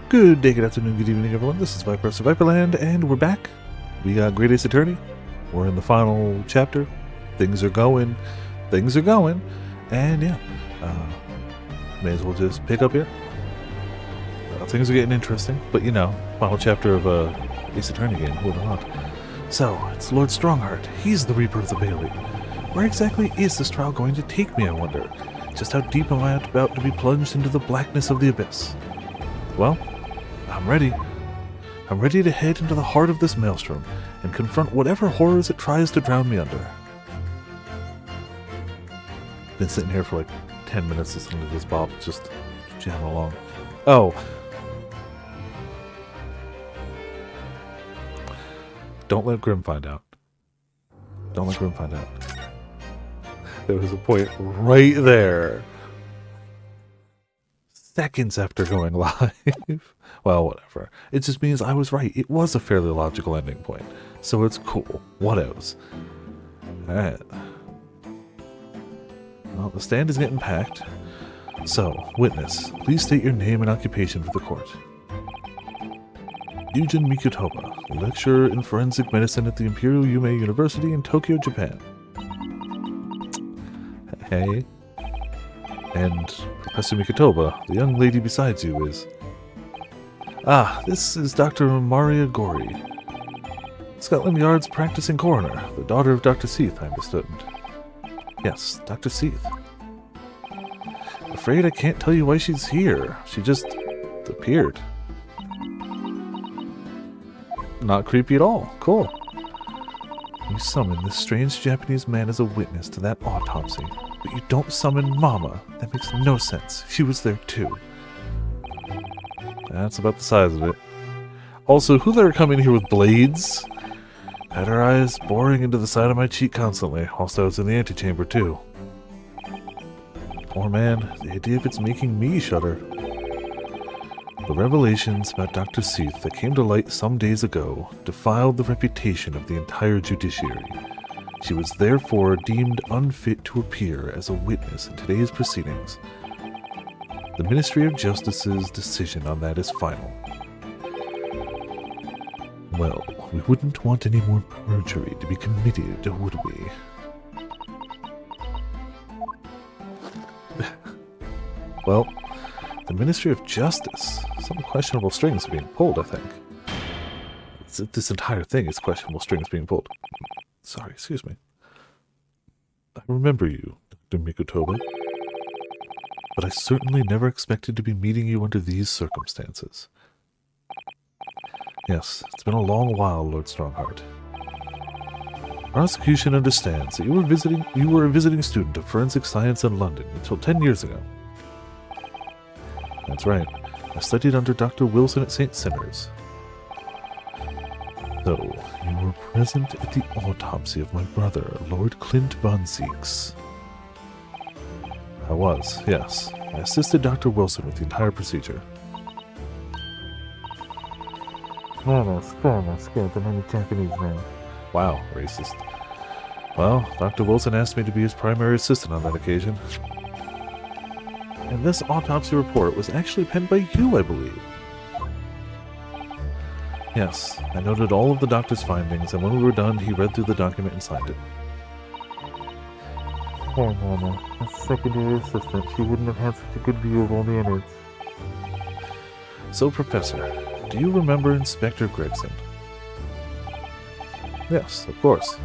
Good day, good afternoon, good evening, everyone. This is Viper of Viperland, and we're back. We got Great Ace Attorney. We're in the final chapter. Things are going, and yeah, may as well just pick up here. Things are getting interesting, but you know, final chapter of Ace Attorney game, who would have thought? So, it's Lord Strongheart. He's the Reaper of the Bailey. Where exactly is this trial going to take me, I wonder? Just how deep am I about to be plunged into the blackness of the abyss? Well, I'm ready. I'm ready to head into the heart of this maelstrom and confront whatever horrors it tries to drown me under. Been sitting here for like 10 minutes listening to this Bob just jamming along. Oh. Don't let Grim find out. Don't let Grim find out. There was a point right there. Seconds after going live. Well, whatever. It just means I was right. It was a fairly logical ending point. So it's cool. What else? Alright. Well, the stand is getting packed. So, witness, please state your name and occupation for the court. Yujin Mikutoba, lecturer in forensic medicine at the Imperial Yume University in Tokyo, Japan. Hey. And Professor Mikutoba, the young lady beside you is... Ah, this is Dr. Maria Gori. Scotland Yard's practicing coroner, the daughter of Dr. Seath, I understood. Yes, Dr. Seath. Afraid I can't tell you why she's here. She just appeared. Not creepy at all. Cool. You summon this strange Japanese man as a witness to that autopsy, but you don't summon Mama. That makes no sense. She was there too. That's about the size of it. Also, who let her come in here with blades? Had her eyes boring into the side of my cheek constantly, whilst I was in the antechamber too. Poor man, the idea of it's making me shudder. The revelations about Dr. Seath that came to light some days ago defiled the reputation of the entire judiciary. She was therefore deemed unfit to appear as a witness in today's proceedings. The Ministry of Justice's decision on that is final. Well, we wouldn't want any more perjury to be committed, would we? Well, the Ministry of Justice. Some questionable strings are being pulled, I think. This entire thing is questionable strings being pulled. Sorry, excuse me. I remember you, Dr. Mikutoba. But I certainly never expected to be meeting you under these circumstances. Yes, it's been a long while, Lord Strongheart. Prosecution understands that you were a visiting student of forensic science in London until 10 years ago. That's right. I studied under Dr. Wilson at St. Sinners. So, you were present at the autopsy of my brother, Lord Clint von Zeeks. I was, yes. I assisted Dr. Wilson with the entire procedure. Scared than any Japanese man. Wow, racist. Well, Dr. Wilson asked me to be his primary assistant on that occasion. And this autopsy report was actually penned by you, I believe. Yes, I noted all of the doctor's findings, and when we were done, he read through the document and signed it. Oh, Mama, as secondary assistant, she wouldn't have had such a good view of all the innards. So, Professor, do you remember Inspector Gregson? Yes, of course.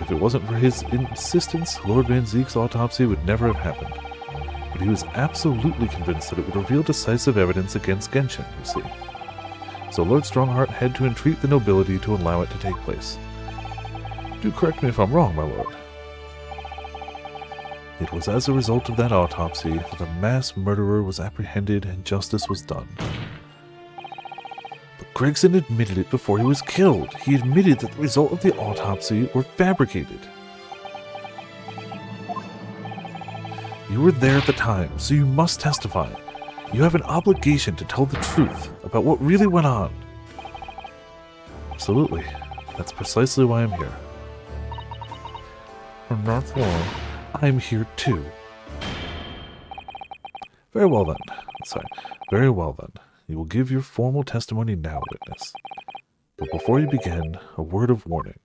If it wasn't for his insistence, Lord Van Zeek's autopsy would never have happened. But he was absolutely convinced that it would reveal decisive evidence against Genshin, you see. So Lord Strongheart had to entreat the nobility to allow it to take place. Do correct me if I'm wrong, my lord. It was as a result of that autopsy that a mass murderer was apprehended and justice was done. But Gregson admitted it before he was killed. He admitted that the result of the autopsy were fabricated. You were there at the time, so you must testify. You have an obligation to tell the truth about what really went on. Absolutely. That's precisely why I'm here. And that's why I'm here too. Very well then. sorry. Very well then. You will give your formal testimony now, witness. But before you begin, a word of warning.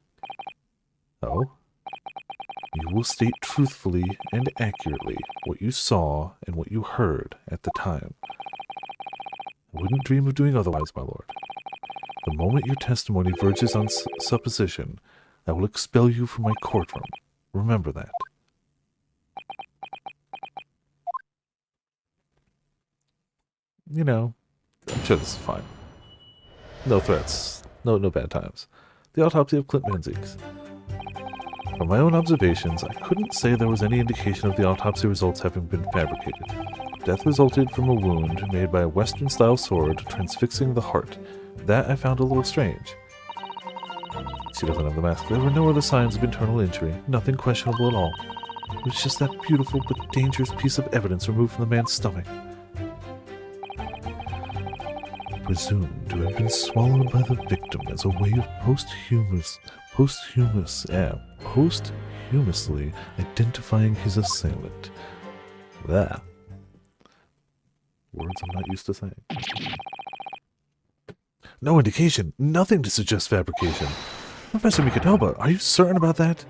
Oh? You will state truthfully and accurately what you saw and what you heard at the time. I wouldn't dream of doing otherwise, my lord. The moment your testimony verges on supposition, I will expel you from my courtroom. Remember that. You know, I'm sure this is fine. No threats. No bad times. The autopsy of Clint Van Zieks. From my own observations, I couldn't say there was any indication of the autopsy results having been fabricated. Death resulted from a wound made by a Western-style sword transfixing the heart. That I found a little strange. She doesn't have the mask. There were no other signs of internal injury. Nothing questionable at all. It was just that beautiful but dangerous piece of evidence removed from the man's stomach. Presumed to have been swallowed by the victim as a way of posthumously identifying his assailant. That. Words I'm not used to saying. No indication. Nothing to suggest fabrication. Professor Mikotoba, are you certain about that?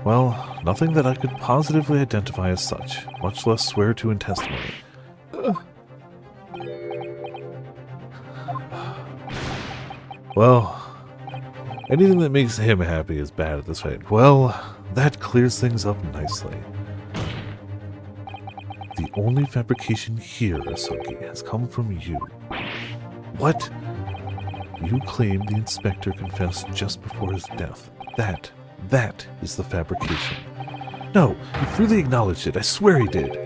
Well, nothing that I could positively identify as such, much less swear to in testimony. Well, anything that makes him happy is bad at this rate. Well, that clears things up nicely. The only fabrication here, Asogi, has come from you. What? You claim the inspector confessed just before his death. That is the fabrication. No, he freely acknowledged it. I swear he did.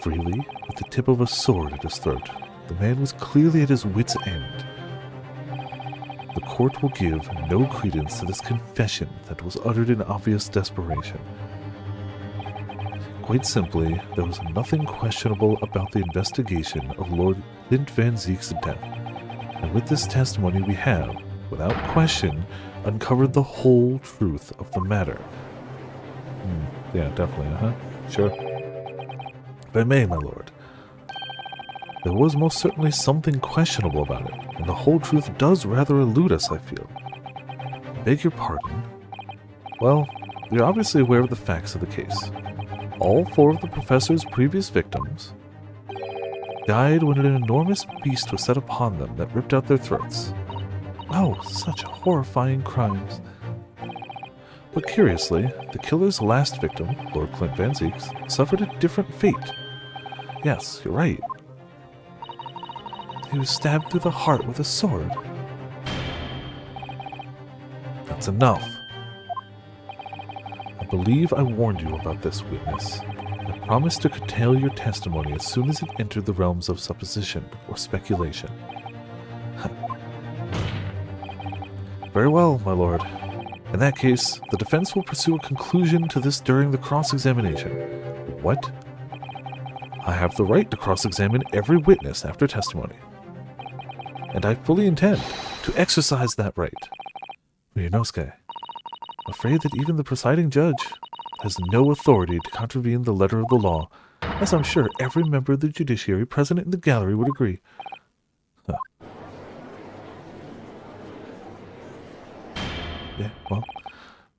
Freely, with the tip of a sword at his throat. The man was clearly at his wit's end. The court will give no credence to this confession that was uttered in obvious desperation. Quite simply, there was nothing questionable about the investigation of Lord Clint Van Zieks' death. And with this testimony we have, without question, uncovered the whole truth of the matter. Yeah, definitely, Sure. If I may, my lord. There was most certainly something questionable about it, and the whole truth does rather elude us, I feel. I beg your pardon. Well, you're obviously aware of the facts of the case. All 4 of the professor's previous victims died when an enormous beast was set upon them that ripped out their throats. Oh, such horrifying crimes. But curiously, the killer's last victim, Lord Clint Van Zieks, suffered a different fate. Yes, you're right. He was stabbed through the heart with a sword. That's enough. I believe I warned you about this, witness. I promised to curtail your testimony as soon as it entered the realms of supposition or speculation. Very well, my lord. In that case, the defense will pursue a conclusion to this during the cross-examination. What? I have the right to cross-examine every witness after testimony. And I fully intend to exercise that right. Ryunosuke, I'm afraid that even the presiding judge has no authority to contravene the letter of the law, as I'm sure every member of the judiciary present in the gallery would agree. Yeah, well,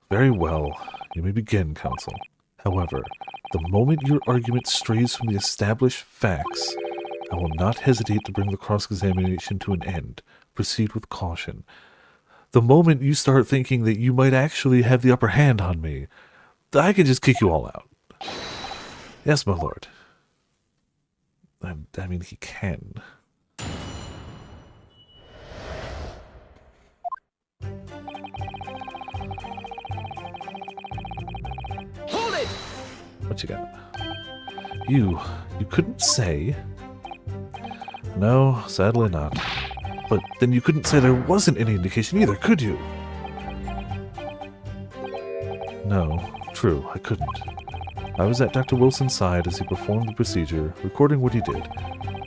very well. You may begin, counsel. However, the moment your argument strays from the established facts, I will not hesitate to bring the cross-examination to an end. Proceed with caution. The moment you start thinking that you might actually have the upper hand on me, I can just kick you all out. Yes, my lord. I mean, he can. Hold it! What you got? You couldn't say... No, sadly not. But then you couldn't say there wasn't any indication either, could you? No, true, I couldn't. I was at Dr. Wilson's side as he performed the procedure, recording what he did.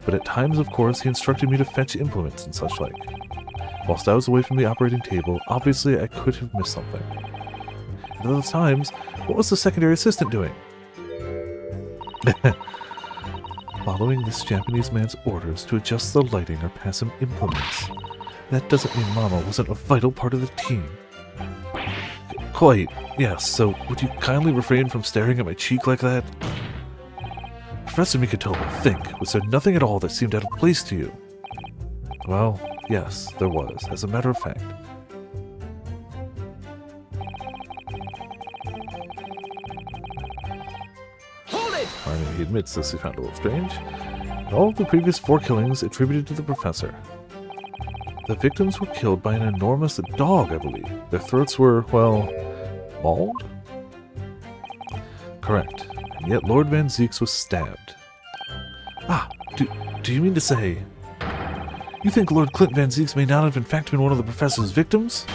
But at times, of course, he instructed me to fetch implements and such like. Whilst I was away from the operating table, obviously I could have missed something. At other times, what was the secondary assistant doing? following this Japanese man's orders to adjust the lighting or pass him implements. That doesn't mean Mama wasn't a vital part of the team. Quite, yes, so would you kindly refrain from staring at my cheek like that? Professor Mikotoba, think, was there nothing at all that seemed out of place to you? Well, yes, there was, as a matter of fact. Hold it! I mean, he admits this he found a little strange. All of the previous 4 killings attributed to the professor. The victims were killed by an enormous dog, I believe. Their throats were, well, mauled? Correct. And yet Lord Van Zieks was stabbed. Ah, do you mean to say... You think Lord Clint Van Zieks may not have in fact been one of the professor's victims?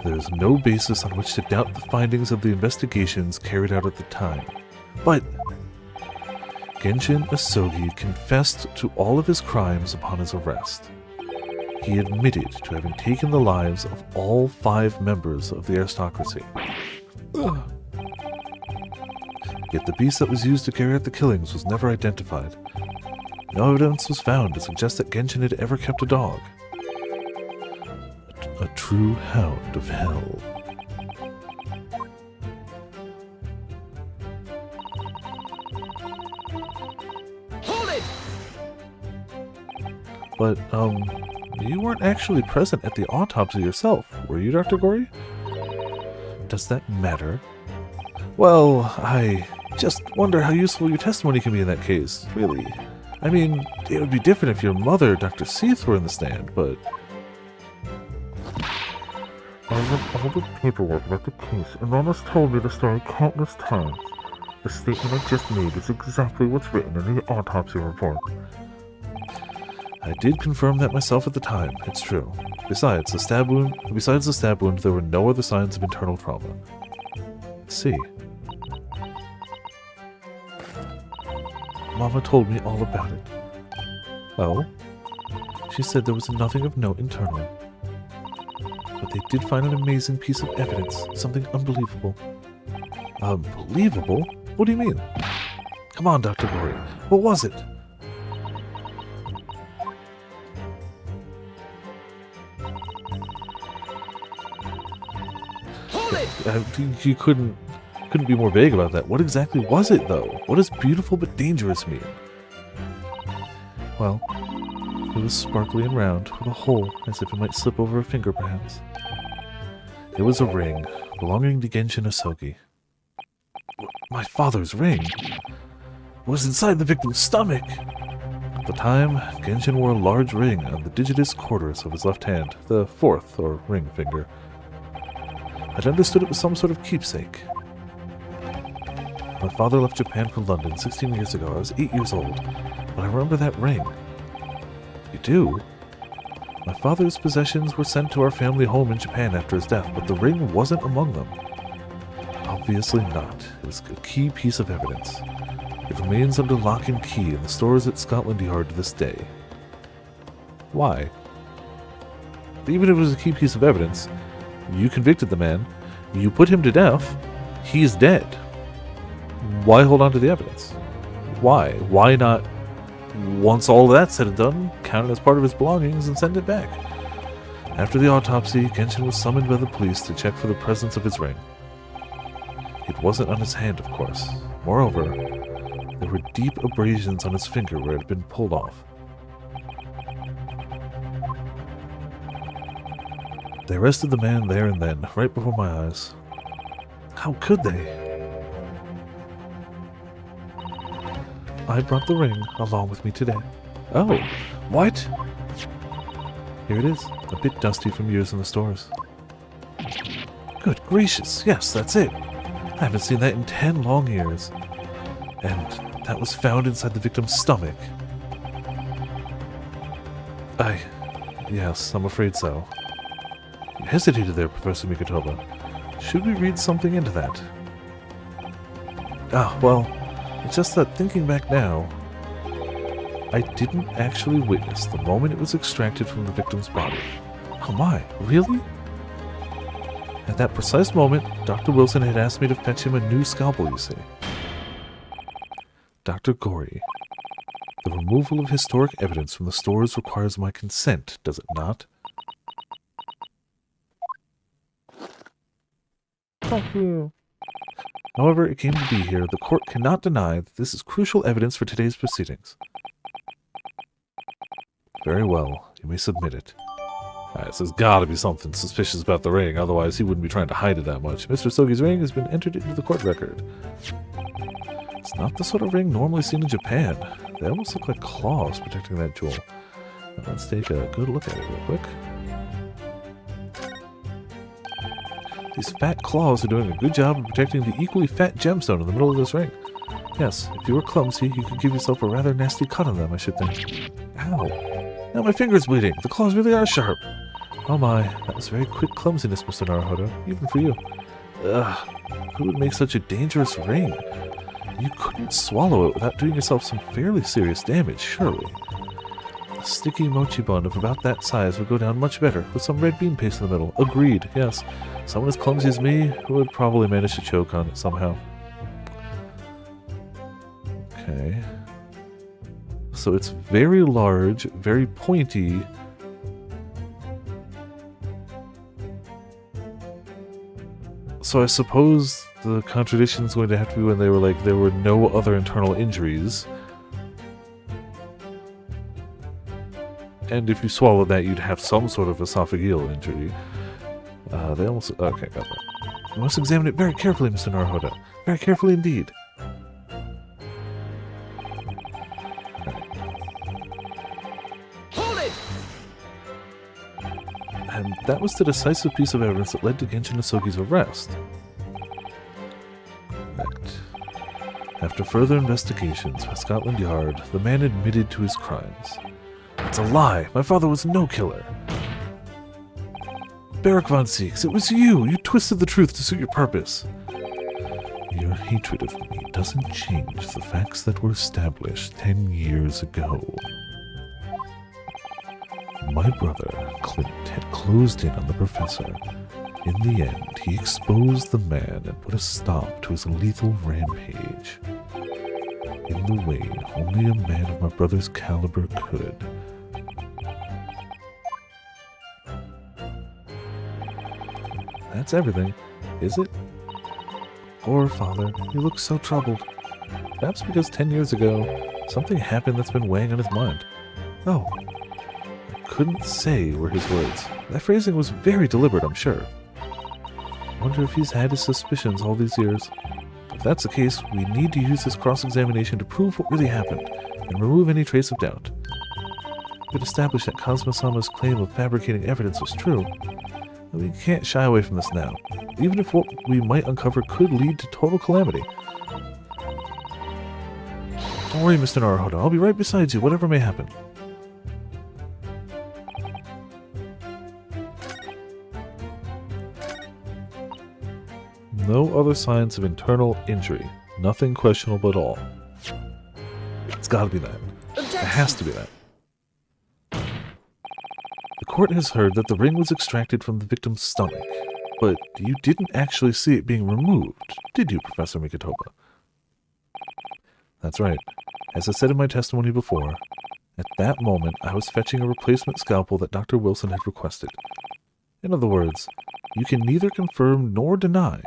There is no basis on which to doubt the findings of the investigations carried out at the time. But Genshin Asogi confessed to all of his crimes upon his arrest. He admitted to having taken the lives of all 5 members of the aristocracy. Ugh. Yet the beast that was used to carry out the killings was never identified. No evidence was found to suggest that Genshin had ever kept a dog. A true hound of hell. Hold it! But, you weren't actually present at the autopsy yourself, were you, Dr. Gory? Does that matter? Well, I just wonder how useful your testimony can be in that case, really. I mean, it would be different if your mother, Dr. Seath, were in the stand, but... I read all the paperwork about the case, and Mama's told me the story countless times. The statement I just made is exactly what's written in the autopsy report. I did confirm that myself at the time, it's true. Besides the stab wound, there were no other signs of internal trauma. Let's see. Mama told me all about it. Oh? She said there was nothing of note internally. But they did find an amazing piece of evidence, something unbelievable. Unbelievable? What do you mean? Come on, Dr. Gory, what was it? Hold it! You couldn't be more vague about that. What exactly was it, though? What does beautiful but dangerous mean? Well, it was sparkly and round, with a hole, as if it might slip over a finger, perhaps. It was a ring, belonging to Genshin Asogi. My father's ring? It was inside the victim's stomach! At the time, Genshin wore a large ring on the digitus quartus of his left hand, the 4th, or ring finger. I'd understood it was some sort of keepsake. My father left Japan for London 16 years ago. I was 8 years old, but I remember that ring. You do? My father's possessions were sent to our family home in Japan after his death, but the ring wasn't among them. Obviously not. It was a key piece of evidence. It remains under lock and key in the stores at Scotland Yard to this day. Why? Even if it was a key piece of evidence, you convicted the man, you put him to death, he's dead. Why hold on to the evidence? Why? Why not, once all that's said and done, count it as part of his belongings and send it back? After the autopsy, Genshin was summoned by the police to check for the presence of his ring. It wasn't on his hand, of course. Moreover, there were deep abrasions on his finger where it had been pulled off. They arrested the man there and then, right before my eyes. How could they? I brought the ring along with me today. Oh, what? Here it is, a bit dusty from years in the stores. Good gracious, yes, that's it. I haven't seen that in 10 long years. And that was found inside the victim's stomach. Yes, I'm afraid so. You hesitated there, Professor Mikotoba. Should we read something into that? Well, it's just that thinking back now, I didn't actually witness the moment it was extracted from the victim's body. Oh my, really? At that precise moment, Dr. Wilson had asked me to fetch him a new scalpel, you see. Dr. Gorey, the removal of historic evidence from the stores requires my consent, does it not? Fuck you. However it came to be here, the court cannot deny that this is crucial evidence for today's proceedings. Very well, you may submit it. Alright, so there's gotta be something suspicious about the ring, otherwise he wouldn't be trying to hide it that much. Mr. Sogi's ring has been entered into the court record. It's not the sort of ring normally seen in Japan. They almost look like claws protecting that jewel. Now let's take a good look at it real quick. These fat claws are doing a good job of protecting the equally fat gemstone in the middle of this ring. Yes, if you were clumsy, you could give yourself a rather nasty cut on them, I should think. Ow! Now my finger's bleeding. The claws really are sharp. Oh my, that was very quick clumsiness, Mr. Naruhodo, even for you. Ugh, who would make such a dangerous ring? You couldn't swallow it without doing yourself some fairly serious damage, surely. A sticky mochi bun of about that size would go down much better with some red bean paste in the middle. Agreed, yes. Someone as clumsy as me would probably manage to choke on it somehow. Okay. So it's very large, very pointy. So I suppose the contradiction is going to have to be when they were like, there were no other internal injuries. And if you swallowed that, you'd have some sort of esophageal injury. They almost... Okay, got that. You must examine it very carefully, Mr. Naruhodo. Very carefully indeed. Hold it! And that was the decisive piece of evidence that led to Genshin Asogi's arrest. Correct. After further investigations by Scotland Yard, the man admitted to his crimes. It's a lie! My father was no killer! Barak von Seeks, it was you! You twisted the truth to suit your purpose! Your hatred of me doesn't change the facts that were established 10 years ago. My brother, Clint, had closed in on the professor. In the end, he exposed the man and put a stop to his lethal rampage. In the way only a man of my brother's caliber could. That's everything, is it? Poor father, he looks so troubled. Perhaps because 10 years ago, something happened that's been weighing on his mind. Oh, I couldn't say were his words. That phrasing was very deliberate, I'm sure. I wonder if he's had his suspicions all these years. If that's the case, we need to use this cross-examination to prove what really happened, and remove any trace of doubt. We could establish that Kazuma-sama's claim of fabricating evidence was true. We can't shy away from this now, even if what we might uncover could lead to total calamity. Don't worry, Mr. Naruhodo, I'll be right beside you, whatever may happen. No other signs of internal injury. Nothing questionable at all. It's gotta be that. It has to be that. The court has heard that the ring was extracted from the victim's stomach, but you didn't actually see it being removed, did you, Professor Mikotoba? That's right. As I said in my testimony before, at that moment I was fetching a replacement scalpel that Dr. Wilson had requested. In other words, you can neither confirm nor deny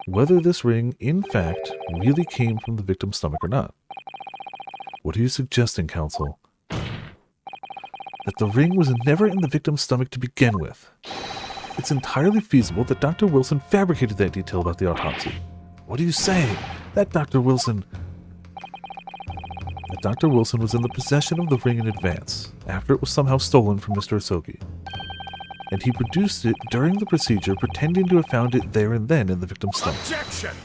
whether this ring, in fact, really came from the victim's stomach or not. What are you suggesting, counsel? That the ring was never in the victim's stomach to begin with. It's entirely feasible that Dr. Wilson fabricated that detail about the autopsy. What are you saying? That Dr. Wilson was in the possession of the ring in advance, after it was somehow stolen from Mr. Asogi. And he produced it during the procedure, pretending to have found it there and then in the victim's stomach. Objection!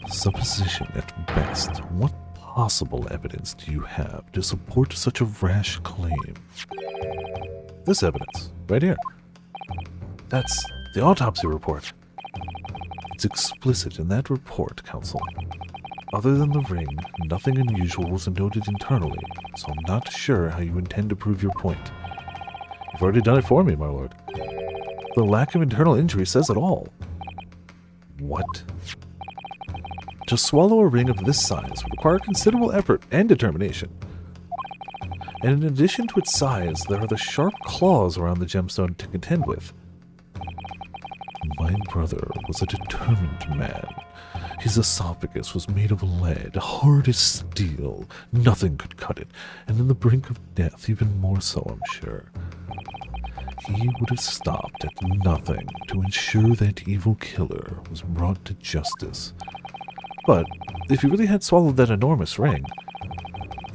Supposition at best. What possible evidence do you have to support such a rash claim? This evidence, right here. That's the autopsy report. It's explicit in that report, counsel. Other than the ring, nothing unusual was noted internally, so I'm not sure how you intend to prove your point. You've already done it for me, my lord. The lack of internal injury says it all. What? to swallow a ring of this size would require considerable effort and determination. And in addition to its size, there are the sharp claws around the gemstone to contend with. My brother was a determined man. His esophagus was made of lead, hard as steel. Nothing could cut it, and in the brink of death, even more so, I'm sure. He would have stopped at nothing to ensure that evil killer was brought to justice. But if he really had swallowed that enormous ring,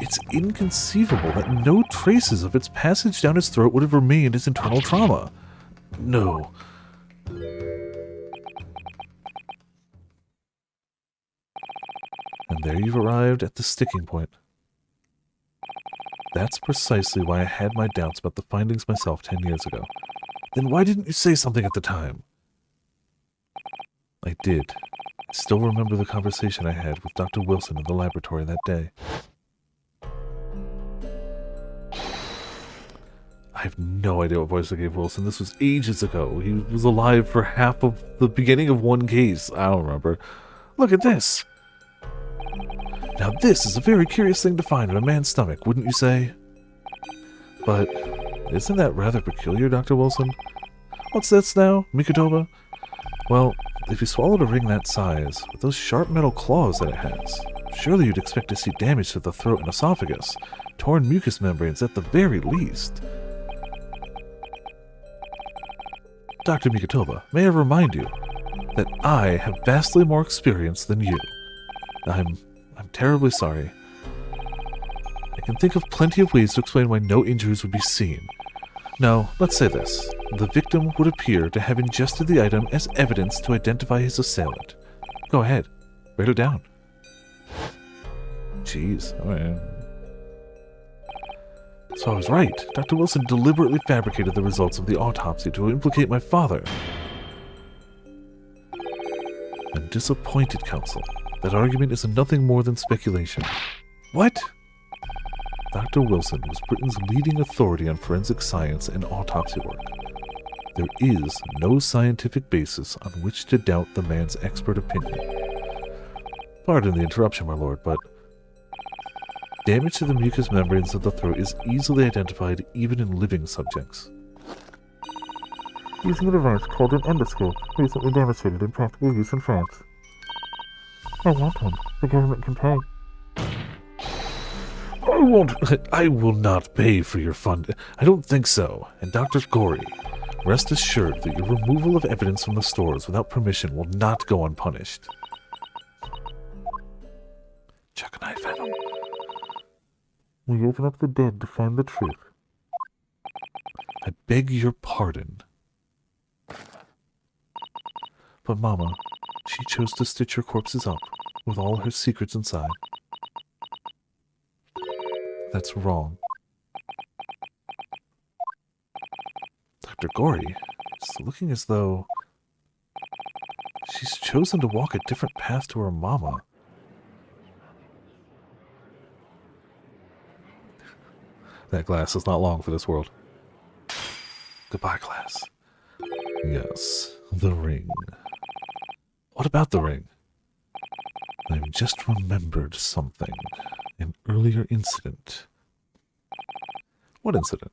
it's inconceivable that no traces of its passage down his throat would have remained as internal trauma. No. And there you've arrived at the sticking point. That's precisely why I had my doubts about the findings myself 10 years ago. Then why didn't you say something at the time? I did. I still remember the conversation I had with Dr. Wilson in the laboratory that day. I have no idea what voice I gave Wilson. This was ages ago. He was alive for half of the beginning of one case. I don't remember. Look at this. Now this is a very curious thing to find in a man's stomach, wouldn't you say? But isn't that rather peculiar, Dr. Wilson? What's this now, Mikotoba? Well, if you swallowed a ring that size, with those sharp metal claws that it has, surely you'd expect to see damage to the throat and esophagus, torn mucous membranes at the very least. Dr. Mikotoba, may I remind you that I have vastly more experience than you. I'm terribly sorry. I can think of plenty of ways to explain why no injuries would be seen. Now, let's say this. The victim would appear to have ingested the item as evidence to identify his assailant. Go ahead. Write it down. Jeez. Alright. So I was right. Dr. Wilson deliberately fabricated the results of the autopsy to implicate my father. I'm disappointed, Counsel. That argument is nothing more than speculation. What? Dr. Wilson was Britain's leading authority on forensic science and autopsy work. There is no scientific basis on which to doubt the man's expert opinion. Pardon the interruption, my lord, but damage to the mucous membranes of the throat is easily identified even in living subjects. Using a device called an endoscope, recently demonstrated in practical use in France. I want one. The government can pay. I will not pay for your fund. I don't think so. And Dr. Gorey, rest assured that your removal of evidence from the stores without permission will not go unpunished. Chuck a knife at him. We open up the dead to find the truth. I beg your pardon. But Mama, she chose to stitch your corpses up, with all her secrets inside. That's wrong. Dr. Gorey, it's looking as though she's chosen to walk a different path to her mama. That glass is not long for this world. Goodbye, glass. Yes, the ring. What about the ring? I've just remembered something. An earlier incident. What incident?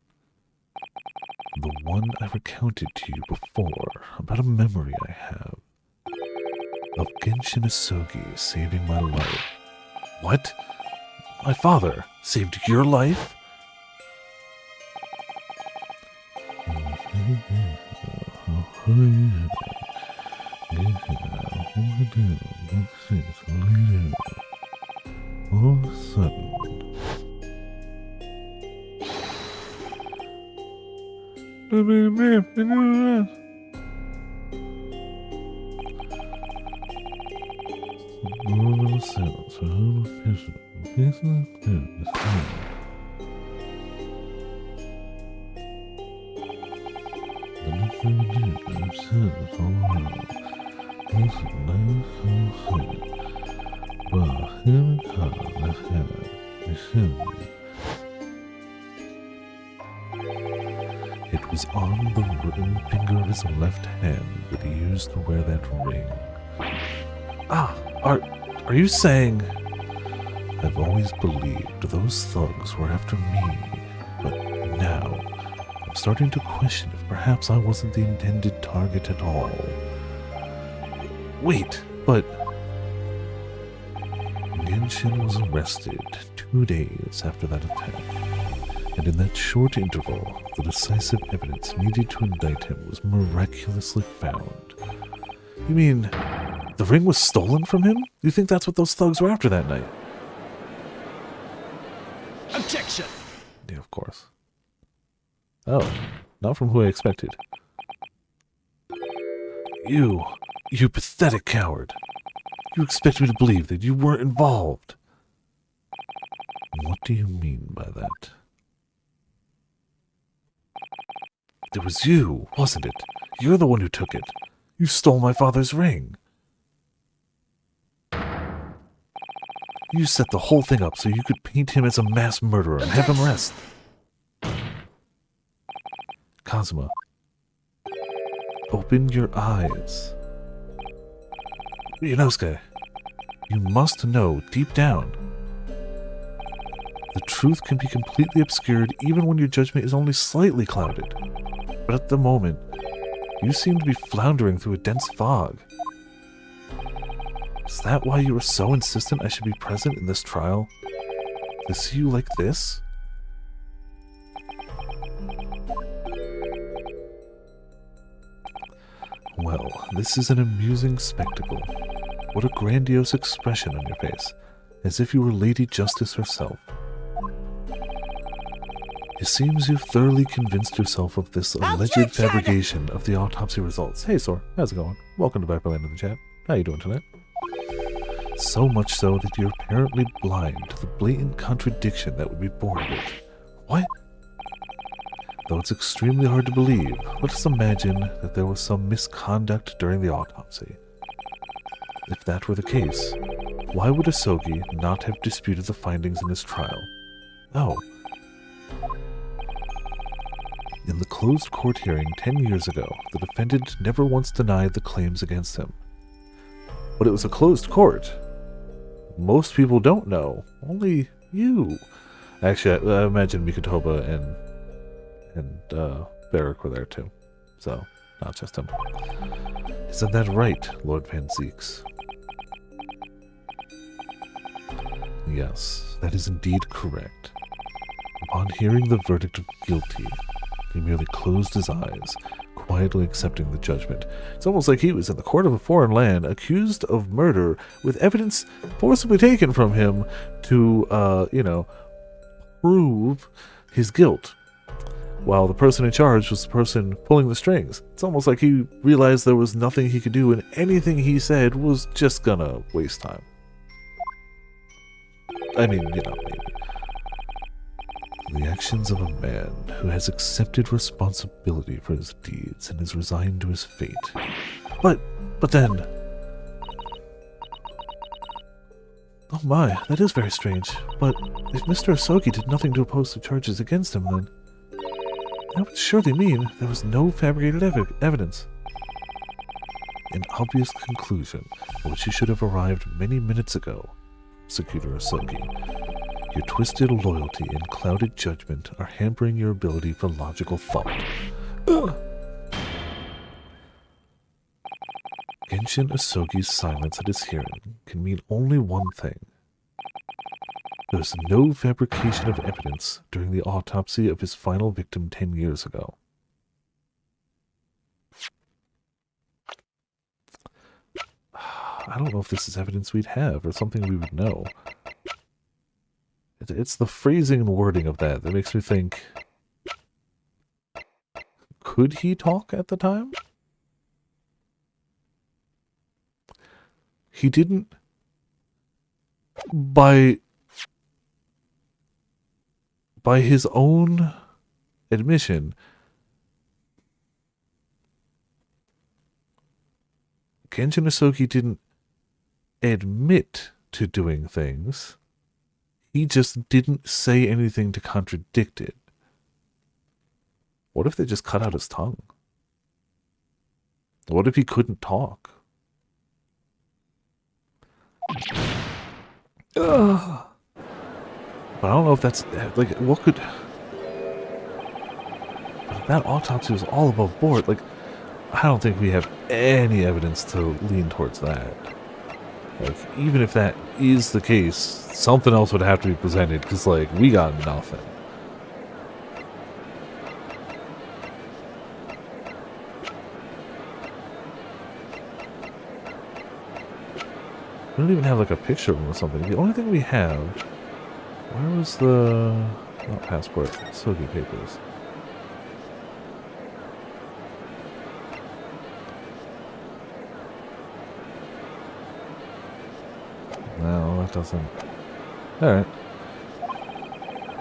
The one I recounted to you before, about a memory I have. Of Genshin Isogi saving my life. What? My father saved your life? All of a sudden, it was on the wooden finger of his left hand that he used to wear that ring. Are you saying... I've always believed those thugs were after me, but now I'm starting to question if perhaps I wasn't the intended target at all. Wait, but... Genshin was arrested 2 days after that attack, and in that short interval, the decisive evidence needed to indict him was miraculously found. You mean, the ring was stolen from him? You think that's what those thugs were after that night? Objection! Yeah, of course. Oh, not from who I expected. You pathetic coward. You expect me to believe that you weren't involved. What do you mean by that? It was you, wasn't it? You're the one who took it. You stole my father's ring. You set the whole thing up so you could paint him as a mass murderer and have him rest. Kazuma, open your eyes. Inosuke, you must know deep down. The truth can be completely obscured even when your judgment is only slightly clouded. But at the moment, you seem to be floundering through a dense fog. Is that why you were so insistent I should be present in this trial? To see you like this? Well, this is an amusing spectacle. What a grandiose expression on your face, as if you were Lady Justice herself. It seems you've thoroughly convinced yourself of this alleged fabrication of the autopsy results. Hey, Sor, how's it going? Welcome to Viperland in the chat. How you doing tonight? So much so that you're apparently blind to the blatant contradiction that would be born of it. What? Though it's extremely hard to believe, let us imagine that there was some misconduct during the autopsy. If that were the case, why would Asogi not have disputed the findings in his trial? Oh. In the closed court hearing 10 years ago, the defendant never once denied the claims against him. But it was a closed court. Most people don't know. Only you. Actually, I imagine Mikotoba and Barrack were there too. So, not just him. Isn't that right, Lord Van Zeeks? Yes, that is indeed correct. Upon hearing the verdict of guilty, he merely closed his eyes, quietly accepting the judgment. It's almost like he was in the court of a foreign land, accused of murder, with evidence forcibly taken from him to, prove his guilt. While the person in charge was the person pulling the strings. It's almost like he realized there was nothing he could do, and anything he said was just gonna waste time. I mean, maybe. The actions of a man who has accepted responsibility for his deeds and is resigned to his fate. But then... Oh my, that is very strange. But if Mr. Asogi did nothing to oppose the charges against him, then... that would surely mean there was no fabricated evidence. An obvious conclusion, at which you should have arrived many minutes ago, Prosecutor Asogi. Your twisted loyalty and clouded judgment are hampering your ability for logical thought. Genshin Asogi's silence at his hearing can mean only one thing. There's no fabrication of evidence during the autopsy of his final victim 10 years ago. I don't know if this is evidence we'd have or something we would know. It's the phrasing and wording of that makes me think... Could he talk at the time? He didn't... By his own admission, Genshin Asogi didn't admit to doing things. He just didn't say anything to contradict it. What if they just cut out his tongue? What if he couldn't talk? Ugh. But I don't know if that's like what could. That autopsy was all above board. Like, I don't think we have any evidence to lean towards that. Like, even if that is the case, something else would have to be presented, because, like, we got nothing. We don't even have, like, a picture of him or something. The only thing we have... Where was the... Not passport. Sogi papers. No, that doesn't... Alright.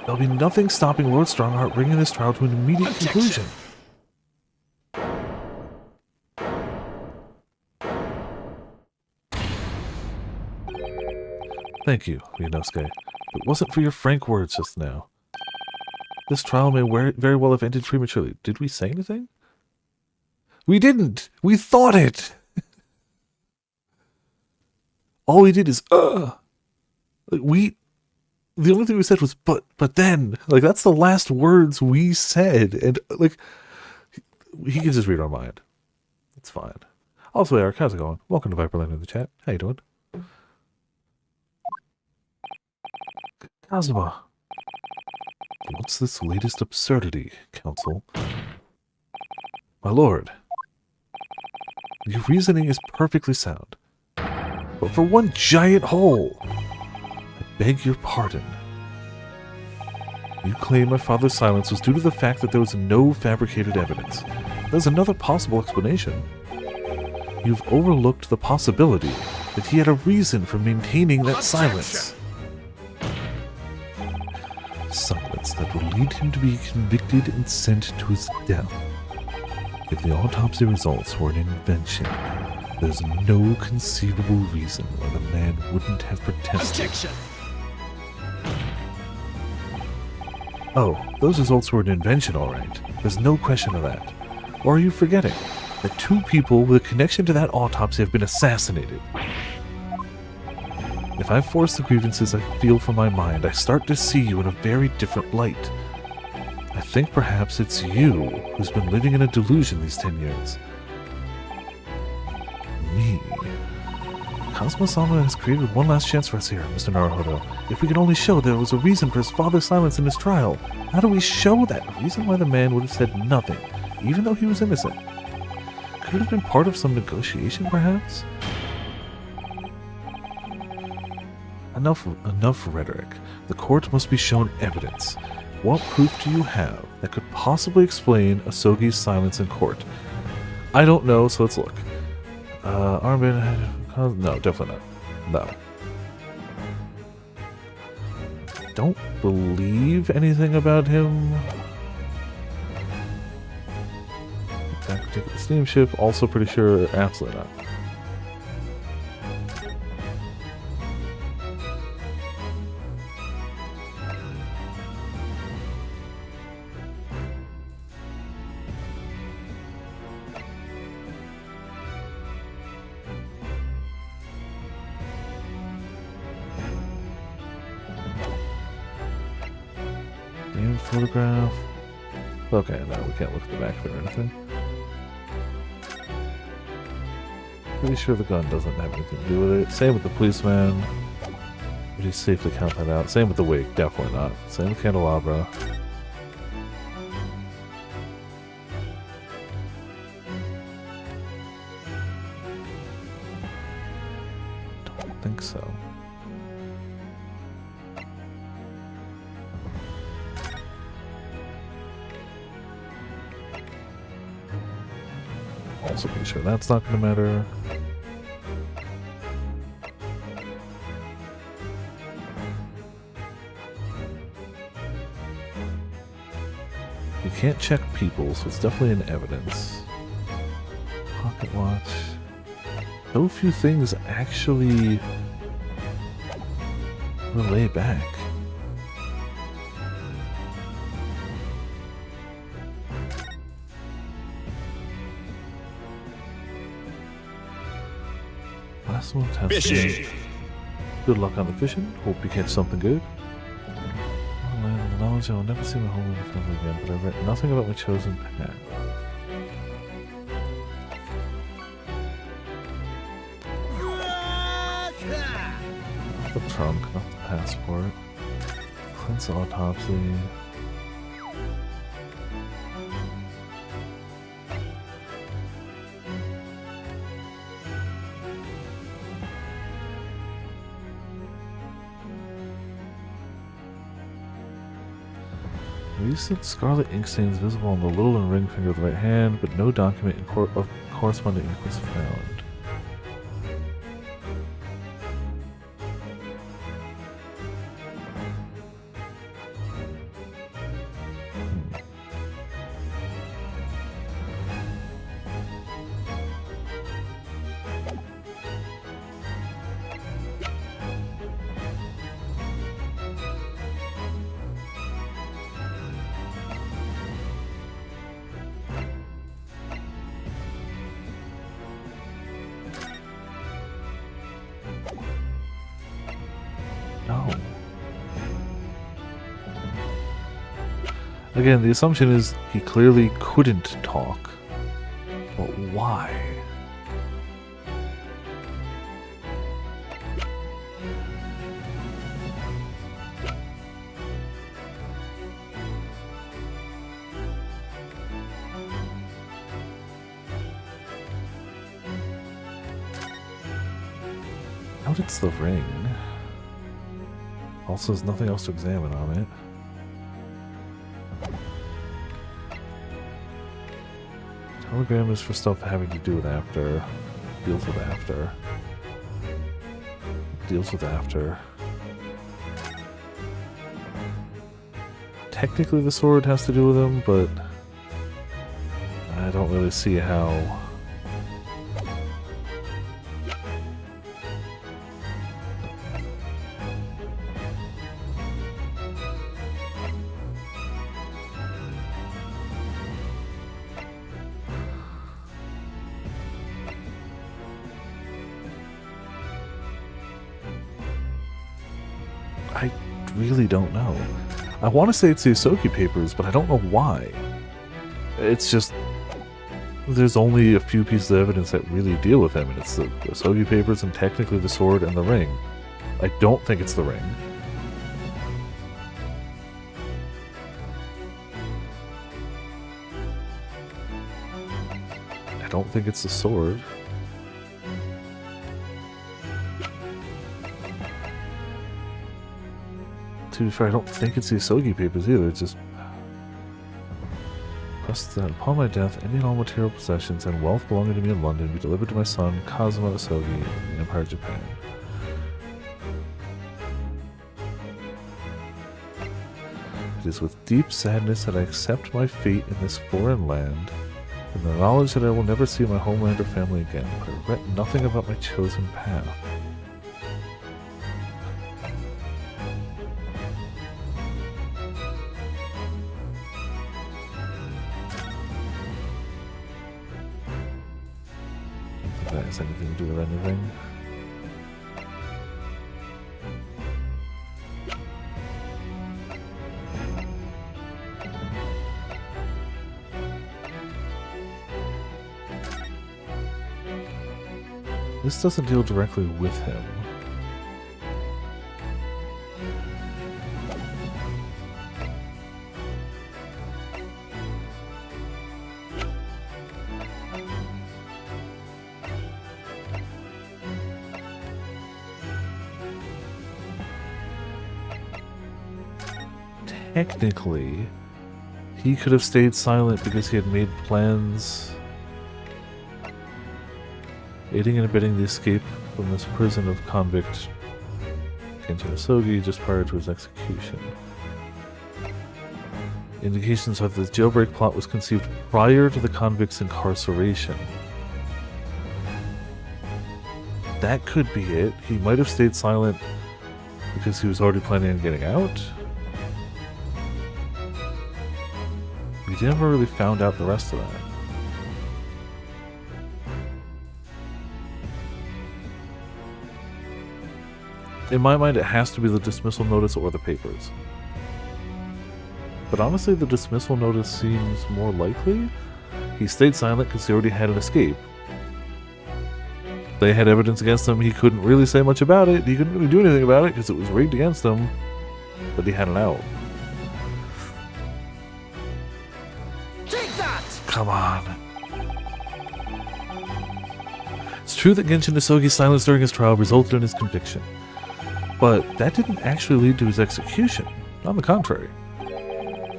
There'll be nothing stopping Lord Strongheart bringing this trial to an immediate conclusion. Thank you, Ryunosuke. If it wasn't for your frank words just now, this trial may very well have ended prematurely. Did we say anything? We didn't! We thought it! All we did is, like, the only thing we said was, but then. Like, that's the last words we said. And, like, he can just read our mind. It's fine. Also, Eric, how's it going? Welcome to Viperland in the chat. How you doing? Kazuma. What's this latest absurdity, Council? My lord, your reasoning is perfectly sound. But for one giant hole, I beg your pardon. You claim my father's silence was due to the fact that there was no fabricated evidence. There's another possible explanation. You've overlooked the possibility that he had a reason for maintaining that silence. Silence that will lead him to be convicted and sent to his death. If the autopsy results were an invention, there's no conceivable reason why the man wouldn't have protested. Objection! Oh, those results were an invention, all right. There's no question of that. Or are you forgetting that 2 people with a connection to that autopsy have been assassinated? If I force the grievances I feel from my mind, I start to see you in a very different light. I think perhaps it's you who's been living in a delusion these 10 years. Me. Kazuma-sama has created one last chance for us here, Mr. Naruhodo. If we can only show there was a reason for his father's silence in his trial, how do we show that reason why the man would have said nothing, even though he was innocent? Could it have been part of some negotiation, perhaps? Enough rhetoric. The court must be shown evidence. What proof do you have that could possibly explain Asogi's silence in court? I don't know, so let's look. Armband... No, definitely not. No. Don't believe anything about him. That particular steamship, also pretty sure, absolutely not. Photograph. Okay, no, we can't look at the back of it or anything. Pretty sure the gun doesn't have anything to do with it. Same with the policeman. Would you safely count that out? Same with the wig, definitely not. Same with candelabra. Don't think so. Also pretty sure that's not going to matter. You can't check people, so it's definitely an evidence. Pocket watch. No few things actually relay back. Last one tested. Good luck on the fishing. Hope you catch something good. The knowledge I will never see my home and family again, but I read nothing about my chosen path. Not the trunk, not the passport. Clint's autopsy. Recent scarlet ink stains visible on the little and ring finger of the right hand, but no document of corresponding ink was found. No. Again, the assumption is he clearly couldn't talk. But why? Out it's the ring. Also, there's nothing else to examine on it. Telegram is for stuff having to do with after. Deals with after. Deals with after. Technically the sword has to do with him, but I don't really see how. I really don't know. I want to say it's the Asogi papers, but I don't know why. It's just there's only a few pieces of evidence that really deal with him, and it's the Asogi papers and technically the sword and the ring. I don't think it's the ring. I don't think it's the sword. To be fair, I don't think it's the Asogi papers either. It's just plus that upon my death, any and all material possessions and wealth belonging to me in London be delivered to my son Kazuma Asogi in the Empire of Japan. It is with deep sadness that I accept my fate in this foreign land, and the knowledge that I will never see my homeland or family again, but I regret nothing about my chosen path. That has anything to do with anything. This doesn't deal directly with him. Technically, he could have stayed silent because he had made plans aiding and abetting the escape from this prison of convict Kenshin Asogi just prior to his execution. Indications are that the jailbreak plot was conceived prior to the convict's incarceration. That could be it. He might have stayed silent because he was already planning on getting out. We never really found out the rest of that. In my mind, it has to be the dismissal notice or the papers. But honestly, the dismissal notice seems more likely. He stayed silent because he already had an escape. They had evidence against him. He couldn't really say much about it. He couldn't really do anything about it because it was rigged against him. But he had an out. Take that! Come on. It's true that Genshin Isogi's silence during his trial resulted in his conviction. But that didn't actually lead to his execution. On the contrary.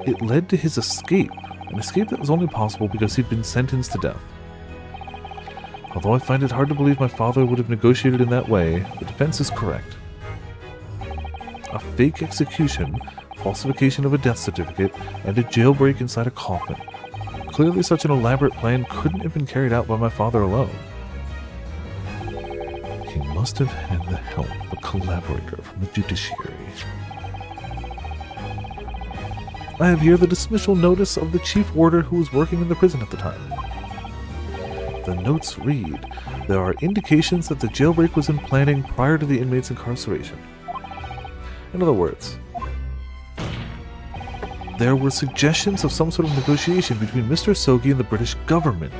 It led to his escape. An escape that was only possible because he'd been sentenced to death. Although I find it hard to believe my father would have negotiated in that way, the defense is correct. A fake execution, falsification of a death certificate, and a jailbreak inside a coffin. Clearly such an elaborate plan couldn't have been carried out by my father alone. He must have had the help of a collaborator from the judiciary. I have here the dismissal notice of the chief warder who was working in the prison at the time. The notes read, there are indications that the jailbreak was in planning prior to the inmate's incarceration. In other words, there were suggestions of some sort of negotiation between Mr. Sogi and the British government.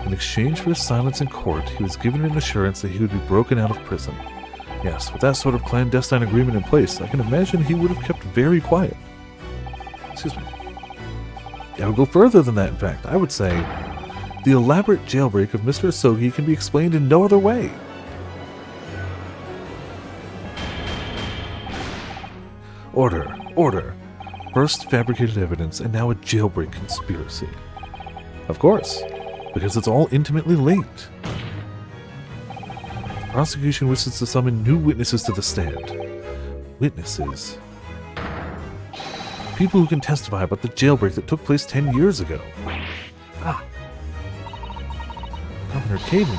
In exchange for his silence in court, he was given an assurance that he would be broken out of prison. Yes, with that sort of clandestine agreement in place, I can imagine he would have kept very quiet. Excuse me. I would go further than that, in fact. I would say the elaborate jailbreak of Mr. Isogi can be explained in no other way. Order, order. First fabricated evidence, and now a jailbreak conspiracy. Of course, because it's all intimately linked. The prosecution wishes to summon new witnesses to the stand. Witnesses? People who can testify about the jailbreak that took place 10 years ago. Governor Caden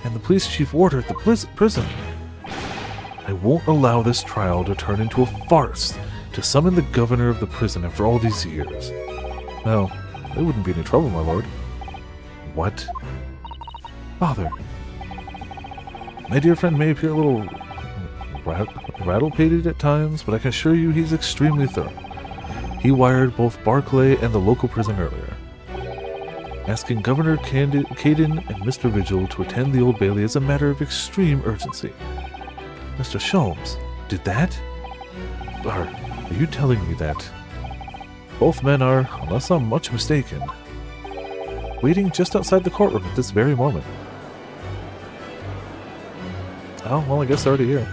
and the police chief warder at the prison. I won't allow this trial to turn into a farce to summon the governor of the prison after all these years. No, there wouldn't be any trouble, my lord. What? Father. My dear friend may appear a little rattle-pated at times, but I can assure you he's extremely thorough. He wired both Barclay and the local prison earlier, asking Governor Caden and Mr. Vigil to attend the Old Bailey as a matter of extreme urgency. Mr. Sholmes, did that? Are you telling me that? Both men are, unless I'm much mistaken, waiting just outside the courtroom at this very moment. Oh, well, I guess they're already here.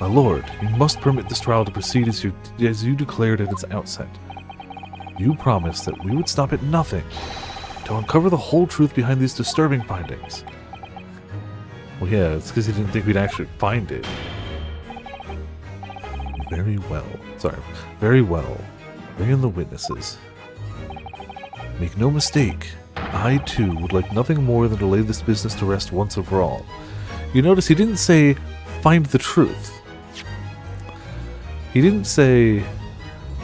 My lord, you must permit this trial to proceed as you declared at its outset. You promised that we would stop at nothing to uncover the whole truth behind these disturbing findings. Well, yeah, it's because you didn't think we'd actually find it. Very well. Sorry. Very well. Bring in the witnesses. Make no mistake, I too would like nothing more than to lay this business to rest once and for all. You notice he didn't say, find the truth. He didn't say,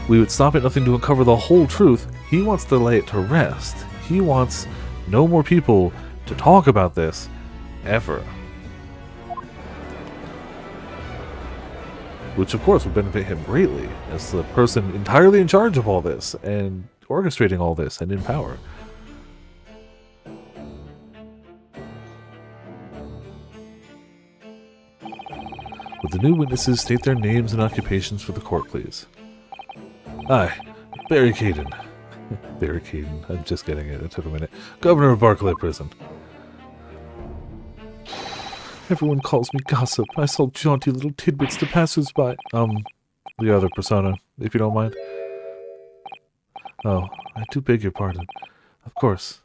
we would stop at nothing to uncover the whole truth. He wants to lay it to rest. He wants no more people to talk about this, ever. Which of course would benefit him greatly, as the person entirely in charge of all this, and orchestrating all this, and in power. Would the new witnesses state their names and occupations for the court, please? Aye, Barry Caden. Barry Caden, I'm just getting it, it took a minute. Governor of Barclay Prison. Everyone calls me gossip. I sell jaunty little tidbits to passers-by. The other persona, if you don't mind. Oh, I do beg your pardon. Of course.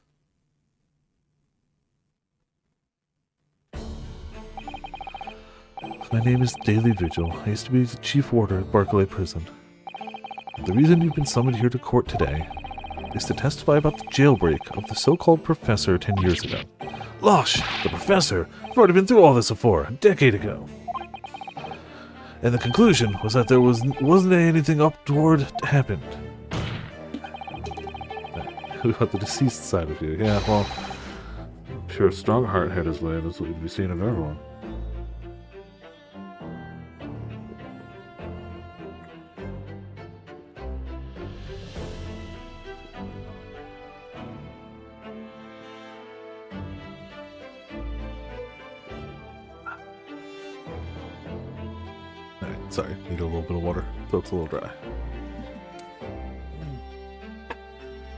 My name is Daily Vigil. I used to be the chief warder at Barclay Prison. The reason you've been summoned here to court today is to testify about the jailbreak of the so-called professor 10 years ago. Losh! The professor! I've already been through all this before, a decade ago. And the conclusion was that there wasn't anything untoward happened. About the deceased side of you. Yeah, well, Sure, if Strongheart had his way, that's what we'd be seeing of everyone. Alright, sorry, need a little bit of water. Throat's a little dry.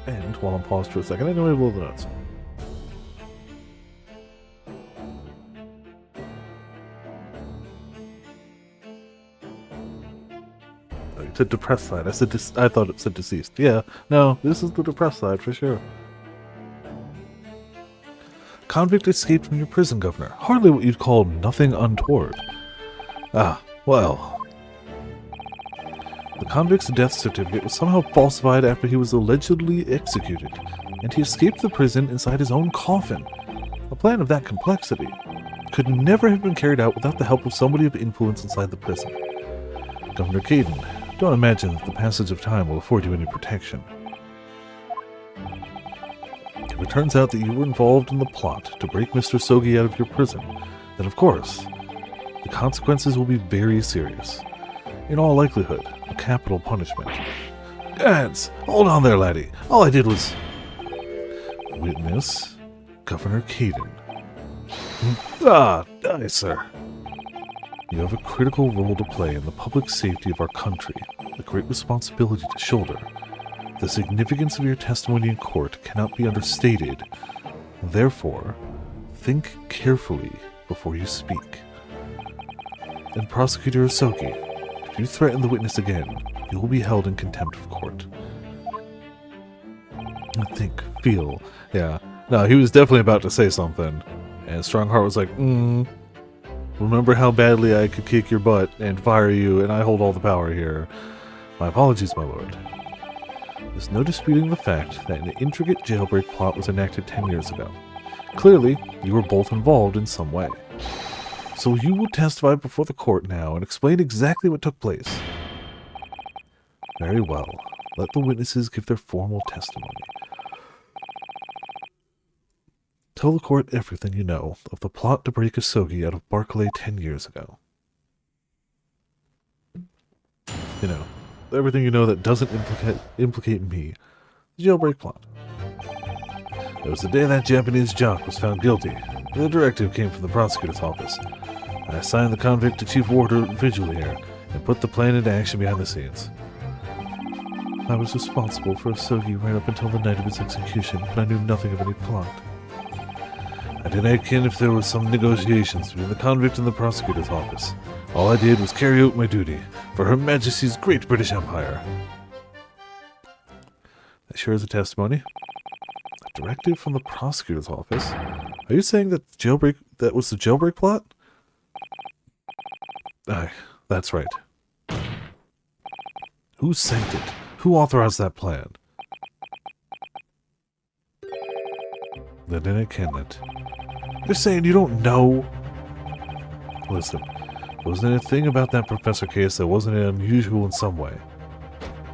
And while I'm paused for a second, I know I have a little notes. It's a depressed side. I thought it said deceased. Yeah, no, this is the depressed side for sure. Convict escaped from your prison, Governor. Hardly what you'd call nothing untoward. Ah, well. The convict's death certificate was somehow falsified after he was allegedly executed, and he escaped the prison inside his own coffin. A plan of that complexity could never have been carried out without the help of somebody of influence inside the prison. Governor Caden, don't imagine that the passage of time will afford you any protection. If it turns out that you were involved in the plot to break Mr. Sogi out of your prison, then of course, the consequences will be very serious. In all likelihood, a capital punishment. Gans! Hold on there, laddie. All I did was... Witness, Governor Caden. Aye, sir. You have a critical role to play in the public safety of our country, a great responsibility to shoulder. The significance of your testimony in court cannot be understated. Therefore, think carefully before you speak. And Prosecutor Asogi, if you threaten the witness again, you will be held in contempt of court. Think, feel. Yeah. No, he was definitely about to say something. And Strongheart was like, remember how badly I could kick your butt and fire you, and I hold all the power here. My apologies, my lord. There's no disputing the fact that an intricate jailbreak plot was enacted 10 years ago. Clearly, you were both involved in some way. So you will testify before the court now and explain exactly what took place. Very well. Let the witnesses give their formal testimony. Tell the court everything you know of the plot to break Asogi out of Barclay 10 years ago. You know, everything you know that doesn't implicate me. The jailbreak plot. It was the day that Japanese jock was found guilty. The directive came from the prosecutor's office. I assigned the convict to Chief Warder Vigil here, and put the plan into action behind the scenes. I was responsible for Asogi right up until the night of his execution, but I knew nothing of any plot. I didn't ken if there was some negotiations between the convict and the prosecutor's office. All I did was carry out my duty for Her Majesty's Great British Empire. That sure is a testimony. A directive from the prosecutor's office? Are you saying that that was the jailbreak plot? Aye, that's right. Who sent it? Who authorized that plan? Then I ken it. You're saying you don't know? Listen, wasn't there a thing about that professor case that wasn't unusual in some way?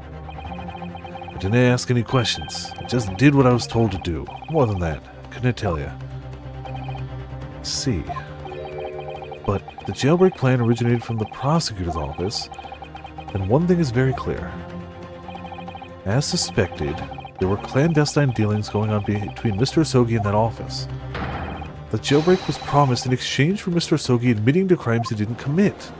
I didn't ask any questions. I just did what I was told to do. More than that, couldn't tell you. See. But if the jailbreak plan originated from the prosecutor's office, then one thing is very clear. As suspected, there were clandestine dealings going on between Mr. Asogi and that office. The jailbreak was promised in exchange for Mr. Asogi admitting to crimes he didn't commit.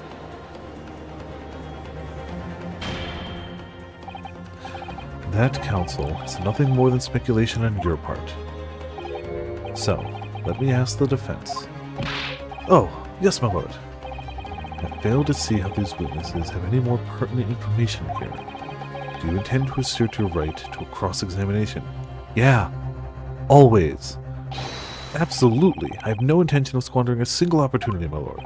That, counsel, is nothing more than speculation on your part. So, let me ask the defense. Oh, yes, my lord. I fail to see how these witnesses have any more pertinent information here. Do you intend to assert your right to a cross-examination? Yeah, always. Absolutely. I have no intention of squandering a single opportunity, my lord.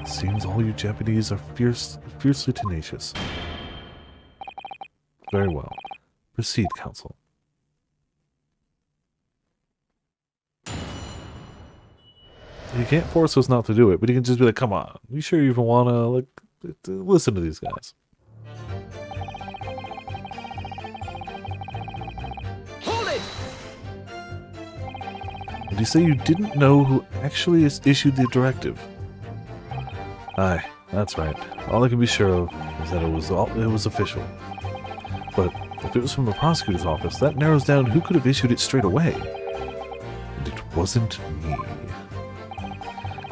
Seems all you Japanese are fiercely tenacious. Very well. Proceed, counsel. You can't force us not to do it, but you can just be like, come on. You sure you even want to, listen to these guys? Hold it! Did you say you didn't know who actually issued the directive? Aye, that's right. All I can be sure of is that it was official. But if it was from the prosecutor's office, that narrows down who could have issued it straight away. And it wasn't me.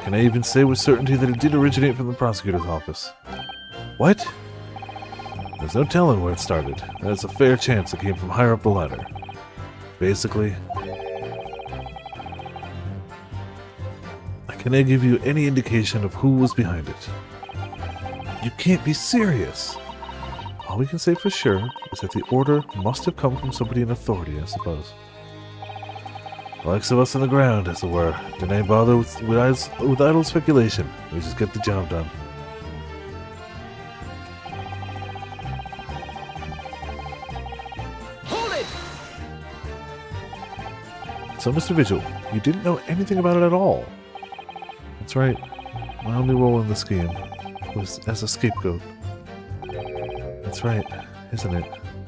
Can I even say with certainty that it did originate from the prosecutor's office? What? There's no telling where it started. There's a fair chance it came from higher up the ladder. Basically, can I give you any indication of who was behind it? You can't be serious! All we can say for sure is that the order must have come from somebody in authority, I suppose. The likes of us on the ground, as it were. Didn't I bother with idle speculation? We just get the job done. Hold it! So, Mr. Vigil, you didn't know anything about it at all. That's right. My only role in the scheme was as a scapegoat. That's right, isn't it,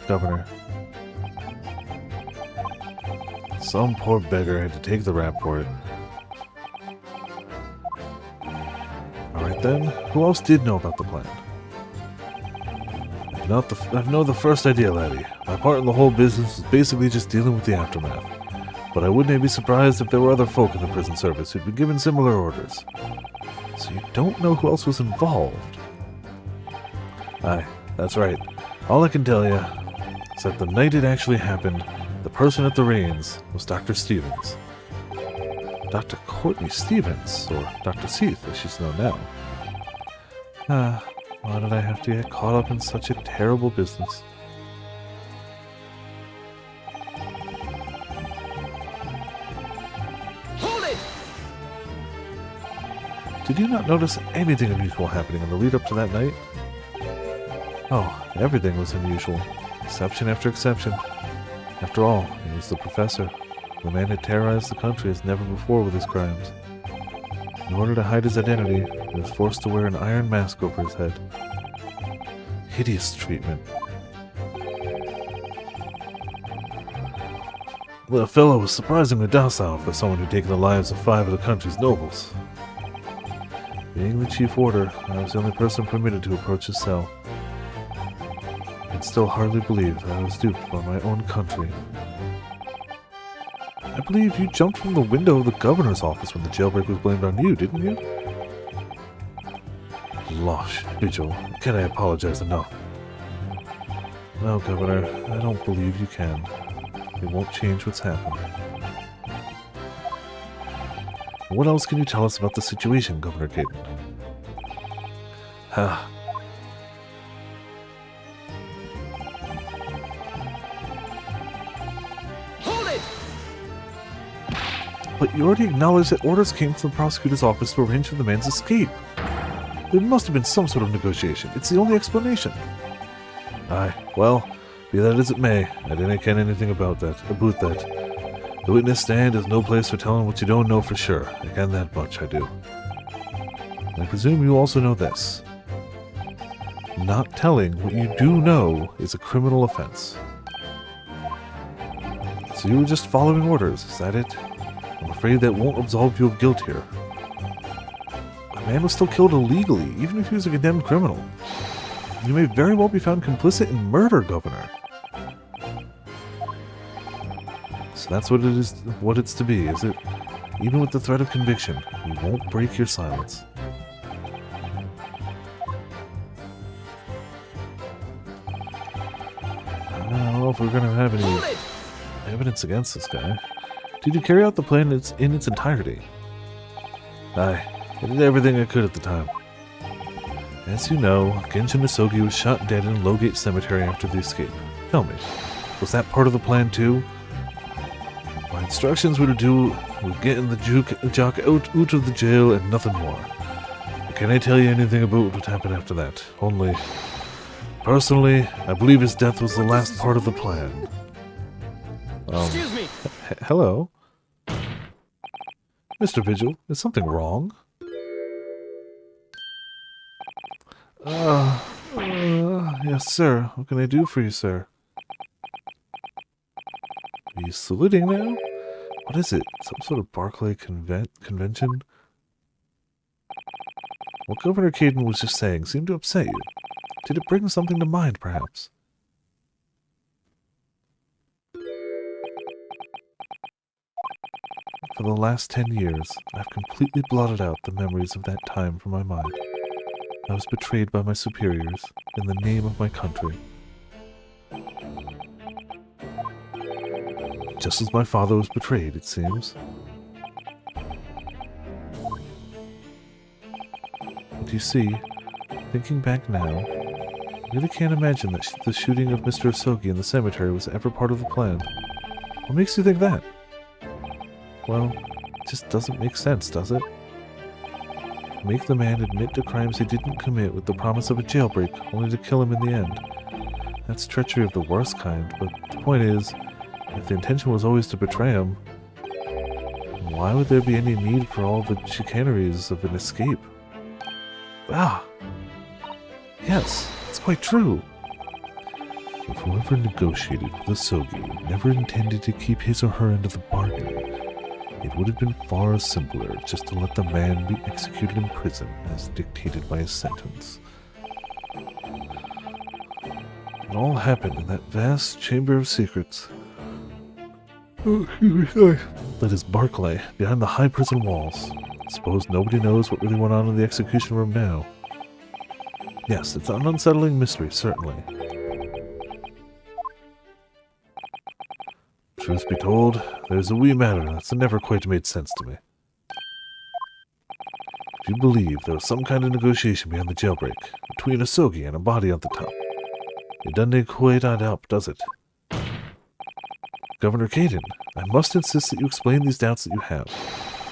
Governor? Some poor beggar had to take the rap for it. Alright then, who else did know about the plan? I've no the first idea, laddie. My part in the whole business was basically just dealing with the aftermath. But I wouldn't be surprised if there were other folk in the prison service who'd been given similar orders. So you don't know who else was involved? Aye, that's right. All I can tell you is that the night it actually happened, the person at the reins was Dr. Stevens. Dr. Courtney Stevens, or Dr. Seath, as she's known now. Why did I have to get caught up in such a terrible business? Hold it! Did you not notice anything unusual happening in the lead up to that night? Oh, everything was unusual. Exception after exception. After all, it was the professor. The man had terrorized the country as never before with his crimes. In order to hide his identity, he was forced to wear an iron mask over his head. Hideous treatment. The fellow was surprisingly docile for someone who'd taken the lives of 5 of the country's nobles. Being the chief warder, I was the only person permitted to approach his cell. I still hardly believe that I was duped by my own country. I believe you jumped from the window of the governor's office when the jailbreak was blamed on you, didn't you? Losh, Vigil, can I apologize enough? No, Governor, I don't believe you can. It won't change what's happened. What else can you tell us about the situation, Governor Caden? Ha. Hold it! But you already acknowledged that orders came from the prosecutor's office to arrange for the man's escape. There must have been some sort of negotiation. It's the only explanation. Aye, well, be that as it may, I didn't ken anything about that. The witness stand is no place for telling what you don't know for sure. I ken that much, I do. And I presume you also know this. Not telling what you do know is a criminal offense. So you were just following orders, is that it? I'm afraid that won't absolve you of guilt here. A man was still killed illegally, even if he was a condemned criminal. You may very well be found complicit in murder, Governor. So that's what it's to be, is it? Even with the threat of conviction, you won't break your silence. I don't know if we're gonna have any evidence against this guy. Did you carry out the plan in its entirety? Aye, I did everything I could at the time. As you know, Genshin Isogi was shot dead in Lowgate Cemetery after the escape. Tell me, was that part of the plan too? My instructions were getting the jock out of the jail and nothing more. But can I tell you anything about what happened after that? Only, personally, I believe his death was the last part of the plan. Excuse me! Hello? Mr. Vigil, is something wrong? Yes, sir. What can I do for you, sir? Are you saluting now? What is it? Some sort of Barclay convention? What Governor Caden was just saying seemed to upset you. Did it bring something to mind, perhaps? For the last 10 years, I've completely blotted out the memories of that time from my mind. I was betrayed by my superiors in the name of my country. Just as my father was betrayed, it seems. But you see, thinking back now, I really can't imagine that the shooting of Mr. Asogi in the cemetery was ever part of the plan. What makes you think that? Well, it just doesn't make sense, does it? Make the man admit to crimes he didn't commit with the promise of a jailbreak, only to kill him in the end. That's treachery of the worst kind, but the point is, if the intention was always to betray him, why would there be any need for all the chicaneries of an escape? Ah! Yes, that's quite true. If whoever negotiated with Asogi never intended to keep his or her end of the bargain, it would have been far simpler just to let the man be executed in prison as dictated by his sentence. It all happened in that vast chamber of secrets. Oh, excuse me, sorry. That is Barclay, behind the high prison walls. Suppose nobody knows what really went on in the execution room now. Yes, it's an unsettling mystery, certainly. Truth be told, there's a wee matter that's never quite made sense to me. If you believe there was some kind of negotiation behind the jailbreak, between Asogi and a body on the top, it doesn't quite add up, does it? Governor Caden, I must insist that you explain these doubts that you have,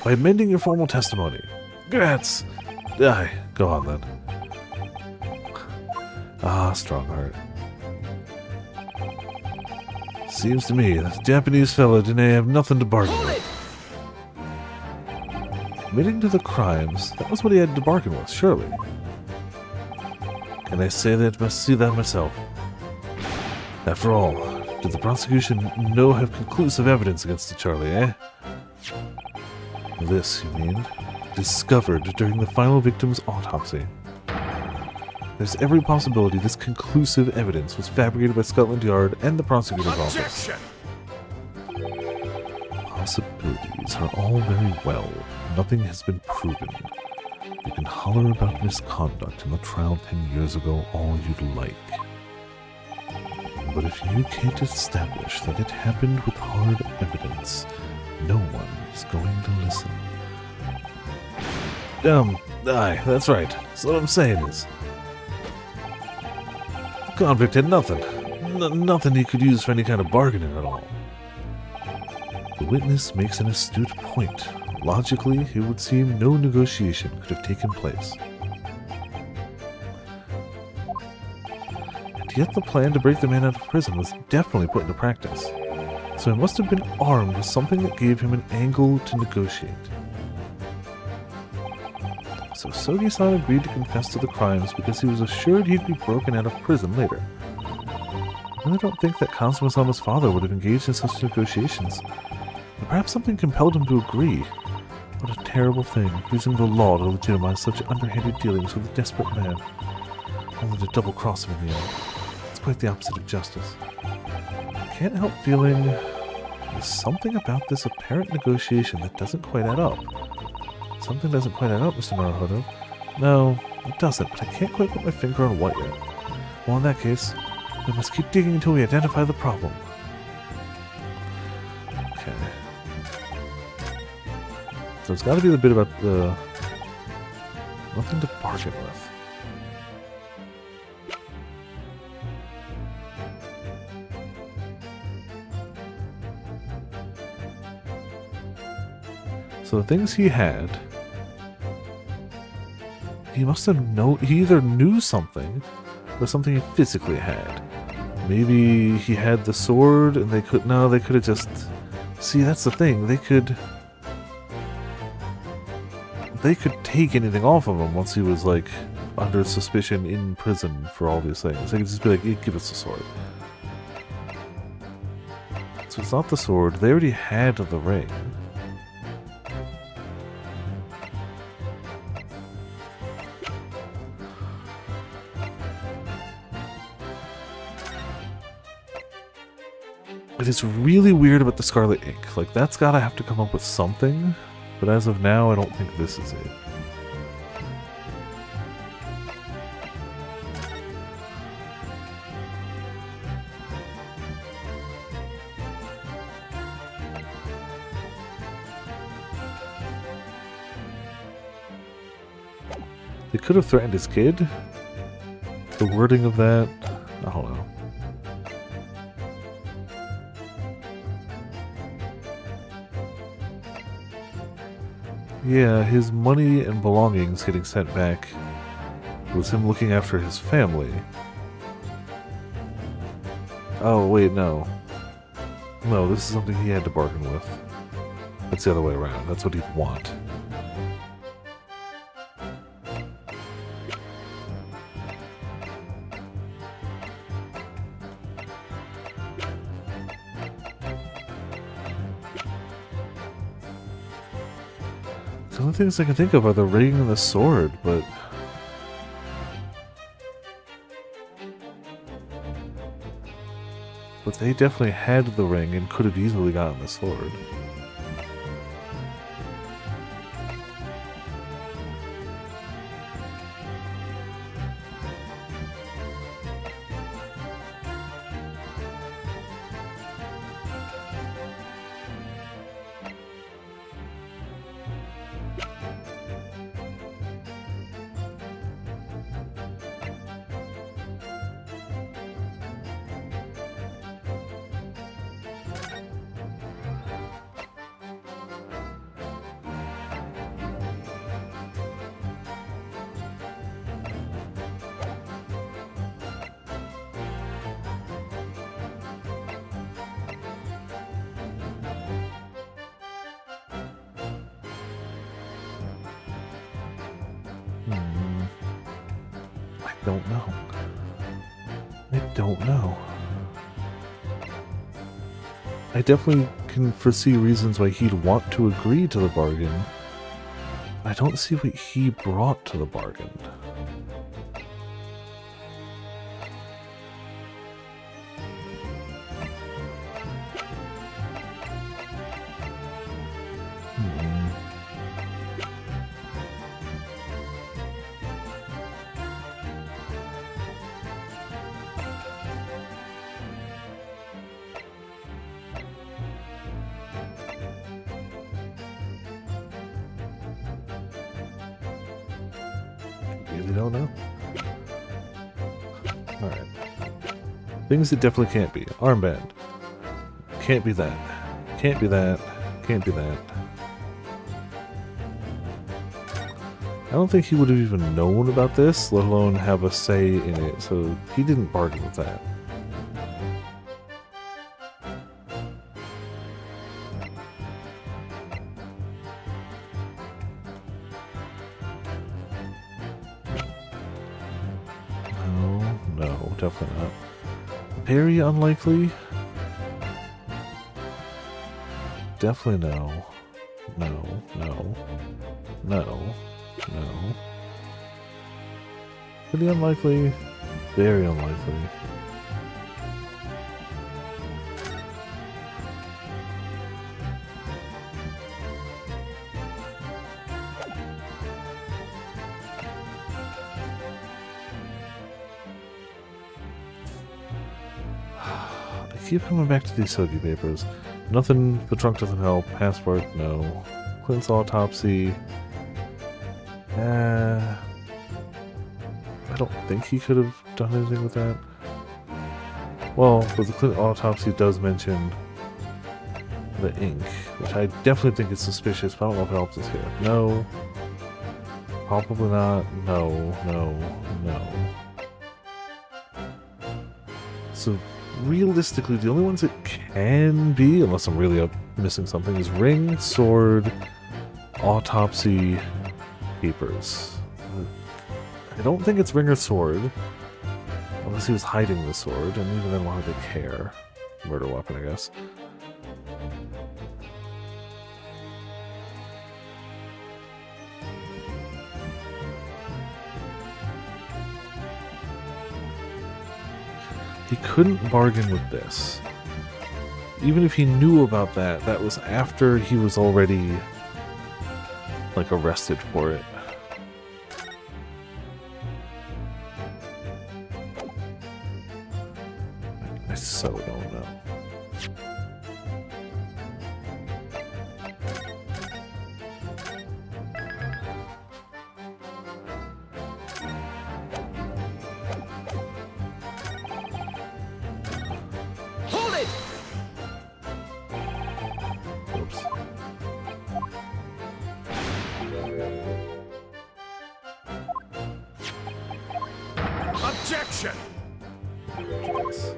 by amending your formal testimony. Grats! Aye, go on then. Ah, Strongheart. Seems to me that Japanese fella didn't have nothing to bargain with. Admitting to the crimes, that was what he had to bargain with, surely. Can I say that I must see that myself? After all, did the prosecution have conclusive evidence against the Charlie, eh? This, you mean, discovered during the final victim's autopsy. There's every possibility this conclusive evidence was fabricated by Scotland Yard and the prosecutor's office. Possibilities are all very well. Nothing has been proven. You can holler about misconduct in the trial 10 years ago all you'd like. But if you can't establish that it happened with hard evidence, no one is going to listen. Aye, that's right. So what I'm saying is, the convict had nothing. Nothing he could use for any kind of bargaining at all. The witness makes an astute point. Logically, it would seem no negotiation could have taken place. And yet the plan to break the man out of prison was definitely put into practice. So he must have been armed with something that gave him an angle to negotiate. So Asogi-san agreed to confess to the crimes because he was assured he'd be broken out of prison later. I really don't think that Kazuma-sama's father would have engaged in such negotiations. But perhaps something compelled him to agree. What a terrible thing, using the law to legitimize such underhanded dealings with a desperate man. Only to double-cross him in the end. It's quite the opposite of justice. I can't help feeling there's something about this apparent negotiation that doesn't quite add up. Something doesn't quite add up, Mr. Naruhodo. No, it doesn't, but I can't quite put my finger on what yet. Well, in that case, we must keep digging until we identify the problem. Okay. So it's got to be the bit about the... nothing to bargain with. So the things he had... he must have he either knew something or something he physically had. Maybe he had the sword and they could have just... See, that's the thing. They could take anything off of him once he was, like, under suspicion in prison for all these things. They could just be like, give us the sword. So it's not the sword. They already had the ring. It is really weird about the Scarlet Ink. Like, that's gotta have to come up with something. But as of now, I don't think this is it. They could have threatened his kid. The wording of that, I don't know. Yeah, his money and belongings getting sent back was him looking after his family. Oh, wait, no. No, this is something he had to bargain with. It's the other way around. That's what he'd want. The only things I can think of are the ring and the sword, but... But they definitely had the ring and could have easily gotten the sword. I don't know. I don't know. I definitely can foresee reasons why he'd want to agree to the bargain. I don't see what he brought to the bargain. Really don't know. Alright. Things that definitely can't be. Armband. Can't be that. Can't be that. Can't be that. I don't think he would have even known about this, let alone have a say in it, so he didn't bargain with that. No, definitely not. Very unlikely. Definitely no. No, no, no, no. Pretty unlikely. Very unlikely. I keep coming back to these Sogi papers. Nothing, the trunk doesn't help. Passport, no. Clint's autopsy. I don't think he could have done anything with that. Well, but the Clint autopsy does mention the ink, which I definitely think is suspicious, but I don't know if it helps us here. No. Probably not. No, no, no. So, realistically, the only ones it can be, unless I'm really missing something, is ring, sword, autopsy, papers. I don't think it's ring or sword, unless he was hiding the sword, and even then, why would they care? Murder weapon, I guess. He couldn't bargain with this. Even if he knew about that, that was after he was already, like, arrested for it. I so don't know. Hold it! Oops. Objection! Jeez.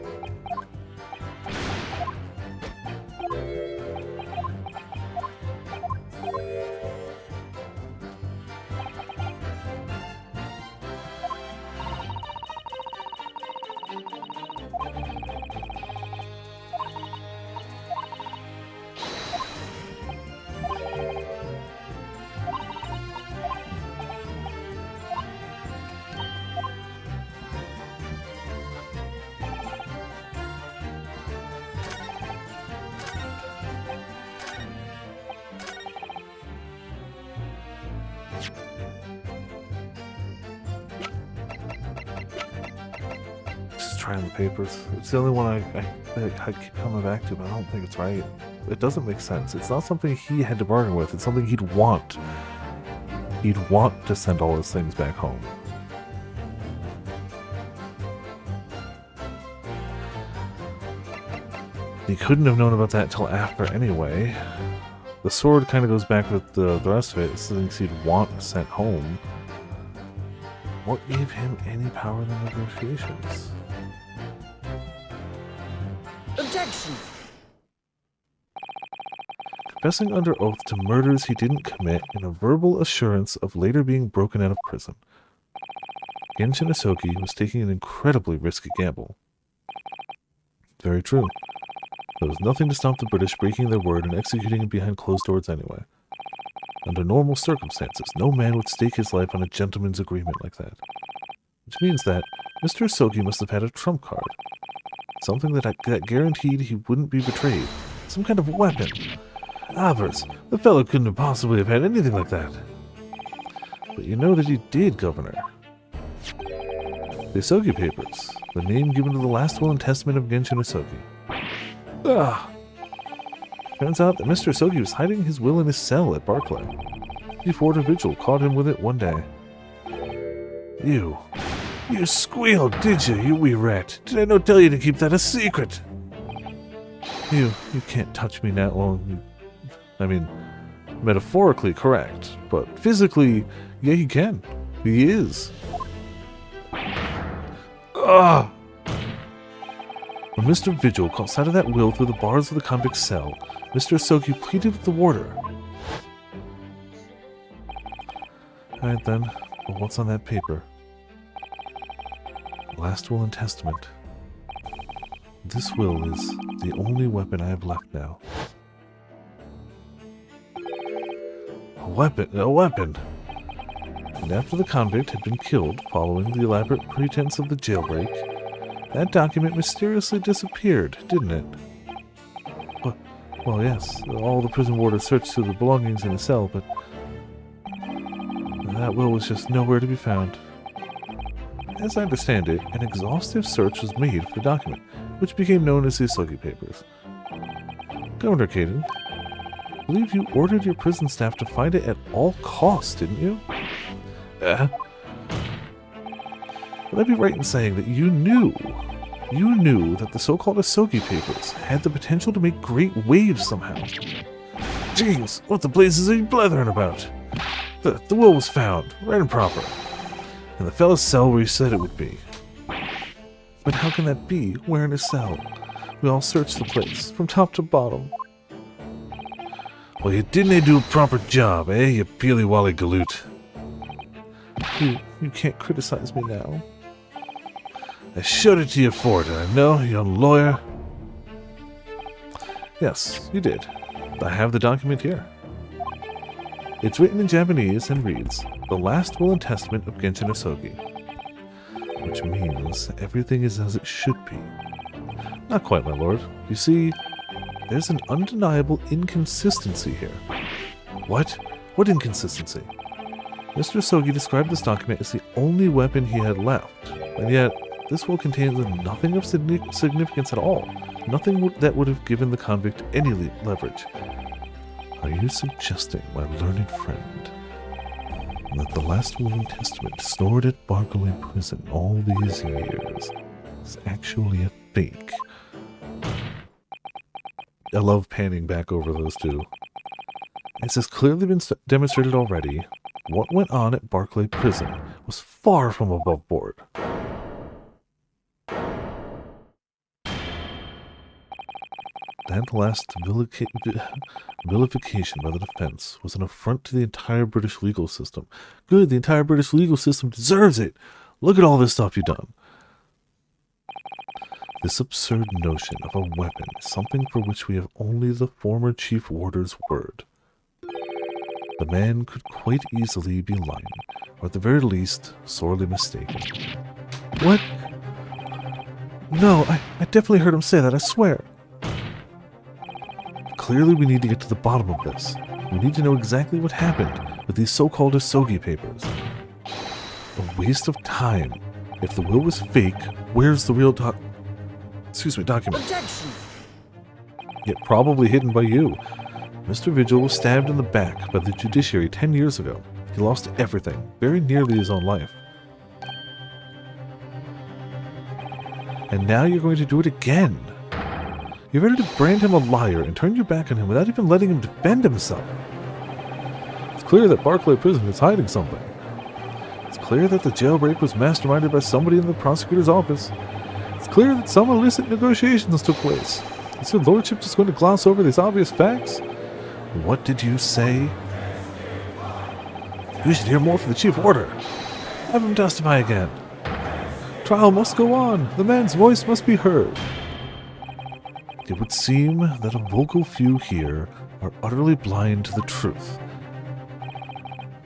Just trying the papers. It's the only one I keep coming back to, but I don't think it's right. It doesn't make sense. It's not something he had to bargain with. It's something he'd want. He'd want to send all his things back home. He couldn't have known about that till after anyway. The sword kind of goes back with the rest of it. It's things he'd want sent home. What gave him any power in the negotiations? Objection! Confessing under oath to murders he didn't commit and a verbal assurance of later being broken out of prison. Genshin Isoki was taking an incredibly risky gamble. Very true. There was nothing to stop the British breaking their word and executing him behind closed doors anyway. Under normal circumstances, no man would stake his life on a gentleman's agreement like that. Which means that Mr. Isoki must have had a trump card. Something that guaranteed he wouldn't be betrayed. Some kind of weapon. Avars, the fellow couldn't have possibly have had anything like that. But you know that he did, Governor. The Isoki Papers, the name given to the last will and testament of Genshin Isoki. Turns out that Mr. Isoki was hiding his will in his cell at Barclay. Before a vigil caught him with it one day. You squealed, did you wee rat? Did I not tell you to keep that a secret? You can't touch me now. Well, I mean, metaphorically correct, but physically, yeah, he can. He is. Ugh! When Mr. Vigil caught sight of that will through the bars of the convict's cell, Mr. Isoki pleaded with the warder. Alright then, well, what's on that paper? Last will and testament. This will is the only weapon I have left now. A weapon! And after the convict had been killed following the elaborate pretense of the jailbreak, that document mysteriously disappeared, didn't it? Well, yes, all the prison warders searched through the belongings in the cell, but that will was just nowhere to be found. As I understand it, an exhaustive search was made for the document, which became known as the Isoki Papers. Governor Caden, I believe you ordered your prison staff to find it at all costs, didn't you? Would I be right in saying that you knew that the so-called Isoki Papers had the potential to make great waves somehow? Jeez, what the blazes are you blethering about? The will was found, right and proper, in the fellow's cell where you said it would be. But how can that be? Where in a cell? We all searched the place, from top to bottom. Well, you didn't do a proper job, eh, you peely-wally galoot? You can't criticize me now. I showed it to you for it, I know, young lawyer. Yes, you did. I have the document here. It's written in Japanese and reads, The Last Will and Testament of Genshin Isoki. which means everything is as it should be. Not quite, my lord. You see, there's an undeniable inconsistency here. What? What inconsistency? Mr. Sogi described this document as the only weapon he had left, and yet this will contains nothing of significance at all. Nothing that would have given the convict any leverage. Are you suggesting, my learned friend, that the last will and testament stored at Barclay Prison all these years is actually a fake? I love panning back over those two. As has clearly been demonstrated already, what went on at Barclay Prison was far from above board. That last vilification by the defense was an affront to the entire British legal system. Good, the entire British legal system deserves it. Look at all this stuff you've done. This absurd notion of a weapon is something for which we have only the former chief warder's word. The man could quite easily be lying, or at the very least, sorely mistaken. What? No, I definitely heard him say that, I swear. Clearly we need to get to the bottom of this. We need to know exactly what happened with these so-called Asogi papers. A waste of time. If the will was fake, where's the real document? Objection! Yet probably hidden by you. Mr. Vigil was stabbed in the back by the judiciary 10 years ago. He lost everything, very nearly his own life. And now you're going to do it again. You're ready to brand him a liar and turn your back on him without even letting him defend himself. It's clear that Barclay Prison is hiding something. It's clear that the jailbreak was masterminded by somebody in the prosecutor's office. It's clear that some illicit negotiations took place. Is your lordship just going to gloss over these obvious facts? What did you say? You should hear more from the chief warder. Have him testify again. Trial must go on. The man's voice must be heard. It would seem that a vocal few here are utterly blind to the truth.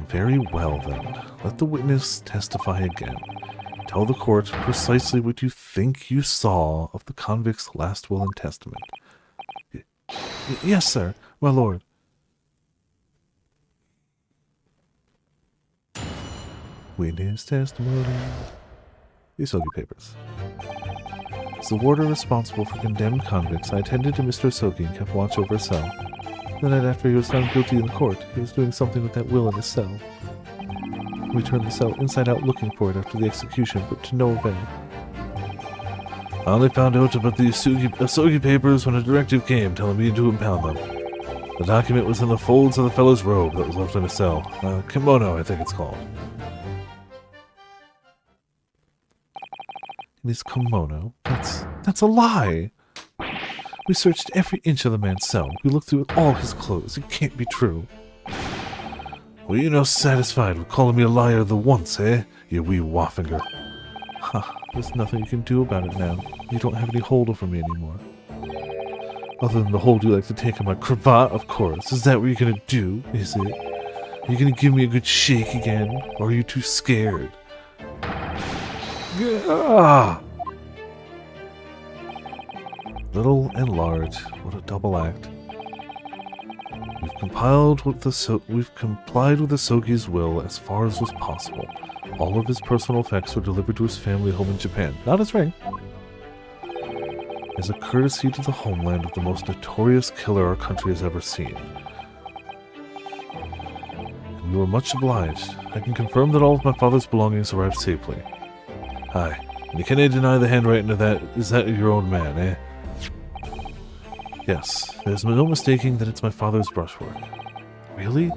Very well, then. Let the witness testify again. Tell the court precisely what you think you saw of the convict's last will and testament. Yes, sir, my lord. Witness testimony. The Asogi papers. As the warder responsible for condemned convicts, I attended to Mr. Asogi and kept watch over his cell. The night after he was found guilty in the court, he was doing something with that will in his cell. We turned the cell inside out looking for it after the execution, but to no avail. I only found out about the Asogi papers when a directive came telling me to impound them. The document was in the folds of the fellow's robe that was left in his cell. Kimono, I think it's called. In his kimono? That's a lie! We searched every inch of the man's cell. We looked through all his clothes. It can't be true. Were you no satisfied with calling me a liar the once, eh? You wee waffinger. Ha, there's nothing you can do about it now. You don't have any hold over me anymore. Other than the hold you like to take on my cravat, of course. Is that what you're gonna do, is it? Are you gonna give me a good shake again? Or are you too scared? Ah! Little and large, what a double act. We've complied with the Asogi's will as far as was possible. All of his personal effects were delivered to his family home in Japan, not his ring. As a courtesy to the homeland of the most notorious killer our country has ever seen. And we were much obliged. I can confirm that all of my father's belongings arrived safely. Aye, and you cannot deny the handwriting of that. Is that your own man, eh? Yes, there's no mistaking that it's my father's brushwork. Really?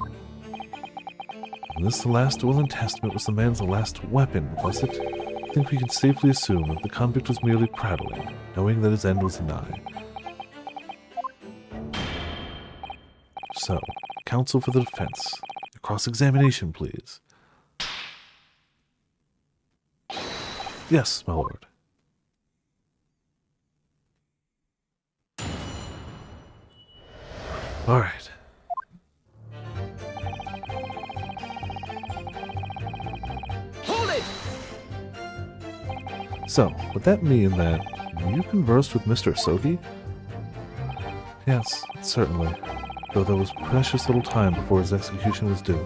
And this last will and testament was the man's last weapon, was it? I think we can safely assume that the convict was merely prattling, knowing that his end was nigh. So, counsel for the defense. A cross-examination, please. Yes, my lord. All right. Hold it! So, would that mean that you conversed with Mr. Asogi? Yes, certainly, though there was precious little time before his execution was due.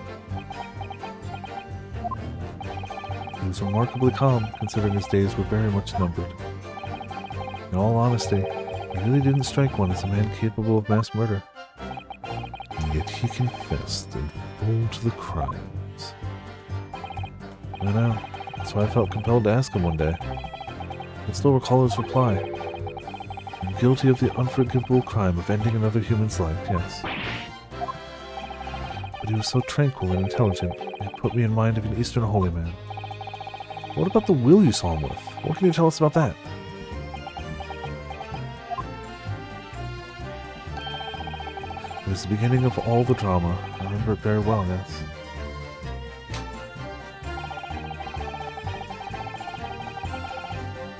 He was remarkably calm, considering his days were very much numbered. In all honesty, he really didn't strike one as a man capable of mass murder. And yet he confessed and full to the crimes. I know, that's why I felt compelled to ask him one day. I can still recall his reply. I'm guilty of the unforgivable crime of ending another human's life, yes. But he was so tranquil and intelligent, it put me in mind of an Eastern holy man. What about the will you saw him with? What can you tell us about that? It was the beginning of all the drama. I remember it very well, yes.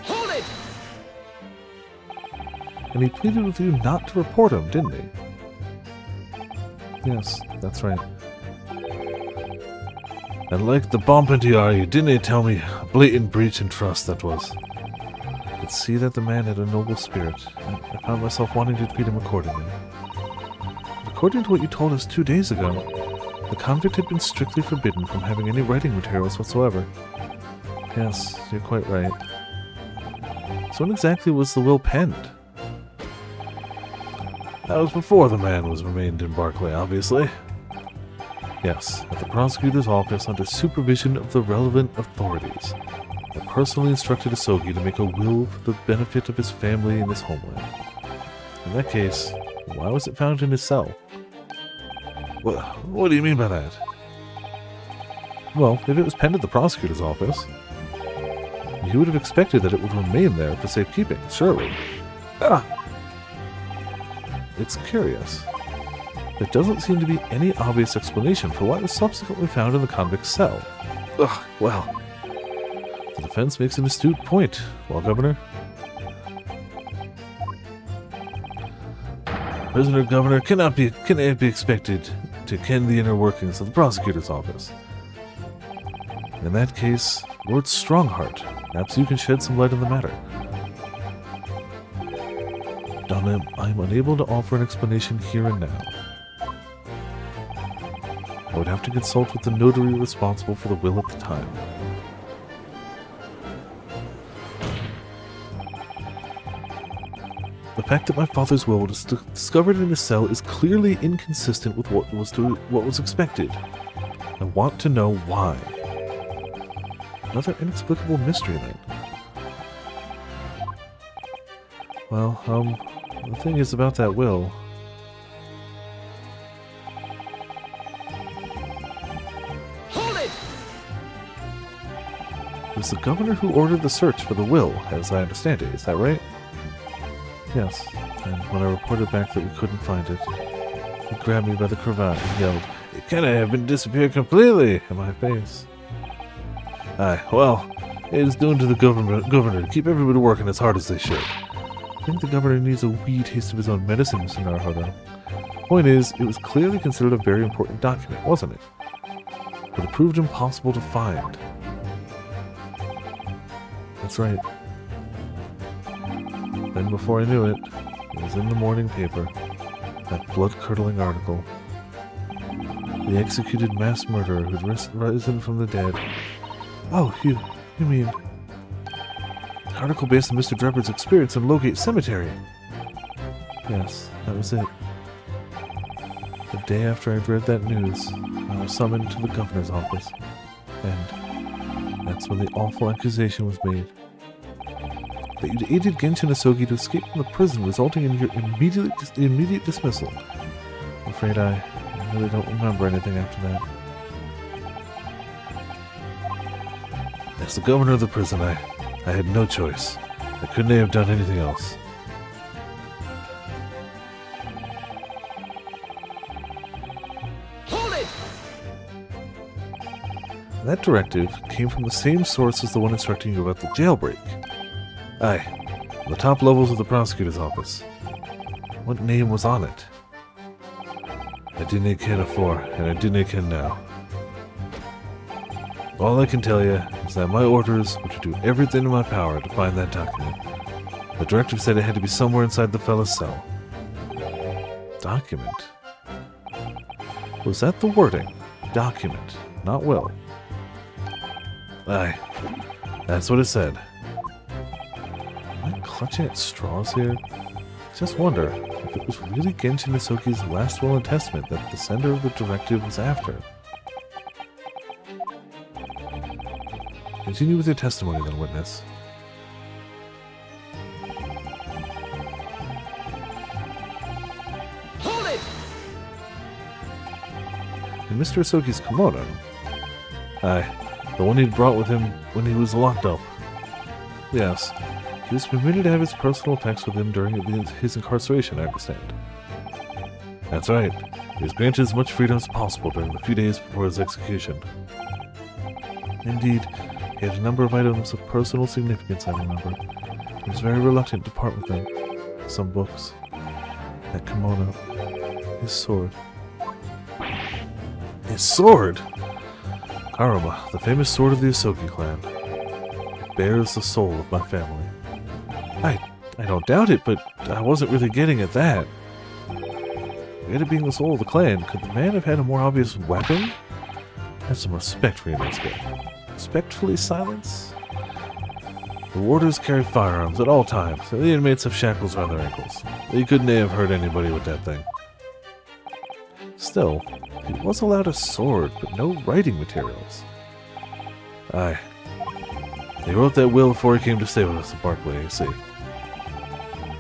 Hold it! And he pleaded with you not to report him, didn't he? Yes, that's right. And like the bump into your eye, didn't he tell me a blatant breach in trust that was? I could see that the man had a noble spirit, and I found myself wanting to treat him accordingly. According to what you told us 2 days ago, the convict had been strictly forbidden from having any writing materials whatsoever. Yes, you're quite right. So when exactly was the will penned? That was before the man was remained in Barclay, obviously. Yes, at the prosecutor's office under supervision of the relevant authorities. I personally instructed Asogi to make a will for the benefit of his family and his homeland. In that case, why was it found in his cell? What do you mean by that? Well, if it was penned at the prosecutor's office, you would have expected that it would remain there for safekeeping, surely. It's curious. There doesn't seem to be any obvious explanation for why it was subsequently found in the convict's cell. Well, the defense makes an astute point. Well, Governor? Prisoner Governor cannot be expected to ken the inner workings of the prosecutor's office. In that case, Lord Strongheart, perhaps you can shed some light on the matter. Donna, I am unable to offer an explanation here and now. I would have to consult with the notary responsible for the will at the time. The fact that my father's will was discovered in his cell is clearly inconsistent with what was expected. I want to know why. Another inexplicable mystery, then. Well, the thing is about that will. Hold it! It was the governor who ordered the search for the will, as I understand it. Is that right? Yes, and when I reported back that we couldn't find it, he grabbed me by the cravat and yelled, "It cannot have been disappeared completely!" in my face. Aye, well, it is due to the governor to keep everybody working as hard as they should. I think the governor needs a wee taste of his own medicine, Mr. Naruhodo. Point is, it was clearly considered a very important document, wasn't it? But it proved impossible to find. That's right. Then before I knew it, it was in the morning paper, that blood-curdling article. The executed mass murderer who'd risen from the dead. Oh, you mean... The article based on Mr. Drebber's experience in Lowgate Cemetery. Yes, that was it. The day after I'd read that news, I was summoned to the governor's office. And that's when the awful accusation was made. That you'd aided Genshin Asogi to escape from the prison, resulting in your immediate dismissal. I'm afraid I really don't remember anything after that. As the governor of the prison, I had no choice. I couldn't have done anything else. Hold it! That directive came from the same source as the one instructing you about the jailbreak. Aye, the top levels of the prosecutor's office. What name was on it? I didn't ken afore, and I didn't ken now. All I can tell you is that my orders were to do everything in my power to find that document. The directive said it had to be somewhere inside the fella's cell. Document? Was that the wording? Document, not will. Aye, that's what it said. Am I clutching at straws here? Just wonder if it was really Genshin Isoki's last will and testament that the sender of the directive was after. Continue with your testimony then, witness. Hold it! And Mr. Isoki's kimono? Aye, the one he'd brought with him when he was locked up. Yes, he was permitted to have his personal effects with him during his incarceration, I understand. That's right, he was granted as much freedom as possible during the few days before his execution. Indeed, he had a number of items of personal significance, I remember. He was very reluctant to part with them. Some books, that kimono, his sword. His sword? Karuma, the famous sword of the Isoki clan. It bears the soul of my family. I don't doubt it, but I wasn't really getting at that. Yet it being the soul of the clan, could the man have had a more obvious weapon? Have some respect for Inosuke. Respectfully silence? The warders carry firearms at all times, and the inmates have shackles around their ankles. He couldn't have hurt anybody with that thing. Still, he was allowed a sword, but no writing materials. Aye. He wrote that will before he came to stay with us at Barclay, you see.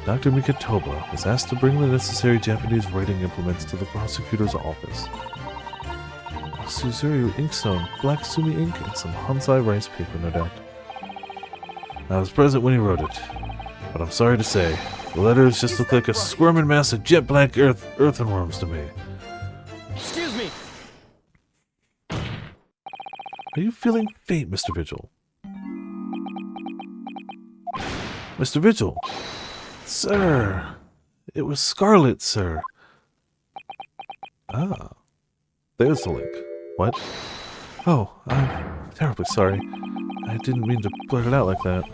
Dr. Mikitoba was asked to bring the necessary Japanese writing implements to the prosecutor's office. A Suzuru inkstone, black sumi ink, and some Hansai rice paper, no doubt. I was present when he wrote it, but I'm sorry to say, the letters just look like a squirming mass of jet black earthenworms to me. Excuse me! Are you feeling faint, Mr. Vigil? Mr. Vigil! Sir! It was Scarlet, sir. Ah. There's the link. What? Oh, I'm terribly sorry. I didn't mean to blurt it out like that.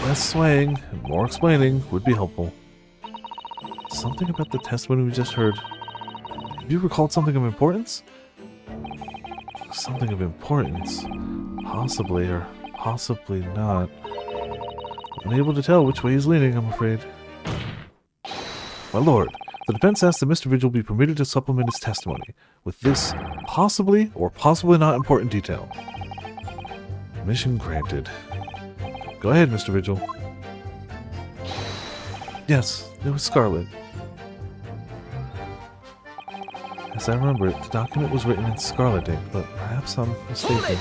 Less swaying and more explaining would be helpful. Something about the testimony we just heard. Have you recalled something of importance? Something of importance. Possibly or possibly not. Unable to tell which way he's leaning, I'm afraid. My lord, the defense asks that Mr. Vigil be permitted to supplement his testimony with this possibly or possibly not important detail. Mission granted. Go ahead, Mr. Vigil. Yes, it was Scarlet. As I remember it, the document was written in Scarlet ink, but perhaps I'm mistaken.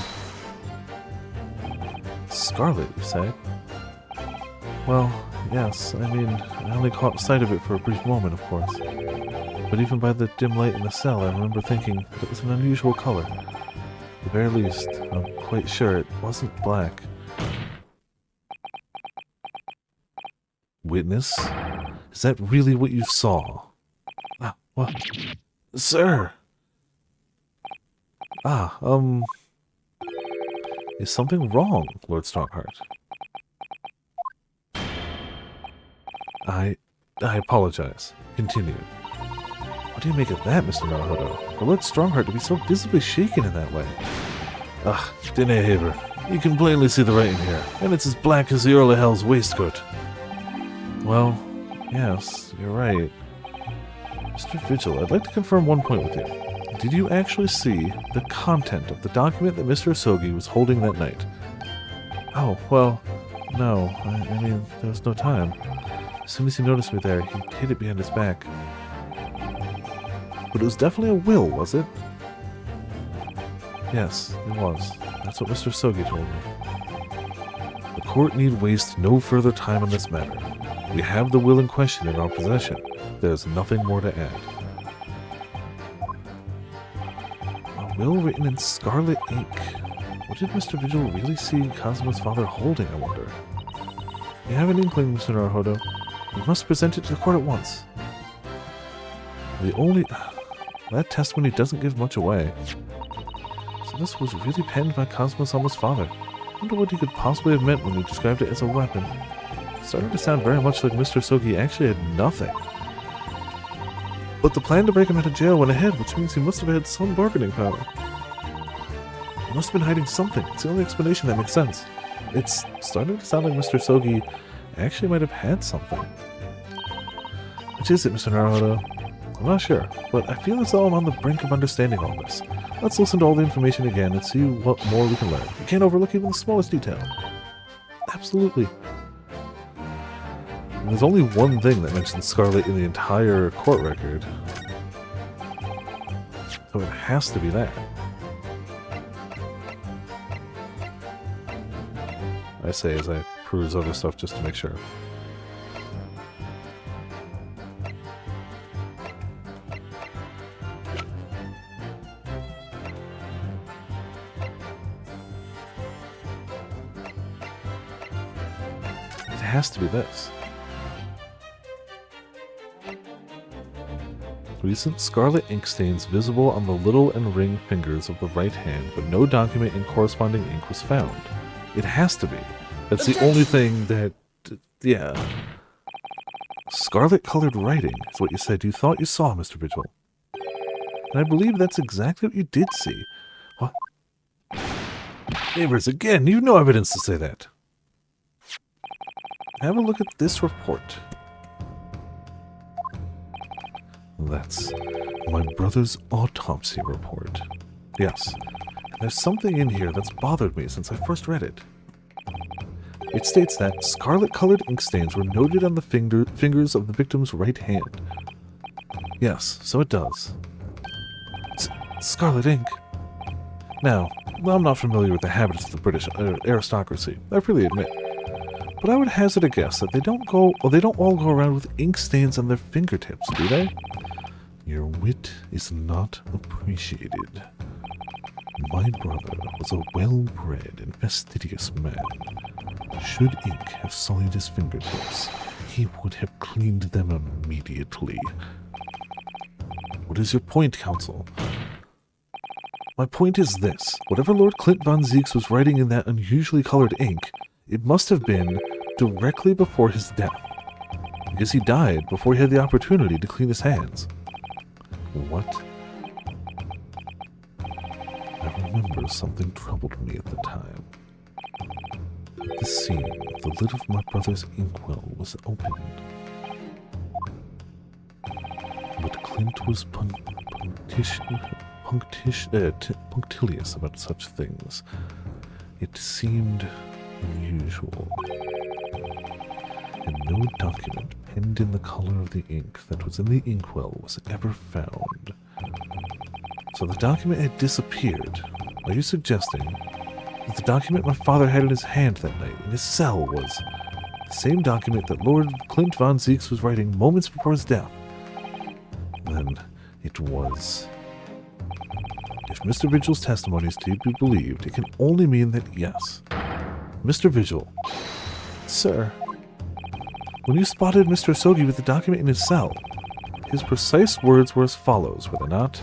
Scarlet, you say? Well, yes, I mean, I only caught sight of it for a brief moment, of course. But even by the dim light in the cell, I remember thinking that it was an unusual color. At the very least, I'm quite sure it wasn't black. Witness? Is that really what you saw? Ah, what? Sir! Ah, is something wrong, Lord Strongheart? I apologize. Continue. What do you make of that, Mr. Naruhodo? For Lord Strongheart to be so visibly shaken in that way? Ah, Dinehaver, you can plainly see the writing here, and it's as black as the Earl of Hell's waistcoat. Well, yes, you're right. Mr. Vigil, I'd like to confirm one point with you. Did you actually see the content of the document that Mr. Isogi was holding that night? Oh, well, no. I mean, there was no time. As soon as he noticed me there, he hid it behind his back. But it was definitely a will, was it? Yes, it was. That's what Mr. Isogi told me. The court need waste no further time on this matter. We have the will in question in our possession. There's nothing more to add. A will written in scarlet ink. What did Mr. Vigil really see Kazuma's father holding, I wonder? You have an inkling, Mr. Naruhodo. You must present it to the court at once. That testimony doesn't give much away. So this was really penned by Cosmo Sama's father. I wonder what he could possibly have meant when he described it as a weapon. It started to sound very much like Mr. Sogi actually had nothing. But the plan to break him out of jail went ahead, which means he must have had some bargaining power. He must have been hiding something. It's the only explanation that makes sense. It's starting to sound like Mr. Sogi actually might have had something. Which is it, Mr. Naruhodo? I'm not sure, but I feel as though I'm on the brink of understanding all this. Let's listen to all the information again and see what more we can learn. We can't overlook even the smallest detail. Absolutely. And there's only one thing that mentions Scarlet in the entire court record. So it has to be that. I say as I peruse other stuff just to make sure. It has to be this. Recent scarlet ink stains visible on the little and ring fingers of the right hand, but no document in corresponding ink was found. It has to be. That's the only thing that... yeah. Scarlet-colored writing is what you said you thought you saw, Mr. Vigil. And I believe that's exactly what you did see. What? Neighbors, again, you've no evidence to say that. Have a look at this report. That's my brother's autopsy report. Yes, there's something in here that's bothered me since I first read it. It states that scarlet-colored ink stains were noted on the fingers of the victim's right hand. Yes, so it does. Scarlet ink. Now, I'm not familiar with the habits of the British aristocracy, I freely admit. But I would hazard a guess that they don't all go around with ink stains on their fingertips, do they? Your wit is not appreciated. My brother was a well-bred and fastidious man. Should ink have sullied his fingertips, he would have cleaned them immediately. What is your point, Counsel? My point is this. Whatever Lord Clint Von Zieks was writing in that unusually colored ink, it must have been directly before his death. Because he died before he had the opportunity to clean his hands. What? I remember something troubled me at the time. At the scene, the lid of my brother's inkwell was opened. But Clint was punctilious about such things. It seemed unusual. And no document penned in the color of the ink that was in the inkwell was ever found. So the document had disappeared. Are you suggesting that the document my father had in his hand that night in his cell was the same document that Lord Clint Von Zieks was writing moments before his death? Then it was. If Mr. Vigil's testimony is to be believed, it can only mean that yes. Mr. Vigil. Sir. When you spotted Mr. Sogi with the document in his cell, his precise words were as follows, were they not?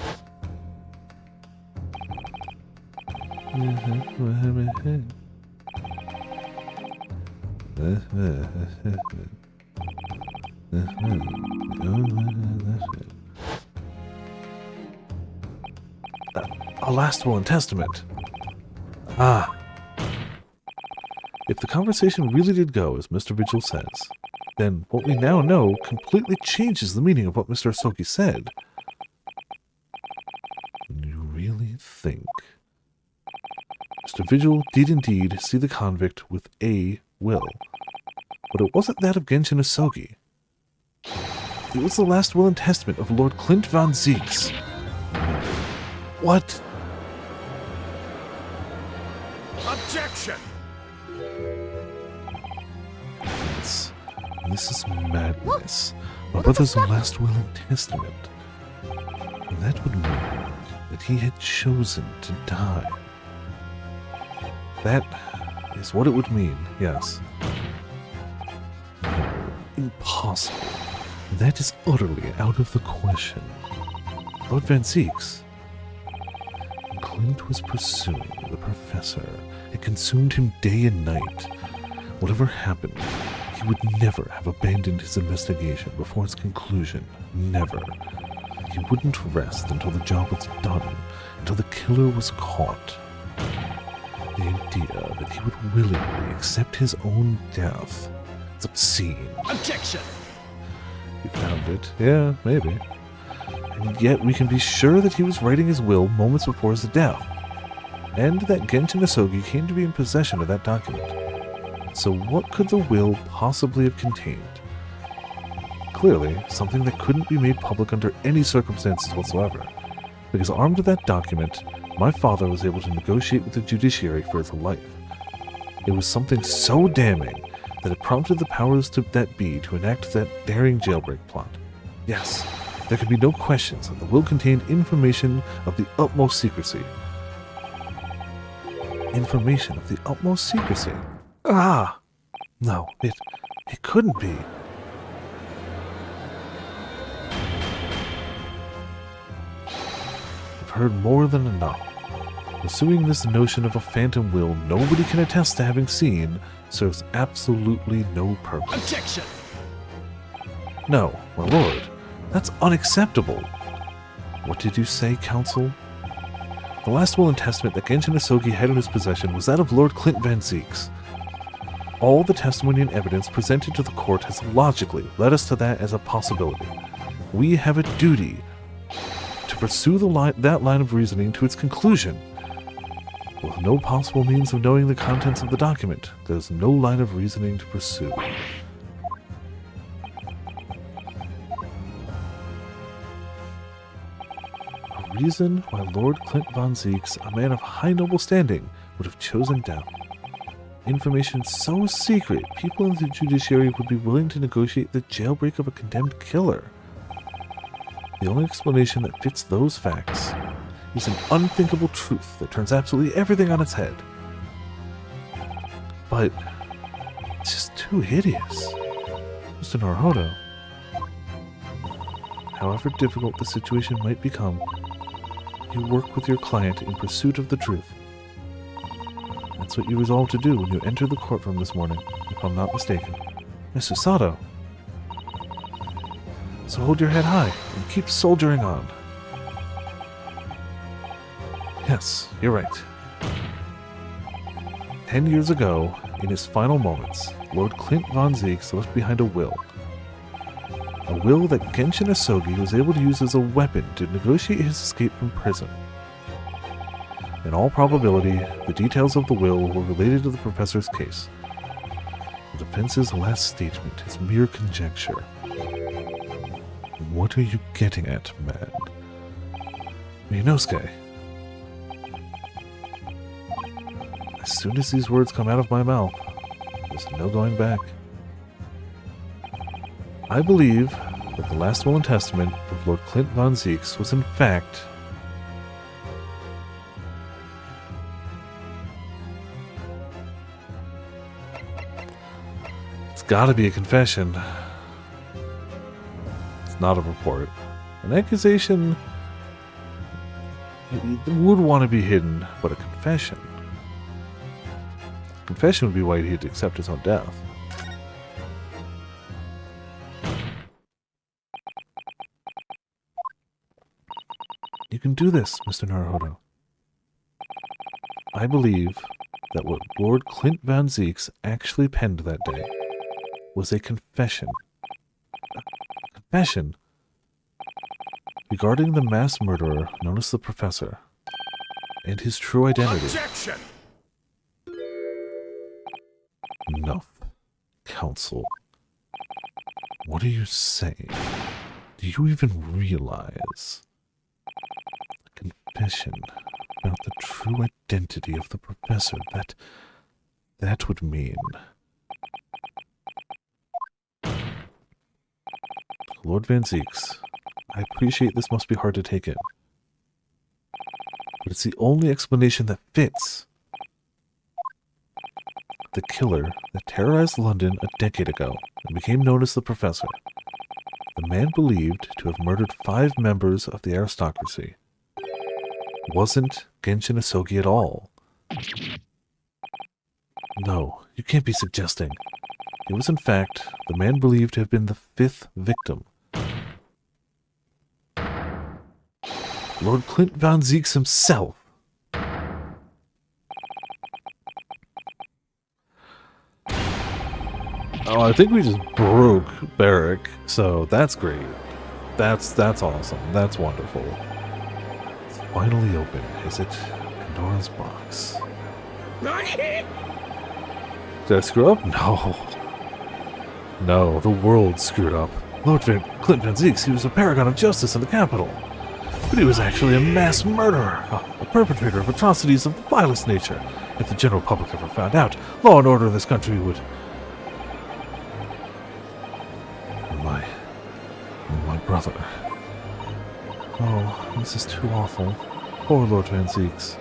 A last will and testament. Ah. If the conversation really did go as Mr. Vigil says, then what we now know completely changes the meaning of what Mr. Sogi said. You really think... Mr. Vigil did indeed see the convict with a will, but it wasn't that of Genshin Asogi. It was the last will and testament of Lord Clint Von Zieks. What? Objection! This is madness. My brother's last will and testament. And that would mean that he had chosen to die. That is what it would mean, yes. No, impossible. That is utterly out of the question. Lord Van Zieks. Clint was pursuing the professor. It consumed him day and night. Whatever happened, he would never have abandoned his investigation before its conclusion. Never. He wouldn't rest until the job was done, until the killer was caught. The idea that he would willingly accept his own death is obscene. Objection! You found it. Yeah, maybe. And yet we can be sure that he was writing his will moments before his death, and that Genshin Asogi came to be in possession of that document. So what could the will possibly have contained? Clearly, something that couldn't be made public under any circumstances whatsoever, because armed with that document, my father was able to negotiate with the judiciary for his life. It was something so damning that it prompted the powers that be to enact that daring jailbreak plot. Yes, there could be no questions that the will contained information of the utmost secrecy. Information of the utmost secrecy. Ah! No, it couldn't be. I've heard more than enough. Pursuing this notion of a phantom will nobody can attest to having seen serves absolutely no purpose. Objection! No, my lord, that's unacceptable. What did you say, counsel? The last will and testament that Genshin Asogi had in his possession was that of Lord Clint Van Zieks. All the testimony and evidence presented to the court has logically led us to that as a possibility. We have a duty to pursue that line of reasoning to its conclusion. With no possible means of knowing the contents of the document, there is no line of reasoning to pursue. A reason why Lord Clint Van Zieks, a man of high noble standing, would have chosen death. Information so secret, people in the judiciary would be willing to negotiate the jailbreak of a condemned killer. The only explanation that fits those facts is an unthinkable truth that turns absolutely everything on its head. But it's just too hideous. Mr. Naruhodo. However difficult the situation might become, you work with your client in pursuit of the truth. That's what you resolved to do when you entered the courtroom this morning, if I'm not mistaken. Mr. Sato. So hold your head high and keep soldiering on. Yes, you're right. 10 years ago, in his final moments, Lord Clint Van Zieks left behind a will. A will that Genshin Asogi was able to use as a weapon to negotiate his escape from prison. In all probability, the details of the will were related to the professor's case. The defense's last statement is mere conjecture. What are you getting at, man? Inosuke. As soon as these words come out of my mouth, there's no going back. I believe that the last will and testament of Lord Clint Van Zieks was in fact it's gotta be a confession. It's not a report. An accusation would want to be hidden, but a confession. Confession would be why he'd accept his own death. You can do this, Mr. Naruhodo. I believe that what Lord Clint Van Zieks actually penned that day was a confession. A confession regarding the mass murderer known as the Professor and his true identity. Objection! Enough, counsel. What are you saying? Do you even realize? A confession about the true identity of the Professor, that would mean... Lord Van Zieks, I appreciate this must be hard to take in, but it's the only explanation that fits. The killer that terrorized London a decade ago and became known as the Professor. the man believed to have murdered 5 members of the aristocracy wasn't Genshin Asogi at all. No, you can't be suggesting. It was in fact the man believed to have been the 5th victim. Lord Clint Van Zieks himself. Oh, I think we just broke Barrick, so that's great. That's awesome. That's wonderful. It's finally open, is it? Pandora's box. Did I screw up? No. No, the world screwed up. Lord Clint Van Zieks, he was a paragon of justice in the capital. But he was actually a mass murderer, a perpetrator of atrocities of the vilest nature. If the general public ever found out, law and order in this country would... My brother. Oh, this is too awful. Poor Lord Van Zieks.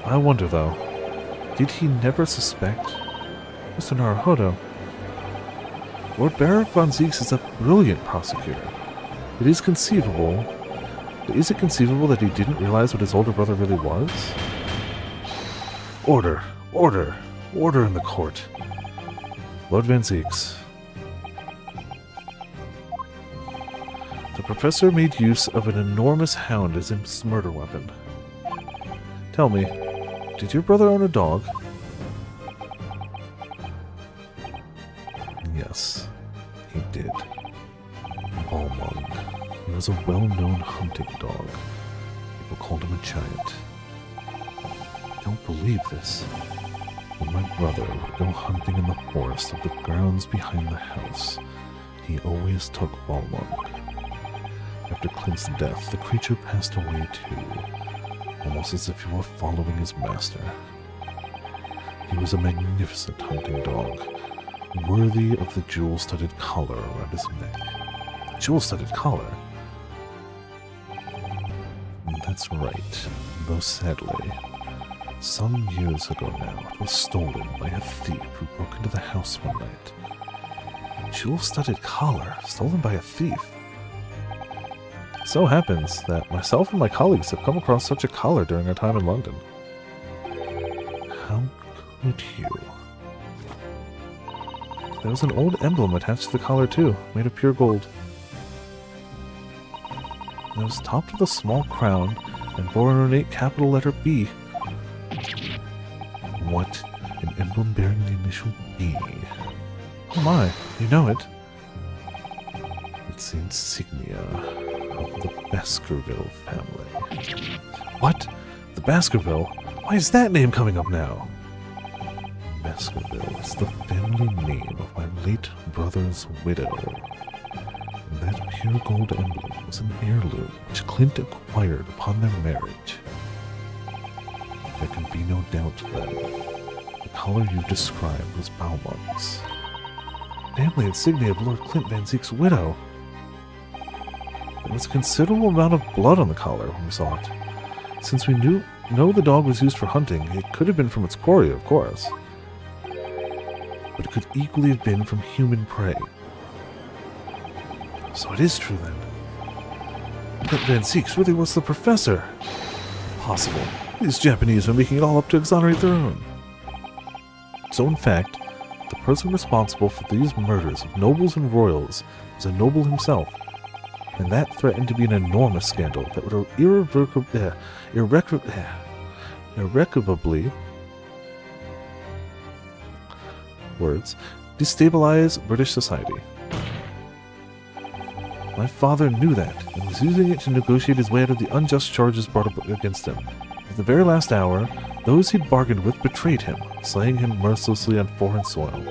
I wonder, though, did he never suspect Mr. Naruhodo? Lord Barrick Van Zieks is a brilliant prosecutor. It is conceivable, but is it conceivable that he didn't realize what his older brother really was? Order, order, order in the court. Lord Van Zieks. The professor made use of an enormous hound as his murder weapon. Tell me, did your brother own a dog? Yes, he did. Balmung. He was a well-known hunting dog. People called him a giant. I don't believe this. When my brother would go hunting in the forest of the grounds behind the house, he always took Balmung. After Clint's death, the creature passed away too, almost as if he were following his master. He was a magnificent hunting dog, worthy of the jewel-studded collar around his neck. Jewel-studded collar? That's right, though sadly, some years ago now, it was stolen by a thief who broke into the house one night. Jewel-studded collar, stolen by a thief? It so happens that myself and my colleagues have come across such a collar during our time in London. How could you? There was an old emblem attached to the collar too, made of pure gold. It was topped with a small crown and bore an ornate capital letter B. What? An emblem bearing the initial B? Oh my, you know it. It's the insignia of the Baskerville family. What? The Baskerville? Why is that name coming up now? Baskerville is the family name of my late brother's widow. And that pure gold emblem was an heirloom which Clint acquired upon their marriage. There can be no doubt, then. The collar you described was Balmung's. Family insignia of Lord Clint Van Zieks' widow. There was a considerable amount of blood on the collar when we saw it. Since we know the dog was used for hunting, it could have been from its quarry, of course. But it could equally have been from human prey. So it is true, then. Clint Van Zieks really was the professor. Possible. These Japanese are making it all up to exonerate their own. So in fact, the person responsible for these murders of nobles and royals was a noble himself, and that threatened to be an enormous scandal that would irrevocably destabilize British society. My father knew that, and was using it to negotiate his way out of the unjust charges brought up against him. At the very last hour, those he'd bargained with betrayed him, slaying him mercilessly on foreign soil.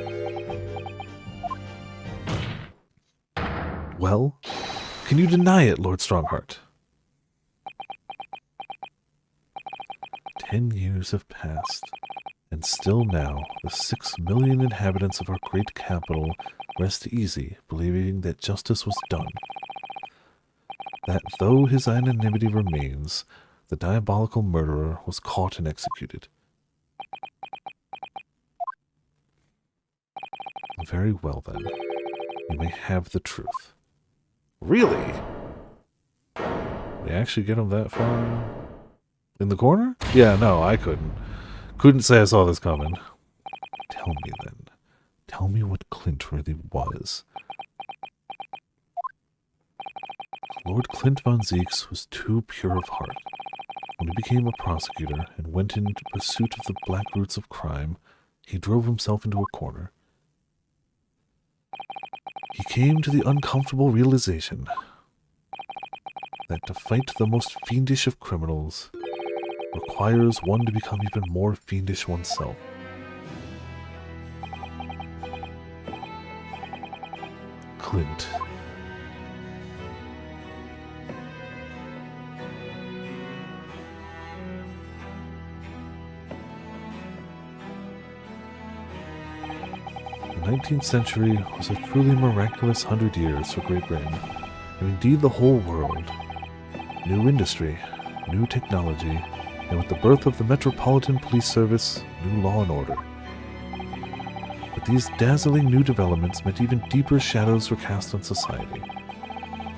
Well, can you deny it, Lord Strongheart? 10 years have passed, and still now the 6 million inhabitants of our great capital rest easy, believing that justice was done. That though his anonymity remains, the diabolical murderer was caught and executed. Very well, then. You may have the truth. Really? We actually get him that far? In the corner? Yeah, no, I couldn't. Couldn't say I saw this coming. Tell me, then. Tell me what Clint really was. Lord Clint von Zieks was too pure of heart. When he became a prosecutor and went in pursuit of the black roots of crime, he drove himself into a corner. He came to the uncomfortable realization that to fight the most fiendish of criminals requires one to become even more fiendish oneself. Clint. The 19th century was a truly miraculous 100 years for Great Britain, and indeed the whole world. New industry, new technology, and with the birth of the Metropolitan Police Service, new law and order. But these dazzling new developments meant even deeper shadows were cast on society.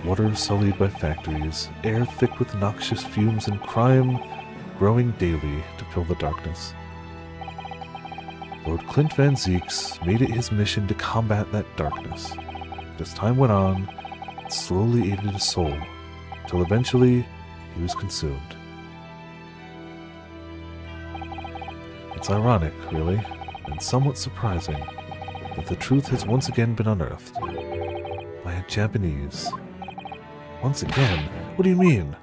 Water sullied by factories, air thick with noxious fumes, and crime growing daily to fill the darkness. Lord Clint von Zieks made it his mission to combat that darkness. As time went on, it slowly ate at his soul, till eventually he was consumed. It's ironic, really, and somewhat surprising, that the truth has once again been unearthed by a Japanese. Once again? What do you mean?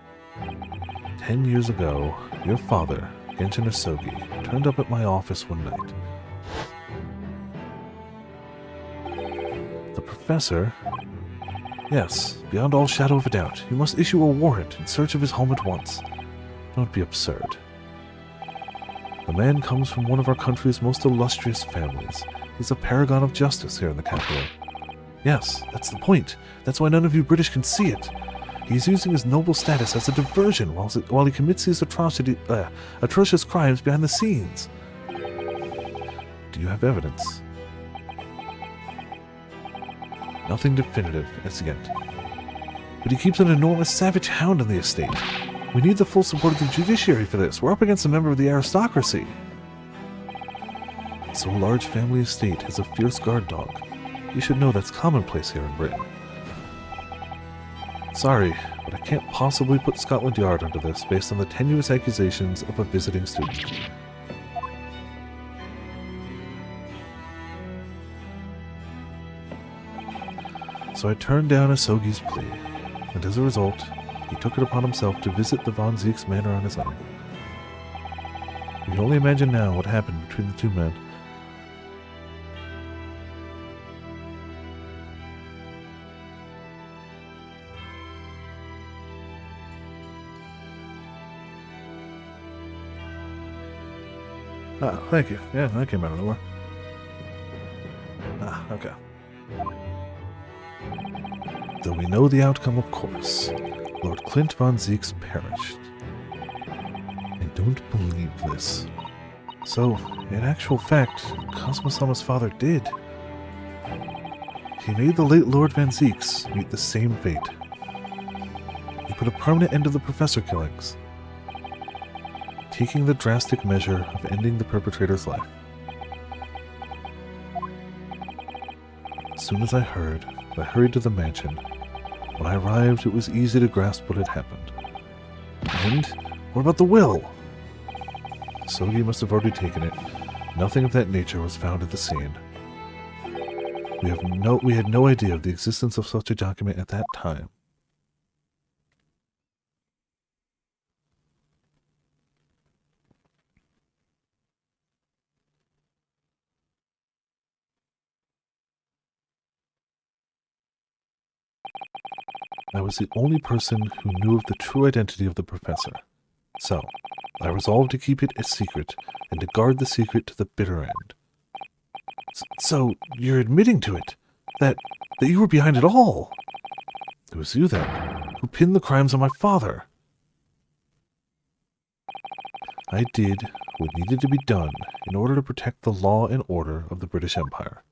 10 years ago, your father, Genshin Asogi, turned up at my office one night. The professor? Yes, beyond all shadow of a doubt, you must issue a warrant in search of his home at once. Don't be absurd. The man comes from one of our country's most illustrious families. He's a paragon of justice here in the capital. Yes, that's the point. That's why none of you British can see it. He's using his noble status as a diversion while he commits these atrocious crimes behind the scenes. Do you have evidence? Nothing definitive as yet. But he keeps an enormous savage hound on the estate. We need the full support of the judiciary for this. We're up against a member of the aristocracy. So a large family estate has a fierce guard dog. You should know that's commonplace here in Britain. Sorry, but I can't possibly put Scotland Yard under this based on the tenuous accusations of a visiting student. So I turned down Asogi's plea, and as a result, he took it upon himself to visit the Von Zieks manor on his own. You can only imagine now what happened between the two men. Ah, thank you. Yeah, that came out of nowhere. Ah, okay. Though we know the outcome, of course. Lord Clint von Zieks perished. I don't believe this. So, in actual fact, Kazuma-sama's father did. He made the late Lord von Zieks meet the same fate. He put a permanent end to the professor killings, taking the drastic measure of ending the perpetrator's life. As soon as I heard, I hurried to the mansion. When I arrived, it was easy to grasp what had happened. And what about the will? Sogi must have already taken it. Nothing of that nature was found at the scene. We had no idea of the existence of such a document at that time. I was the only person who knew of the true identity of the professor. So, I resolved to keep it a secret, and to guard the secret to the bitter end. So, you're admitting to it? That you were behind it all? It was you, then, who pinned the crimes on my father. I did what needed to be done in order to protect the law and order of the British Empire.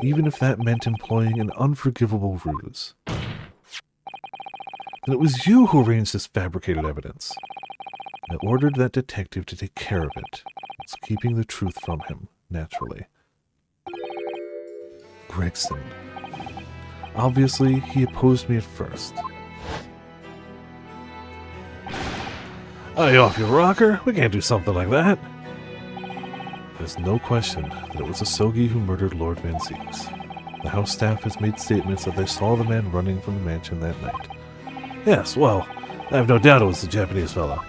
even if that meant employing an unforgivable ruse. And it was you who arranged this fabricated evidence. I ordered that detective to take care of it, whilst keeping the truth from him, naturally. Gregson. Obviously, he opposed me at first. Are you off your rocker? We can't do something like that. There's no question that it was Asogi who murdered Lord Van Zieks. The house staff has made statements that they saw the man running from the mansion that night. Yes, well, I have no doubt it was the Japanese fellow.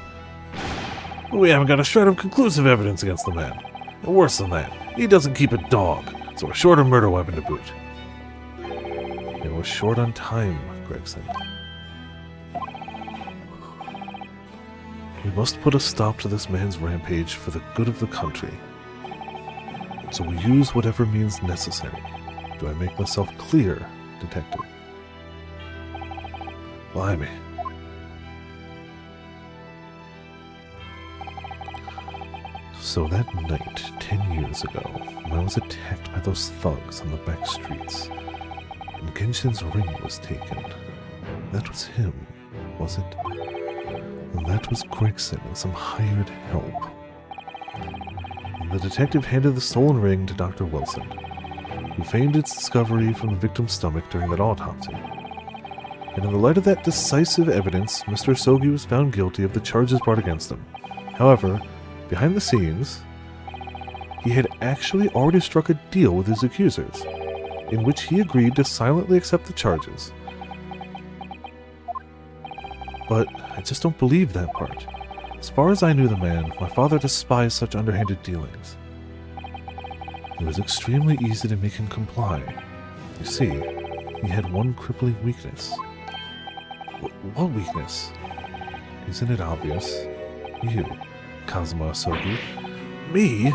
But we haven't got a shred of conclusive evidence against the man. And worse than that, he doesn't keep a dog, so we're short a murder weapon to boot. And we're short on time, Gregson. We must put a stop to this man's rampage for the good of the country. So we use whatever means necessary. Do I make myself clear, detective? Blimey. So that night, 10 years ago, when I was attacked by those thugs on the back streets, and Genshin's ring was taken, that was him, was it? And that was Gregson and some hired help. And the detective handed the stolen ring to Dr. Wilson, who feigned its discovery from the victim's stomach during that autopsy. And in the light of that decisive evidence, Mr. Asogi was found guilty of the charges brought against him. However, behind the scenes, he had actually already struck a deal with his accusers, in which he agreed to silently accept the charges. But I just don't believe that part. As far as I knew the man, my father despised such underhanded dealings. It was extremely easy to make him comply. You see, he had one crippling weakness. What weakness? Isn't it obvious? You, Kazuma Asogi. Me?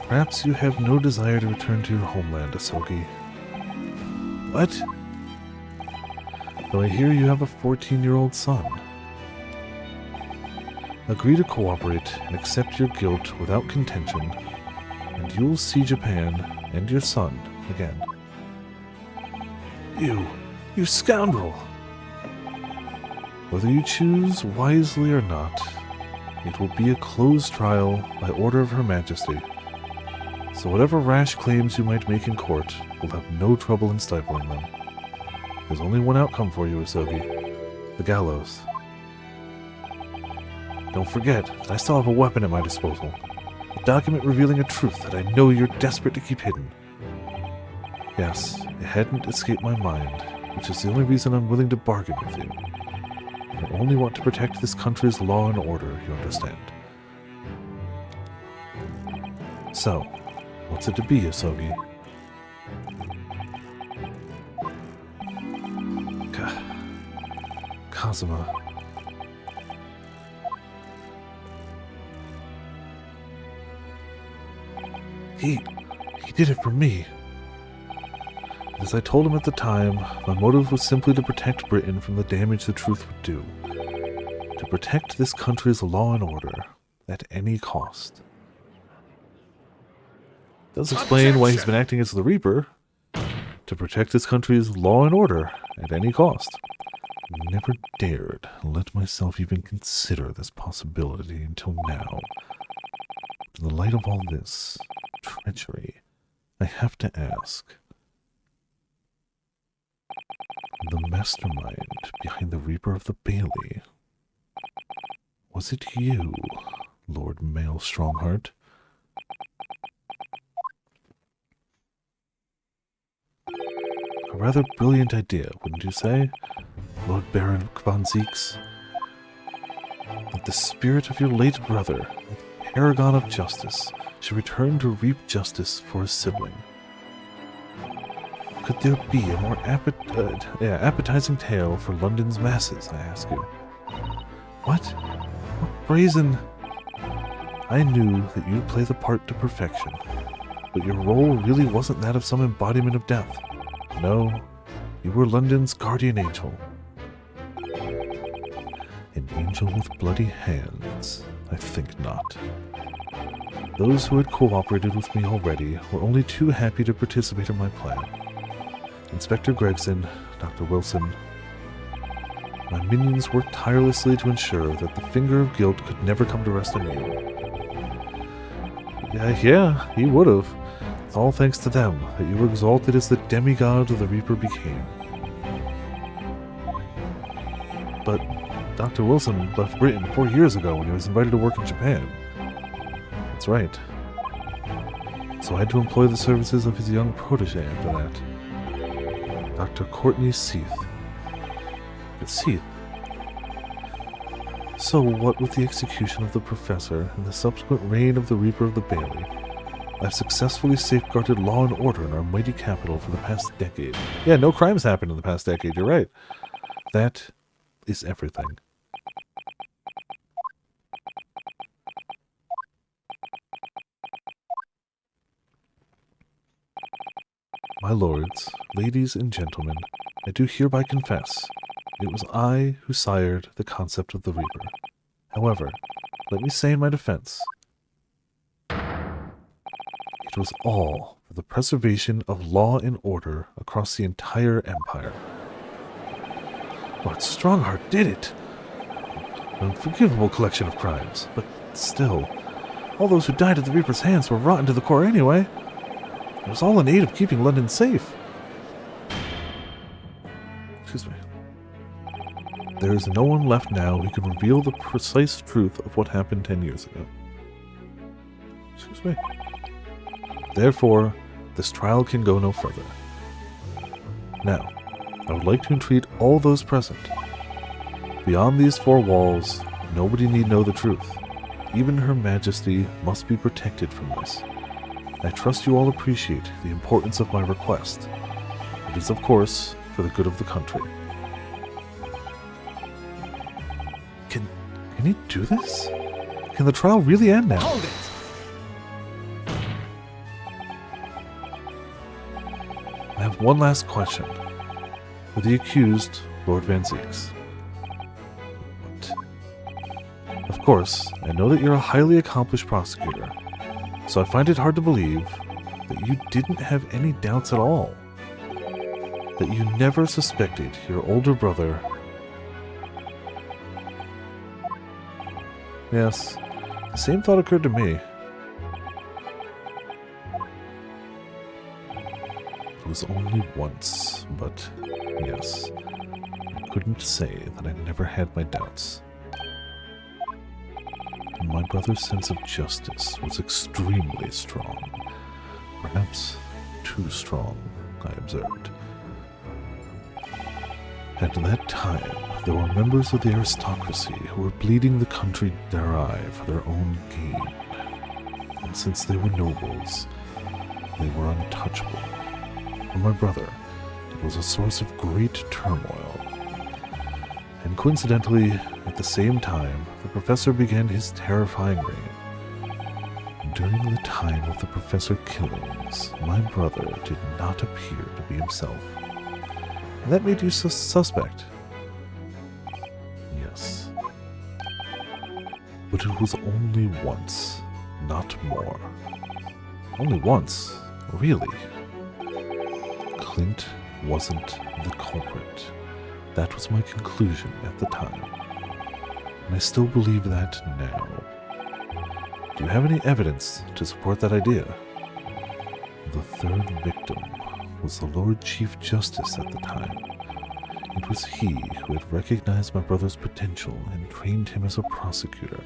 Perhaps you have no desire to return to your homeland, Asogi. What? Though I hear you have a 14-year-old son. Agree to cooperate and accept your guilt without contention, and you will see Japan and your son again. You scoundrel! Whether you choose wisely or not, it will be a closed trial by order of Her Majesty. So whatever rash claims you might make in court will have no trouble in stifling them. There's only one outcome for you, Asogi. The gallows. Don't forget that I still have a weapon at my disposal. A document revealing a truth that I know you're desperate to keep hidden. Yes, it hadn't escaped my mind, which is the only reason I'm willing to bargain with you. I only want to protect this country's law and order, you understand. So, what's it to be, Asogi? Kazuma. He did it for me. As I told him at the time, my motive was simply to protect Britain from the damage the truth would do. To protect this country's law and order, at any cost. Does explain why he's been acting as the Reaper. To protect this country's law and order, at any cost. Never dared let myself even consider this possibility until now. In the light of all this treachery, I have to ask. The mastermind behind the Reaper of the Bailey. Was it you, Lord Mael Strongheart? A rather brilliant idea, wouldn't you say, Lord Baron Van Zieks? That the spirit of your late brother, paragon of justice, should return to reap justice for his sibling. Could there be a more appetizing tale for London's masses, I ask you? What? What brazen... I knew that you'd play the part to perfection, but your role really wasn't that of some embodiment of death. No, you were London's guardian angel. An angel with bloody hands. I think not. Those who had cooperated with me already were only too happy to participate in my plan. Inspector Gregson, Dr. Wilson, my minions worked tirelessly to ensure that the finger of guilt could never come to rest on you. Yeah, he would have. It's all thanks to them that you were exalted as the demigod the Reaper became. But Dr. Wilson left Britain 4 years ago when he was invited to work in Japan. That's right. So I had to employ the services of his young protege after that. Dr. Courtney Seath. Seath. So what with the execution of the Professor and the subsequent reign of the Reaper of the Bailey, I've successfully safeguarded law and order in our mighty capital for the past decade. Yeah, no crimes happened in the past decade, you're right. That is everything. My lords, ladies, and gentlemen, I do hereby confess, it was I who sired the concept of the Reaper. However, let me say in my defense, it was all for the preservation of law and order across the entire empire. Lord Strongheart did it! An unforgivable collection of crimes, but still, all those who died at the Reaper's hands were rotten to the core anyway. It was all in aid of keeping London safe. Excuse me. There is no one left now who can reveal the precise truth of what happened 10 years ago. Excuse me. Therefore, this trial can go no further. Now, I would like to entreat all those present. Beyond these 4 walls, nobody need know the truth. Even Her Majesty must be protected from this. I trust you all appreciate the importance of my request. It is, of course, for the good of the country. Can he do this? Can the trial really end now? Hold it! I have one last question. For the accused, Lord Van Zieks. What? Of course, I know that you're a highly accomplished prosecutor, so I find it hard to believe that you didn't have any doubts at all. That you never suspected your older brother. Yes, the same thought occurred to me. It was only once, but yes, I couldn't say that I never had my doubts. And my brother's sense of justice was extremely strong. Perhaps too strong, I observed. At that time, there were members of the aristocracy who were bleeding the country dry for their own gain. And since they were nobles, they were untouchable. For my brother, it was a source of great turmoil. And coincidentally, at the same time, the Professor began his terrifying reign. During the time of the Professor killings, my brother did not appear to be himself. And that made you suspect. Yes. But it was only once, not more. Only once, really. Clint wasn't the culprit. That was my conclusion at the time. And I still believe that now. Do you have any evidence to support that idea? The third victim was the Lord Chief Justice at the time. It was he who had recognized my brother's potential and trained him as a prosecutor.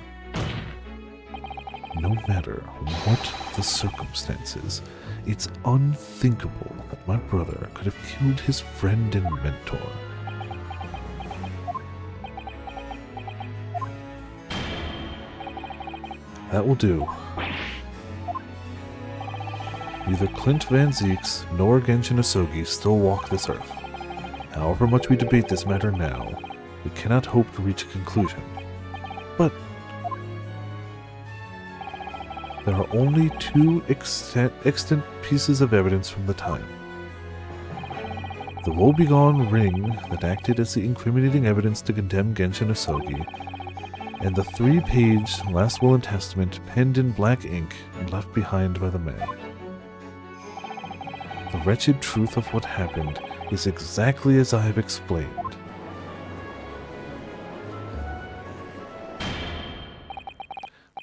No matter what the circumstances, it's unthinkable that my brother could have killed his friend and mentor. That will do. Neither Clint Van Zieks nor Genshin Asogi still walk this earth. However much we debate this matter now, we cannot hope to reach a conclusion. But there are only 2 extant pieces of evidence from the time. The woebegone ring that acted as the incriminating evidence to condemn Genshin Asogi, and the 3-page last will and testament penned in black ink and left behind by the man. The wretched truth of what happened is exactly as I have explained.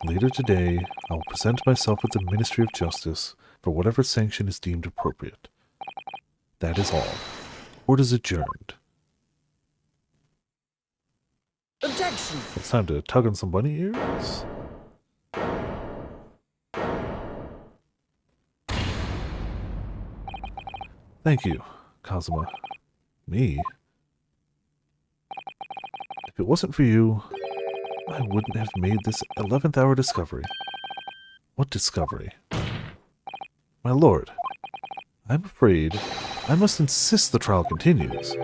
Later today, I will present myself at the Ministry of Justice for whatever sanction is deemed appropriate. That is all. Court is adjourned. Objection! It's time to tug on some bunny ears. Thank you, Kazuma. Me? If it wasn't for you, I wouldn't have made this 11th hour discovery. What discovery? My lord, I'm afraid I must insist the trial continues.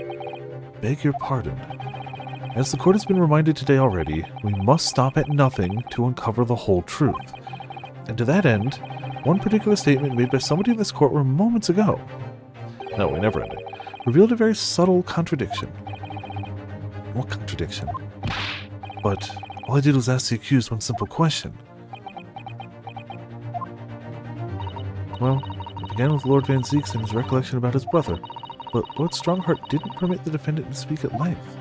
Beg your pardon. As the court has been reminded today already, we must stop at nothing to uncover the whole truth. And to that end, one particular statement made by somebody in this courtroom moments ago, no, we never ended, revealed a very subtle contradiction. What contradiction? But all I did was ask the accused one simple question. Well, it began with Lord Van Zeeks and his recollection about his brother, but Lord Strongheart didn't permit the defendant to speak at length.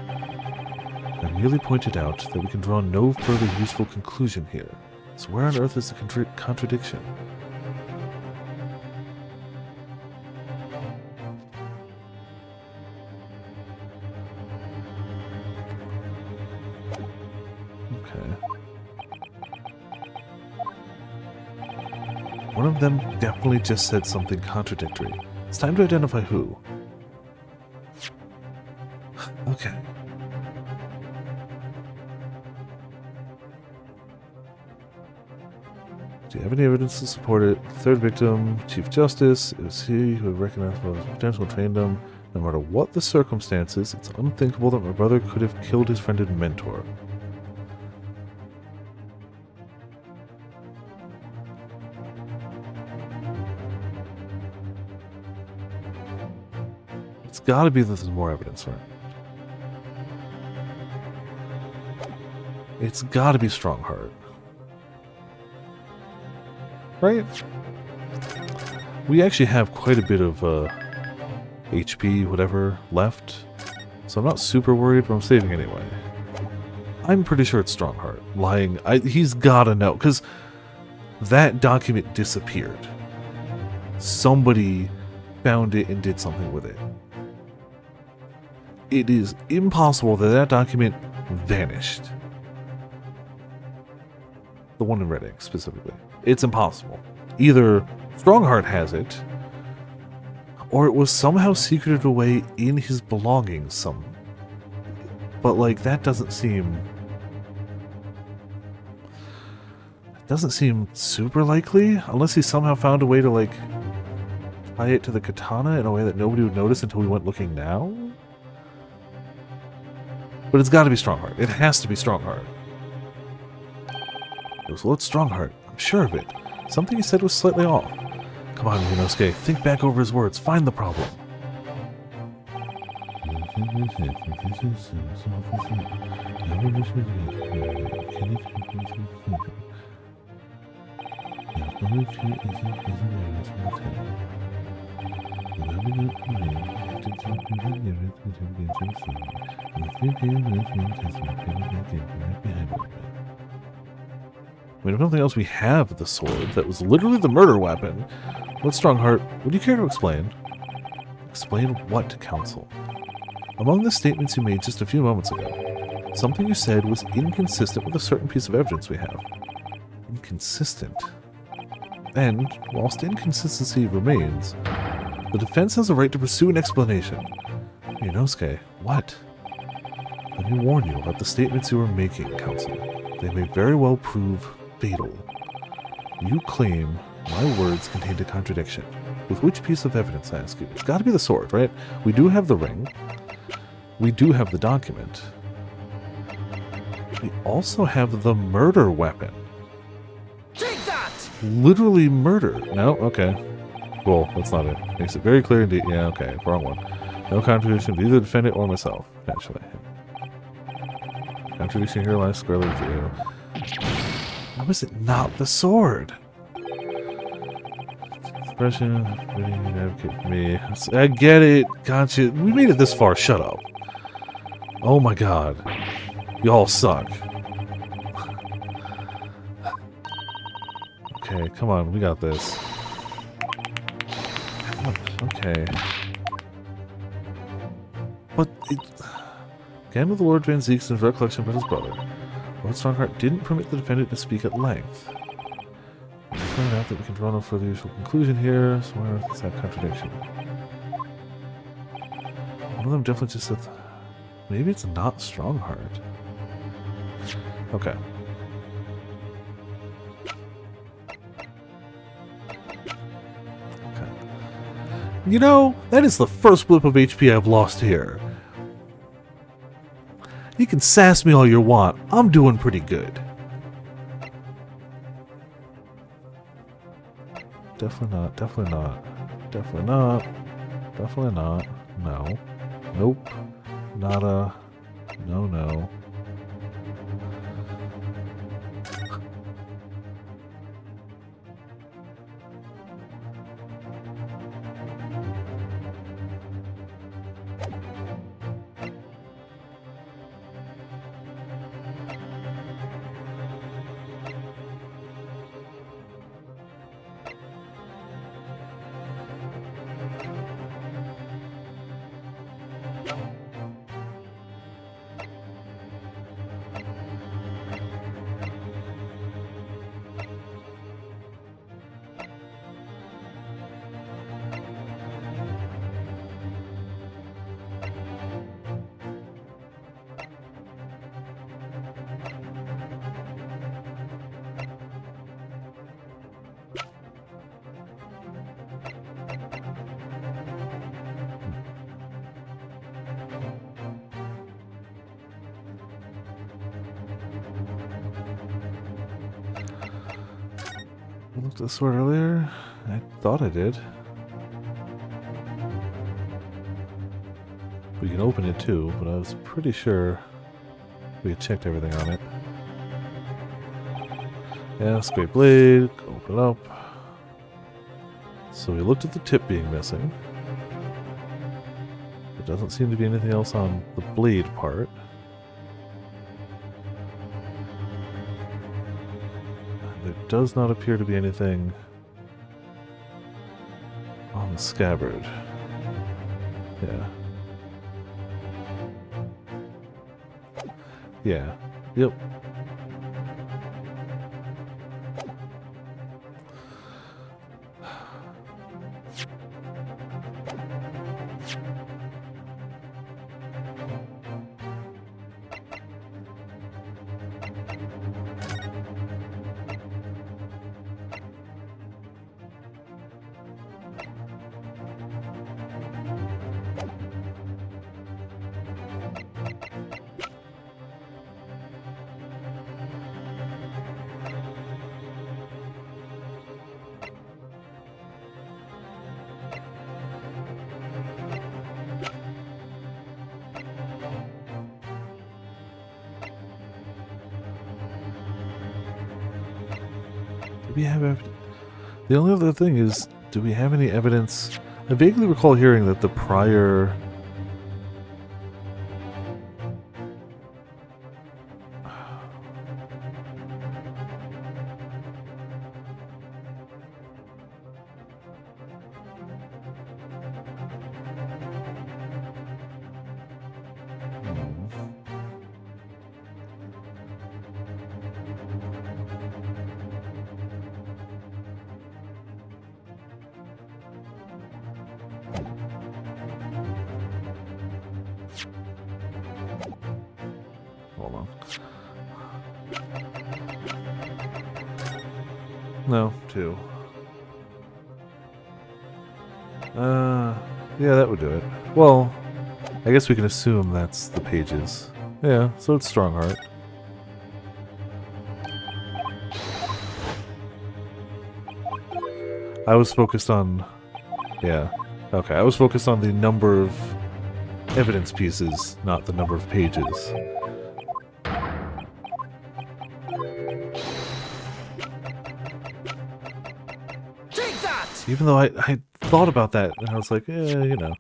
I merely pointed out that we can draw no further useful conclusion here. So where on earth is the contradiction? Okay. One of them definitely just said something contradictory. It's time to identify who. Okay. Do you have any evidence to support it? Third victim, Chief Justice. It was he who recognized his potential and trained him. No matter what the circumstances, it's unthinkable that my brother could have killed his friend and mentor. It's gotta be that there's more evidence, right? It's gotta be Strongheart. Right? We actually have quite a bit of HP, whatever, left. So I'm not super worried, but I'm saving anyway. I'm pretty sure it's Strongheart. Lying. He's gotta know, because that document disappeared. Somebody found it and did something with it. It is impossible that that document vanished. The one in red ink, specifically. It's impossible. Either Strongheart has it, or it was somehow secreted away in his belongings but like that doesn't seem super likely, unless he somehow found a way to like tie it to the katana in a way that nobody would notice until we went looking now. But it's got to be Strongheart. It has to be Strongheart. It was Lord Strongheart. I'm sure of it. Something he said was slightly off. Come on, Inosuke. Think back over his words. Find the problem. I mean, if nothing else, we have the sword that was literally the murder weapon. Lord Strongheart, would you care to explain? Explain what, Counsel? Among the statements you made just a few moments ago, something you said was inconsistent with a certain piece of evidence we have. Inconsistent? And, whilst inconsistency remains, the defense has a right to pursue an explanation. Inosuke, what? Let me warn you about the statements you are making, Counsel. They may very well prove fatal. You claim my words contained a contradiction. With which piece of evidence, I ask you? It's got to be the sword, right? We do have the ring. We do have the document. We also have the murder weapon. Take that! Literally murder. No? Okay. Cool. That's not it. Makes it very clear indeed. Yeah, okay. Wrong one. No contradiction to either the defendant or myself, potentially. Contradiction here lies squarely with you. How is it not the sword? Expression, advocate for me. I get it. Gotcha. We made it this far. Shut up. Oh my god. Y'all suck. Okay, come on. We got this. Okay. But it... Again with the Lord Van Zeek's recollection about his brother. Lord Strongheart didn't permit the defendant to speak at length. Point out that we can draw no further useful conclusion here, so where is that contradiction? One of them definitely just said... Maybe it's not Strongheart. Okay. You know, that is the first blip of HP I've lost here. You can sass me all you want. I'm doing pretty good. Definitely not. Definitely not. Definitely not. Definitely not. No. Nope. Nada. No, no. I looked at the sword earlier. I thought I did. We can open it too, but I was pretty sure we had checked everything on it. Yeah, straight blade. Open it up. So we looked at the tip being missing. There doesn't seem to be anything else on the blade part. There does not appear to be anything on the scabbard. Yeah. Yeah. Yep. Do we have the only other thing is, do we have any evidence? I vaguely recall hearing that the prior... Hold on. No, 2. Yeah, that would do it. Well, I guess we can assume that's the pages. Yeah, so it's Strongheart. I was focused on... Yeah. Okay, I was focused on the number of evidence pieces, not the number of pages. Even though I thought about that, and I was like, you know.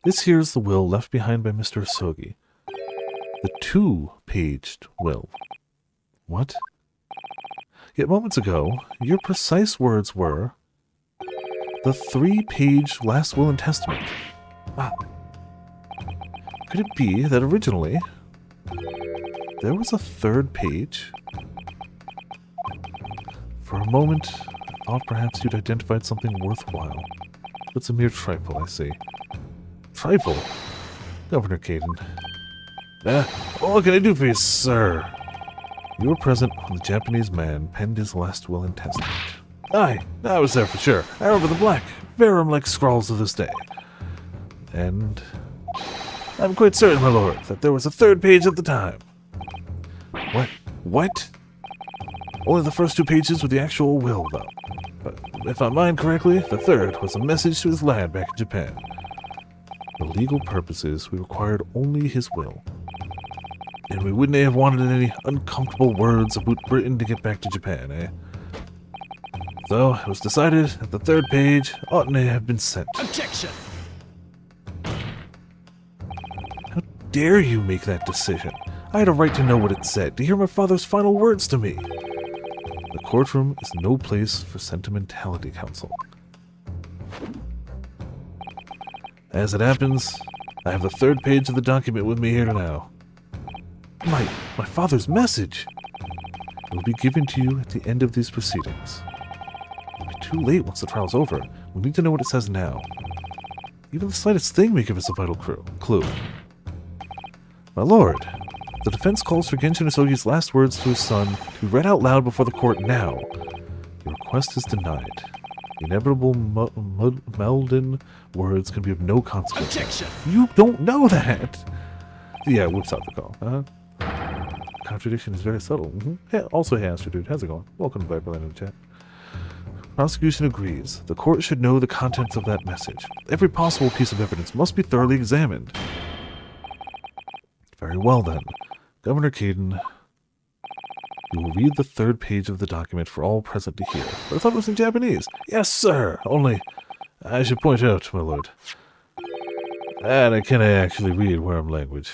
This here's the will left behind by Mr. Asogi. The 2-paged will. What? Yet moments ago, your precise words were the 3-page last will and testament. Ah. Could it be that originally there was a 3rd page? For a moment, I thought perhaps you'd identified something worthwhile. It's a mere trifle, I see. Trifle? Governor Caden. What can I do for you, sir? You were present when the Japanese man penned his last will and testament. Aye, I was there for sure. I remember the black, Verum-like scrawls to this day. And I'm quite certain, my lord, that there was a 3rd page at the time. What? Only the first 2 pages were the actual will, though. But if I mind correctly, the 3rd was a message to his lad back in Japan. For legal purposes, we required only his will. And we wouldn't have wanted any uncomfortable words about Britain to get back to Japan, eh? So, it was decided that the 3rd page oughtn't to have been sent. Objection! How dare you make that decision? I had a right to know what it said, to hear my father's final words to me. The courtroom is no place for sentimentality, counsel. As it happens, I have the 3rd page of the document with me here now. My father's message! It will be given to you at the end of these proceedings. It'll be too late once the trial's over. We need to know what it says now. Even the slightest thing may give us a vital clue. My lord, the defense calls for Genshin Asogi's last words to his son to be read out loud before the court now. Your request is denied. The inevitable Meldon words can be of no consequence. Objection! You don't know that! Yeah, whoops out the call. Contradiction is very subtle. Hey, also, hey, Astro Dude, how's it going? Welcome to Viperland in the chat. Prosecution agrees. The court should know the contents of that message. Every possible piece of evidence must be thoroughly examined. Very well, then. Governor Caden, you will read the 3rd page of the document for all present to hear. But I thought it was in Japanese. Yes, sir. Only, I should point out, my lord, and I cannot actually read Worm language.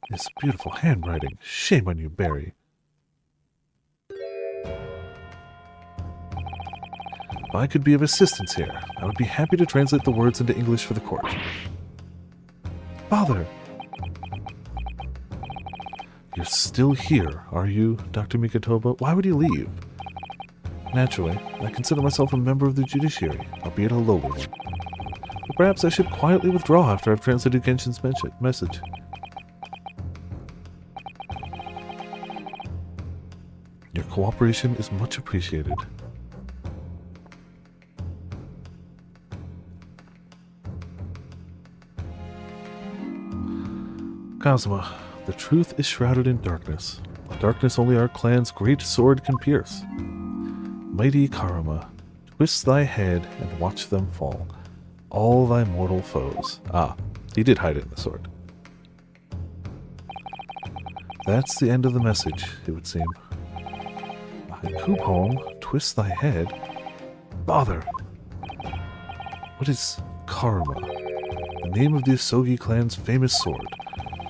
This beautiful handwriting. Shame on you, Barry. If I could be of assistance here, I would be happy to translate the words into English for the court. Father! You're still here, are you, Dr. Mikotoba? Why would you leave? Naturally, I consider myself a member of the judiciary, albeit a lowly one. But perhaps I should quietly withdraw after I've translated Genshin's message. Your cooperation is much appreciated. Kazuma, the truth is shrouded in darkness. A darkness only our clan's great sword can pierce. Mighty Karuma, twist thy head and watch them fall. All thy mortal foes. Ah, he did hide it in the sword. That's the end of the message, it would seem. A haiku poem, twist thy head. Bother! What is Karuma? The name of the Asogi clan's famous sword.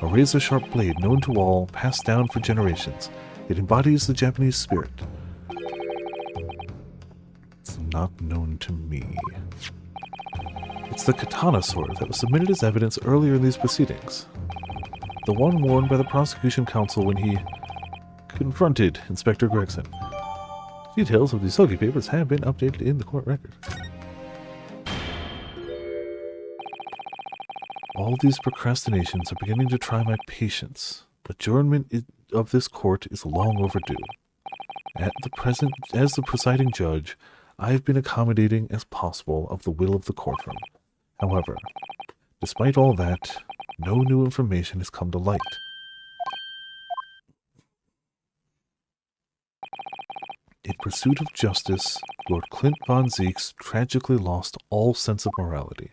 A razor-sharp blade known to all, passed down for generations. It embodies the Japanese spirit. It's not known to me. It's the katana sword that was submitted as evidence earlier in these proceedings. The one worn by the prosecution counsel when he confronted Inspector Gregson. Details of the Asogi papers have been updated in the court record. All these procrastinations are beginning to try my patience. Adjournment of this court is long overdue. At the present, as the presiding judge, I have been accommodating as possible of the will of the courtroom. However, despite all that, no new information has come to light. In pursuit of justice, Lord Clint von Zeeks tragically lost all sense of morality.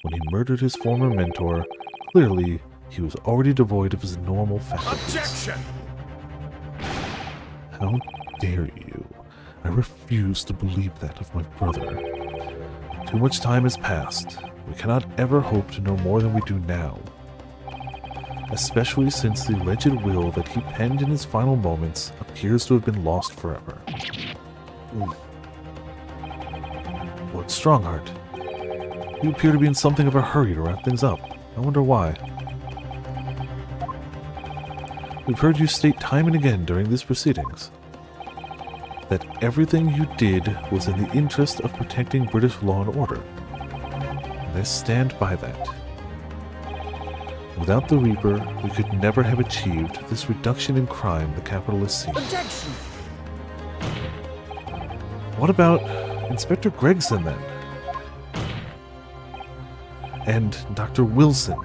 When he murdered his former mentor, clearly he was already devoid of his normal faculties. Objection! How dare you? I refuse to believe that of my brother. Too much time has passed. We cannot ever hope to know more than we do now. Especially since the alleged will that he penned in his final moments appears to have been lost forever. Lord Strongheart, you appear to be in something of a hurry to wrap things up. I wonder why. We've heard you state time and again during these proceedings that everything you did was in the interest of protecting British law and order. And I stand by that. Without the Reaper, we could never have achieved this reduction in crime the capital has seen. Objection! What about Inspector Gregson, then? And Dr. Wilson?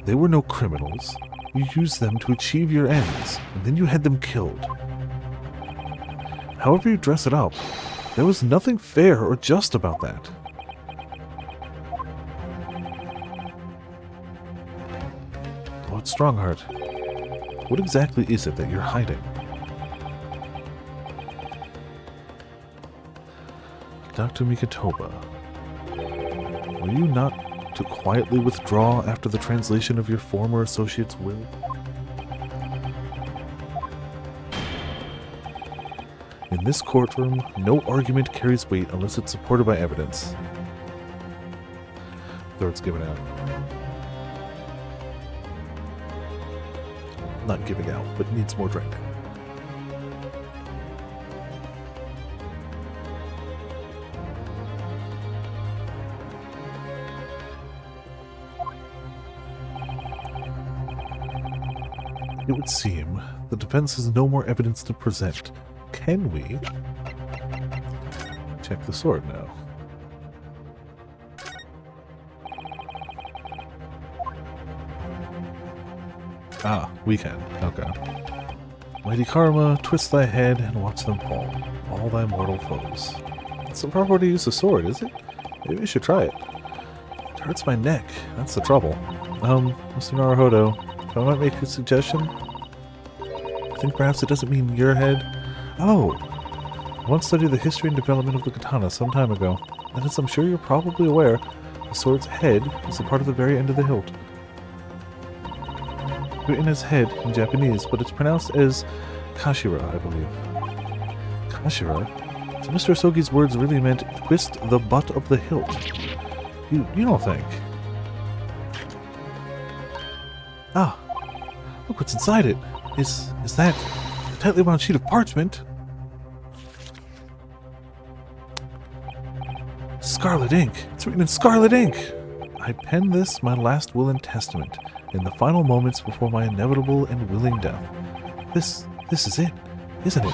They were no criminals. You used them to achieve your ends, and then you had them killed. However you dress it up, there was nothing fair or just about that. Lord Strongheart, what exactly is it that you're hiding? Dr. Mikitoba, were you not to quietly withdraw after the translation of your former associate's will? In this courtroom, no argument carries weight unless it's supported by evidence. Throat's given out. Not giving out, but needs more drink. It would seem the defense has no more evidence to present. Can we check the sword now? Ah, we can. Okay. Mighty Karma, twist thy head and watch them fall. All thy mortal foes. It's the proper way to use the sword, is it? Maybe we should try it. It hurts my neck. That's the trouble. Mr. Naruhodo, if I might make a suggestion? I think perhaps it doesn't mean your head. Oh! I once studied the history and development of the katana some time ago, and as I'm sure you're probably aware, the sword's head is a part of the very end of the hilt. Written as head in Japanese, but it's pronounced as kashira, I believe. Kashira? So Mr. Asogi's words really meant twist the butt of the hilt. You don't think? Ah! Look what's inside it! Is that a tightly wound sheet of parchment? Scarlet ink! It's written in scarlet ink! I penned this, my last will and testament, in the final moments before my inevitable and willing death. This is it, isn't it?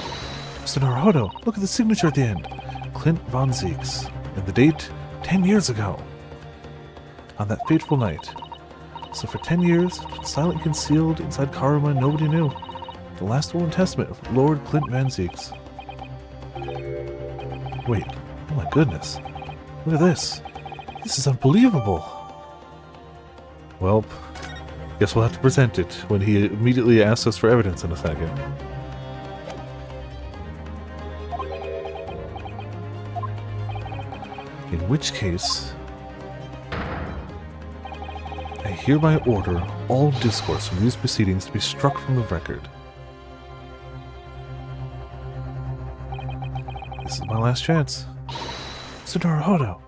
Mr. Naruhodo, look at the signature at the end. Clint von Zieks. And the date, 10 years ago. On that fateful night. So for 10 years, silently concealed inside Karuma, nobody knew. The last will and testament of Lord Clint Van Zieks. Wait, oh my goodness. Look at this. This is unbelievable. Well, guess we'll have to present it when he immediately asks us for evidence in a second. In which case, I hereby order all discourse from these proceedings to be struck from the record. This is my last chance. Mr. Naruhodo,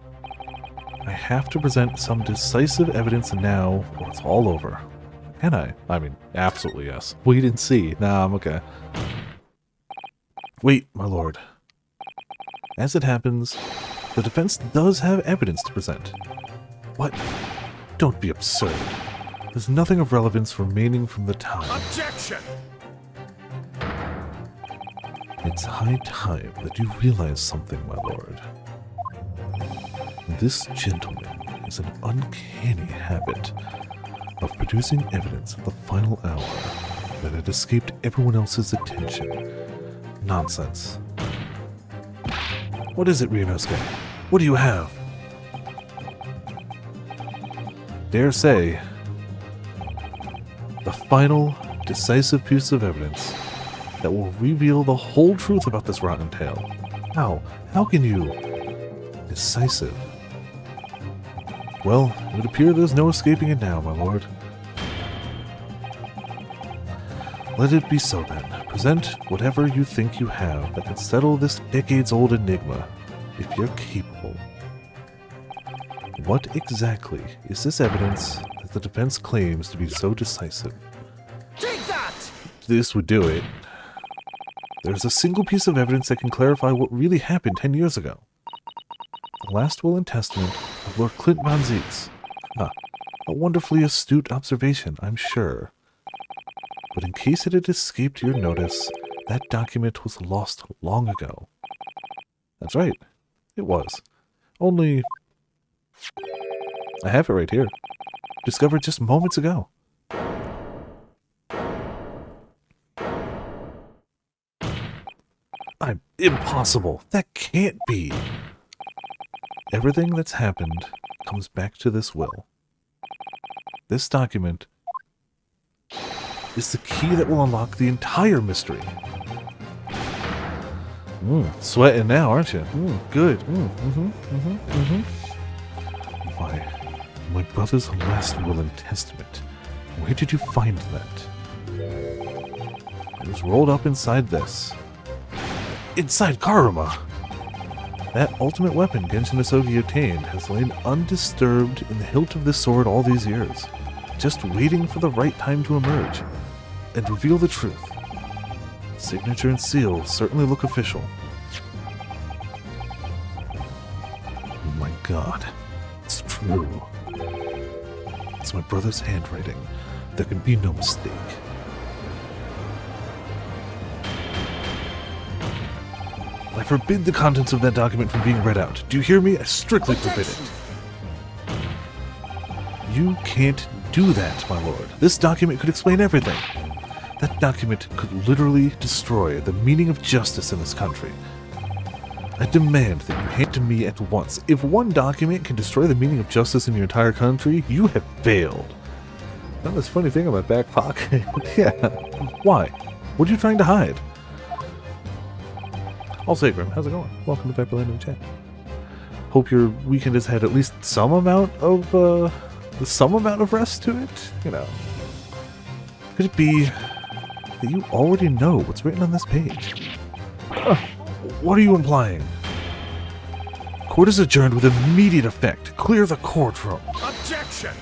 I have to present some decisive evidence now, or it's all over. Can I? I mean, absolutely yes. Wait and see. Nah, I'm okay. Wait, my lord. As it happens, the defense does have evidence to present. What? Don't be absurd. There's nothing of relevance remaining from the time. Objection! It's high time that you realize something, my lord. This gentleman has an uncanny habit of producing evidence at the final hour that had escaped everyone else's attention. Nonsense. What is it, Ryunosuke? What do you have? Dare say, the final, decisive piece of evidence that will reveal the whole truth about this rotten tale. How? How can you? Decisive. Well, it would appear there's no escaping it now, my lord. Let it be so then. Present whatever you think you have that can settle this decades-old enigma, if you're capable. What exactly is this evidence that the defense claims to be so decisive? Take that! This would do it. There's a single piece of evidence that can clarify what really happened 10 years ago. The last will and testament of Lord Clint von Zieks. A wonderfully astute observation, I'm sure. But in case it had escaped your notice, that document was lost long ago. That's right, it was. Only... I have it right here. Discovered just moments ago. Impossible. That can't be. Everything that's happened comes back to this will. This document is the key that will unlock the entire mystery. Sweating now, aren't you? Good. My brother's last will and testament. Where did you find that? It was rolled up inside this. Inside Karuma! That ultimate weapon Genshin Isogi obtained has lain undisturbed in the hilt of this sword all these years, just waiting for the right time to emerge and reveal the truth. Signature and seal certainly look official. Oh my god, it's true. It's my brother's handwriting. There can be no mistake. I forbid the contents of that document from being read out. Do you hear me? I strictly forbid it. You can't do that, my lord. This document could explain everything. That document could literally destroy the meaning of justice in this country. I demand that you hand it to me at once. If one document can destroy the meaning of justice in your entire country, you have failed. Now, this funny thing in my back pocket. Yeah. Why? What are you trying to hide? All say, Grim, how's it going? Welcome to Viperland in the chat. Hope your weekend has had at least some amount of rest to it. You know, could it be that you already know what's written on this page? What are you implying? Court is adjourned with immediate effect. Clear the courtroom. Objection!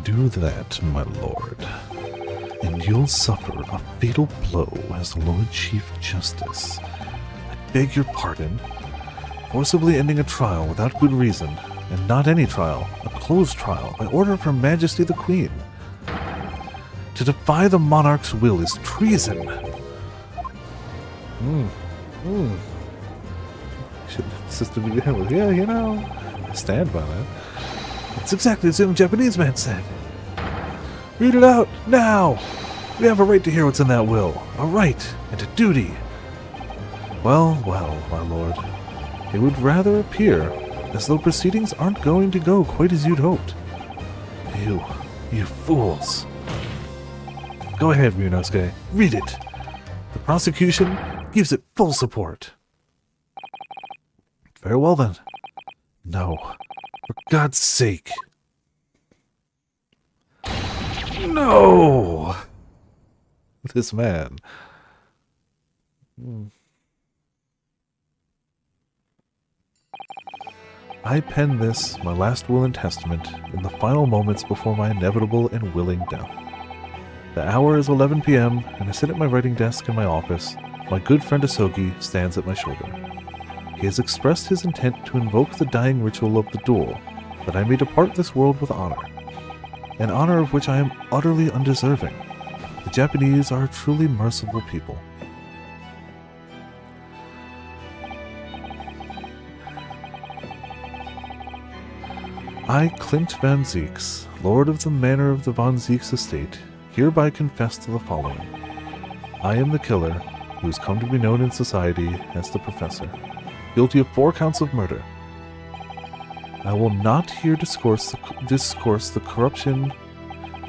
Do that, my lord, and you'll suffer a fatal blow as Lord Chief Justice. I beg your pardon. Forcibly ending a trial without good reason, and not any trial, a closed trial, by order of Her Majesty the Queen. To defy the monarch's will is treason. Should system be with? Yeah, you know, I stand by that. It's exactly as the Japanese man said. Read it out, now! We have a right to hear what's in that will. A right and a duty. Well, well, my lord. It would rather appear as though proceedings aren't going to go quite as you'd hoped. You fools. Go ahead, Ryunosuke. Read it. The prosecution gives it full support. Very well then. No. For God's sake. No! This man. I pen this, my last will and testament, in the final moments before my inevitable and willing death. The hour is 11 p.m., and I sit at my writing desk in my office. My good friend Isogi stands at my shoulder. He has expressed his intent to invoke the dying ritual of the duel, that I may depart this world with honor. An honor of which I am utterly undeserving. The Japanese are a truly merciful people. I, Clint Van Zieks, Lord of the Manor of the Von Zieks estate, hereby confess to the following. I am the killer, who has come to be known in society as the Professor, guilty of 4 counts of murder. I will not here discourse the corruption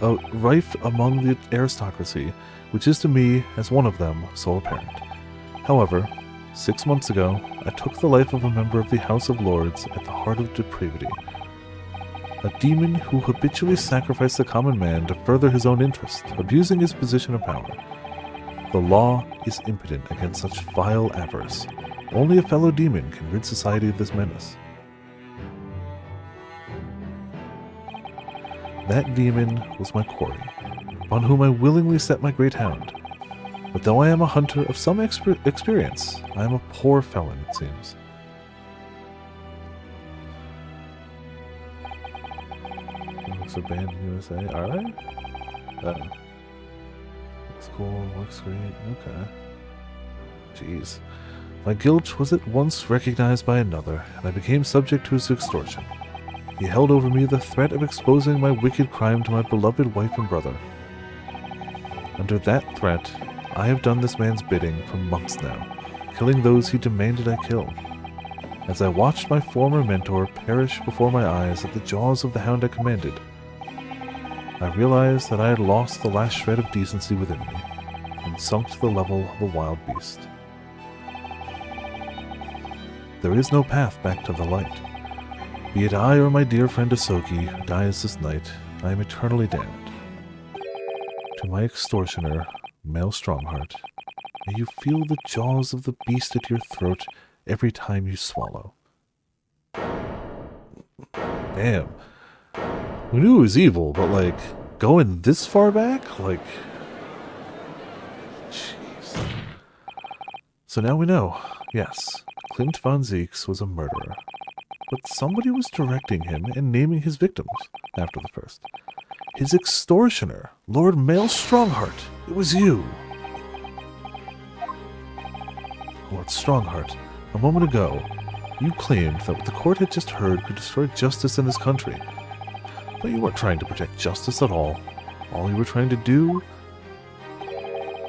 rife among the aristocracy, which is to me, as one of them, so apparent. However, 6 months ago, I took the life of a member of the House of Lords at the heart of depravity. A demon who habitually sacrificed the common man to further his own interest, abusing his position of power. The law is impotent against such vile avarice. Only a fellow demon can rid society of this menace. That demon was my quarry, upon whom I willingly set my great hound. But though I am a hunter of some experience, I am a poor felon, it seems. Looks abandoned USA, are they? Looks cool, looks great, okay. Jeez. My guilt was at once recognized by another, and I became subject to his extortion. He held over me the threat of exposing my wicked crime to my beloved wife and brother. Under that threat, I have done this man's bidding for months now, killing those he demanded I kill. As I watched my former mentor perish before my eyes at the jaws of the hound I commanded, I realized that I had lost the last shred of decency within me, and sunk to the level of a wild beast. There is no path back to the light. Be it I or my dear friend Asogi who dies this night, I am eternally damned. To my extortioner, Male Strongheart, may you feel the jaws of the beast at your throat every time you swallow. Damn. We knew it was evil, but like, going this far back? Like, jeez. So now we know, yes, Clint von Zieks was a murderer. But somebody was directing him and naming his victims after the first. His extortioner, Lord Male Strongheart. It was you. Lord Strongheart, a moment ago, you claimed that what the court had just heard could destroy justice in this country. But you weren't trying to protect justice at all. All you were trying to do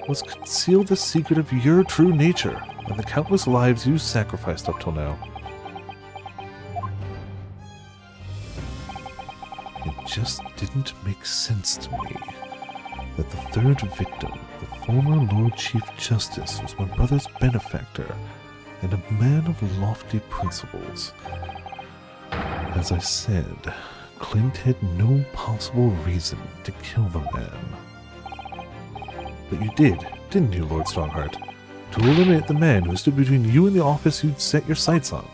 was conceal the secret of your true nature and the countless lives you sacrificed up till now. It just didn't make sense to me that the third victim, the former Lord Chief Justice, was my brother's benefactor and a man of lofty principles. As I said, Clint had no possible reason to kill the man. But you did, didn't you, Lord Strongheart? To eliminate the man who stood between you and the office you'd set your sights on.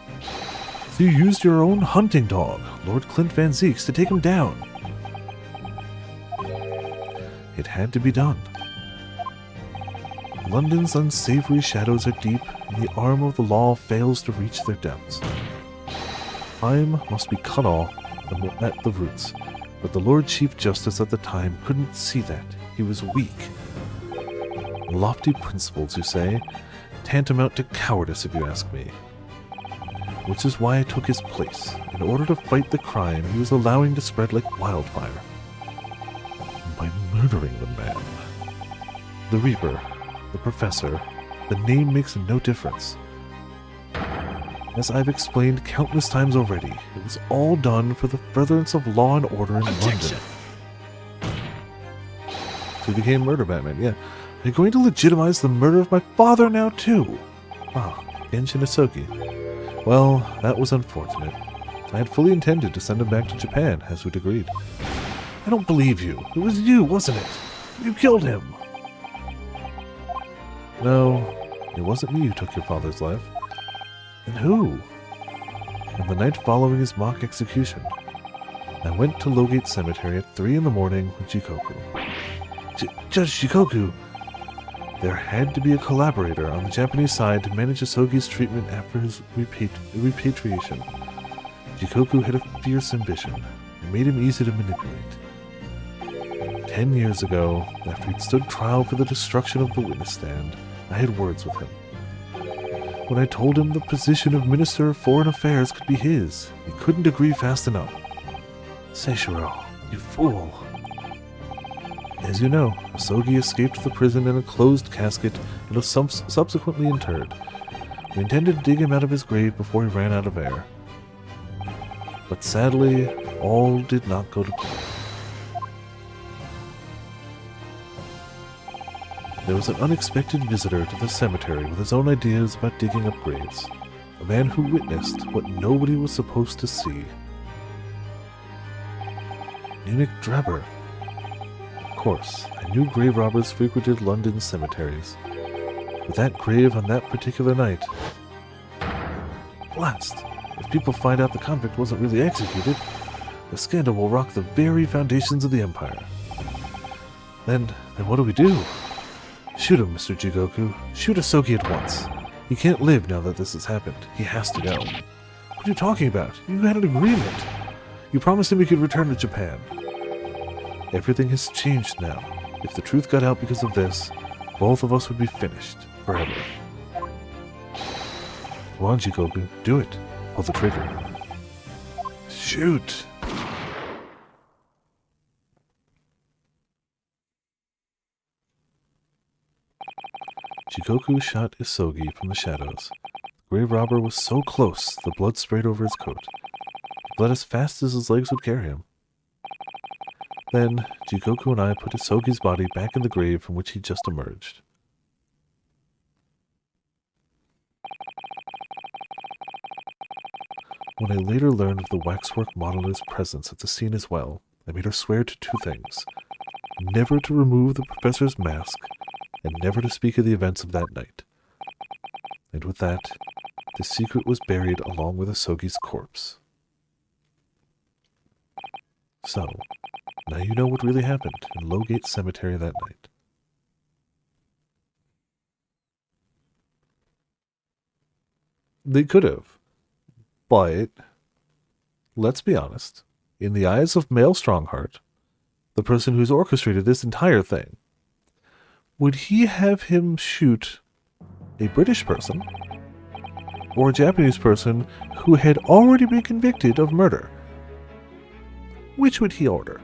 So you used your own hunting dog, Lord Clint Van Zieks, to take him down. It had to be done. London's unsavory shadows are deep, and the arm of the law fails to reach their depths. Crime must be cut off at the roots, but the Lord Chief Justice at the time couldn't see that. He was weak. Lofty principles, you say? Tantamount to cowardice, if you ask me. Which is why I took his place, in order to fight the crime he was allowing to spread like wildfire. By murdering the man. The Reaper, the Professor, the name makes no difference. As I've explained countless times already, it was all done for the furtherance of law and order in London. So he became Murder Batman, yeah. Are you going to legitimize the murder of my father now, too? Ah, Genshin Asogi. Well, that was unfortunate. I had fully intended to send him back to Japan, as we'd agreed. I don't believe you. It was you, wasn't it? You killed him. No, it wasn't me who took your father's life. Then who? On the night following his mock execution, I went to Logate Cemetery at 3 in the morning with Jikoku. Judge Jikoku! There had to be a collaborator on the Japanese side to manage Asogi's treatment after his repatriation. Jikoku had a fierce ambition, and made him easy to manipulate. 10 years ago, after he'd stood trial for the destruction of the witness stand, I had words with him. When I told him the position of Minister of Foreign Affairs could be his, he couldn't agree fast enough. Seishiro, you fool. As you know, Asogi escaped the prison in a closed casket and was subsequently interred. We intended to dig him out of his grave before he ran out of air. But sadly, all did not go to plan. There was an unexpected visitor to the cemetery with his own ideas about digging up graves. A man who witnessed what nobody was supposed to see. Enoch Drebber. Of course, I knew grave robbers frequented London's cemeteries. But that grave on that particular night... Blast! If people find out the convict wasn't really executed, the scandal will rock the very foundations of the Empire. Then what do we do? Shoot him, Mr. Jigoku. Shoot Asogi at once. He can't live now that this has happened. He has to go. What are you talking about? You had an agreement. You promised him we could return to Japan. Everything has changed now. If the truth got out because of this, both of us would be finished. Forever. Come on, Jigoku. Do it. Pull the trigger. Shoot! Jigoku shot Isogi from the shadows. The grave robber was so close, the blood sprayed over his coat. He bled as fast as his legs would carry him. Then, Jigoku and I put Isogi's body back in the grave from which he just emerged. When I later learned of the waxwork modeler's presence at the scene as well, I made her swear to two things. Never to remove the professor's mask, and never to speak of the events of that night. And with that, the secret was buried along with Asogi's corpse. So, now you know what really happened in Lowgate Cemetery that night. They could have. But, let's be honest, in the eyes of Male Strongheart, the person who's orchestrated this entire thing, would he have him shoot a British person or a Japanese person who had already been convicted of murder? Which would he order?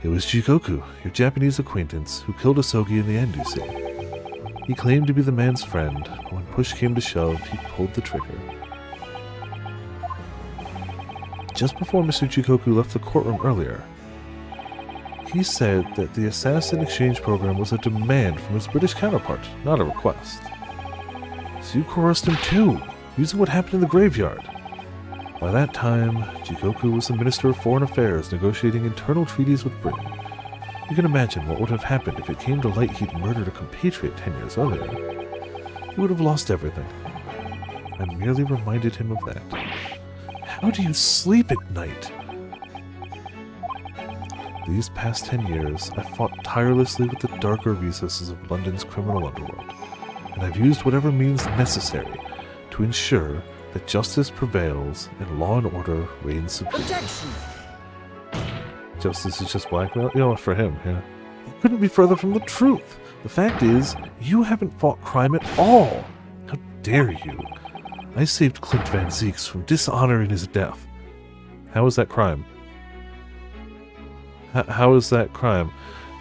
It was Jigoku, your Japanese acquaintance, who killed Asogi in the end, you see. He claimed to be the man's friend, but when push came to shove, he pulled the trigger. Just before Mr. Jigoku left the courtroom earlier, he said that the assassin exchange program was a demand from his British counterpart, not a request. So you coerced him too, using what happened in the graveyard. By that time, Jigoku was the Minister of Foreign Affairs negotiating internal treaties with Britain. You can imagine what would have happened if it came to light he'd murdered a compatriot 10 years earlier. He would have lost everything. I merely reminded him of that. How do you sleep at night? These past 10 years, I've fought tirelessly with the darker recesses of London's criminal underworld, and I've used whatever means necessary to ensure that justice prevails and law and order reigns supreme. Objection! Justice is just blackmail? You know, for him, yeah. It couldn't be further from the truth. The fact is, you haven't fought crime at all. How dare you? I saved Clint Van Zieks from dishonor in his death. How is that crime? How is that crime?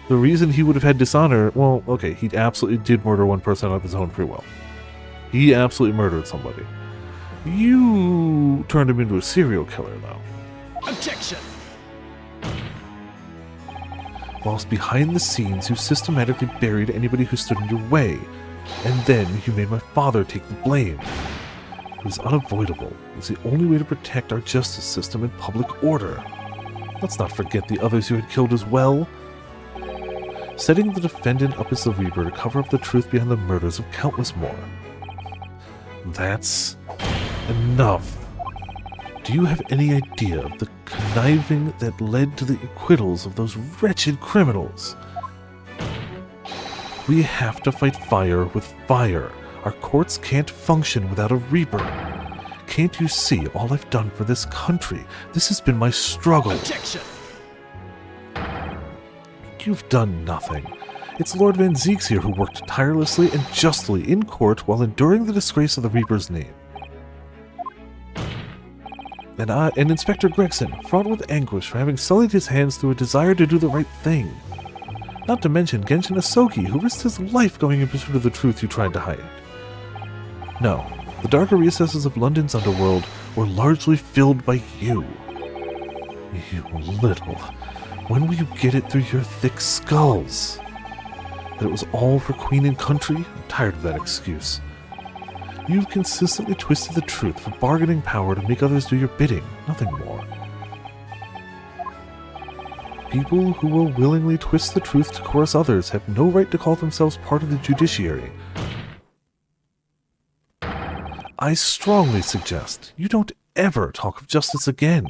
The reason he would have had dishonor, well, okay, he absolutely did murder one person of his own free will. He absolutely murdered somebody. You turned him into a serial killer, though. Objection! Whilst behind the scenes, you systematically buried anybody who stood in your way. And then you made my father take the blame. It was unavoidable. It was the only way to protect our justice system and public order. Let's not forget the others you had killed as well. Setting the defendant up as the Reaper to cover up the truth behind the murders of countless more. That's enough. Do you have any idea of the conniving that led to the acquittals of those wretched criminals? We have to fight fire with fire. Our courts can't function without a Reaper. Can't you see all I've done for this country? This has been my struggle. Objection! You've done nothing. It's Lord Van Zieks here who worked tirelessly and justly in court while enduring the disgrace of the Reaper's name. And Inspector Gregson, fraught with anguish for having sullied his hands through a desire to do the right thing. Not to mention Genshin Asogi, who risked his life going in pursuit of the truth you tried to hide. No, the darker recesses of London's underworld were largely filled by you. You little... When will you get it through your thick skulls? That it was all for Queen and country? I'm tired of that excuse. You've consistently twisted the truth for bargaining power to make others do your bidding, nothing more. People who will willingly twist the truth to coerce others have no right to call themselves part of the judiciary. I strongly suggest you don't ever talk of justice again.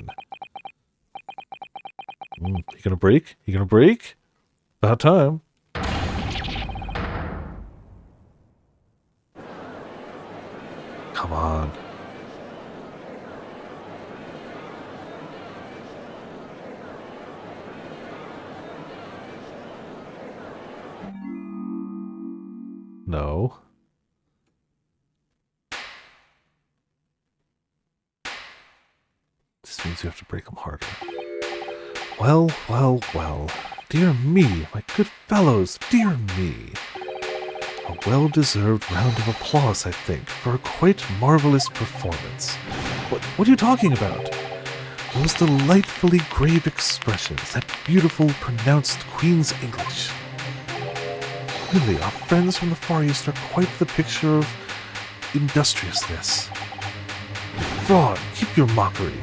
You gonna break? You gonna break? About time. Come on. No. This means you have to break them harder. Well, well, well. Dear me, my good fellows, dear me. A well-deserved round of applause, I think, for a quite marvelous performance. What are you talking about? Those delightfully grave expressions, that beautiful, pronounced Queen's English. Really, our friends from the Far East are quite the picture of industriousness. Fraud, keep your mockery.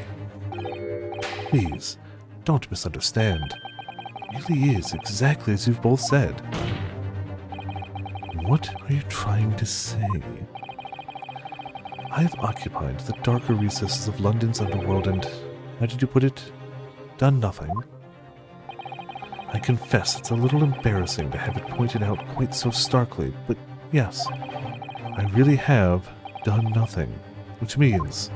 Please, don't misunderstand. It really is exactly as you've both said. What are you trying to say? I've occupied the darker recesses of London's underworld and, how did you put it, done nothing. I confess it's a little embarrassing to have it pointed out quite so starkly, but yes, I really have done nothing, which means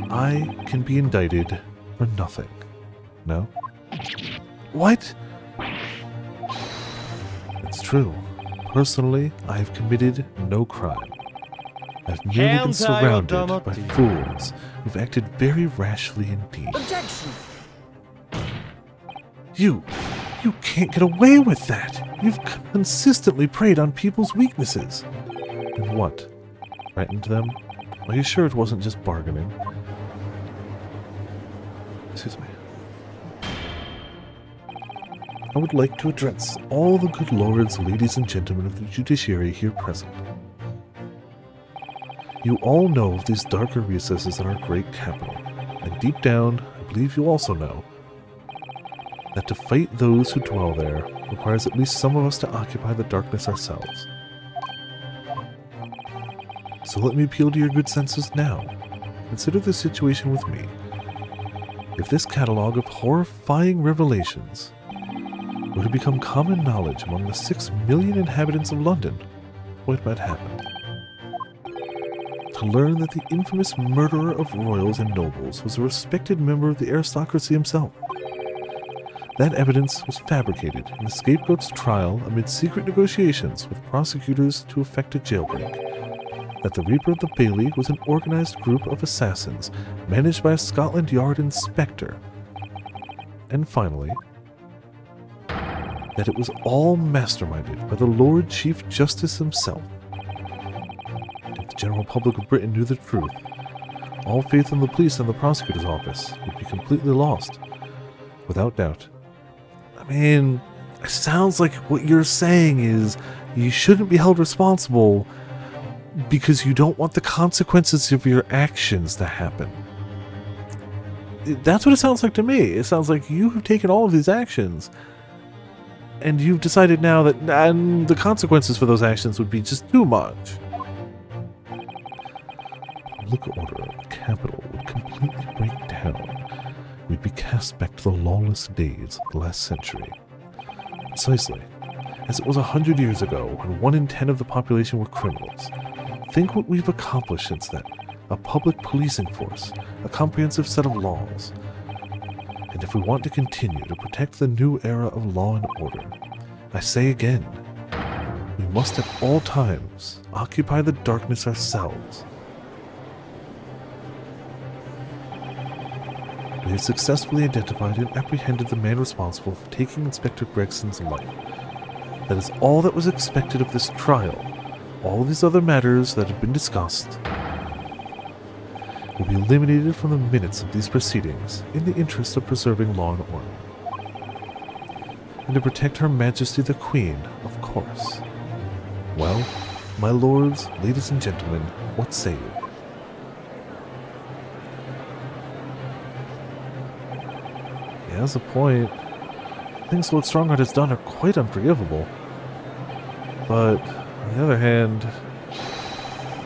I can be indicted for nothing. No? What? It's true. Personally, I have committed no crime. I've merely been surrounded by fools who've acted very rashly indeed. Objection! You can't get away with that! You've consistently preyed on people's weaknesses. And what? Threatened them? Are you sure it wasn't just bargaining? Excuse me. I would like to address all the good lords, ladies, and gentlemen of the judiciary here present. You all know of these darker recesses in our great capital, and deep down, I believe you also know that to fight those who dwell there requires at least some of us to occupy the darkness ourselves. So let me appeal to your good senses now. Consider the situation with me. If this catalogue of horrifying revelations were to become common knowledge among the 6 million inhabitants of London, what might happen? To learn that the infamous murderer of royals and nobles was a respected member of the aristocracy himself. That evidence was fabricated in the scapegoat's trial amid secret negotiations with prosecutors to effect a jailbreak. That the Reaper of the Bailey was an organized group of assassins managed by a Scotland Yard inspector. And finally, that it was all masterminded by the Lord Chief Justice himself. If the general public of Britain knew the truth, all faith in the police and the prosecutor's office would be completely lost, without doubt. I mean, it sounds like what you're saying is you shouldn't be held responsible because you don't want the consequences of your actions to happen. That's what it sounds like to me. It sounds like you have taken all of these actions and you've decided now that the consequences for those actions would be just too much. Public order of the capital would completely break down. We'd be cast back to the lawless days of the last century. Precisely, as it was 100 years ago when 1 in 10 of the population were criminals. Think what we've accomplished since then. A public policing force, a comprehensive set of laws. And if we want to continue to protect the new era of law and order, I say again, we must at all times occupy the darkness ourselves. We have successfully identified and apprehended the man responsible for taking Inspector Gregson's life. That is all that was expected of this trial. All these other matters that have been discussed will be eliminated from the minutes of these proceedings in the interest of preserving law and order. and to protect Her Majesty the Queen, of course. Well, my lords, ladies and gentlemen, what say you? He has a point. Things Lord Strongheart has done are quite unforgivable. But, on the other hand,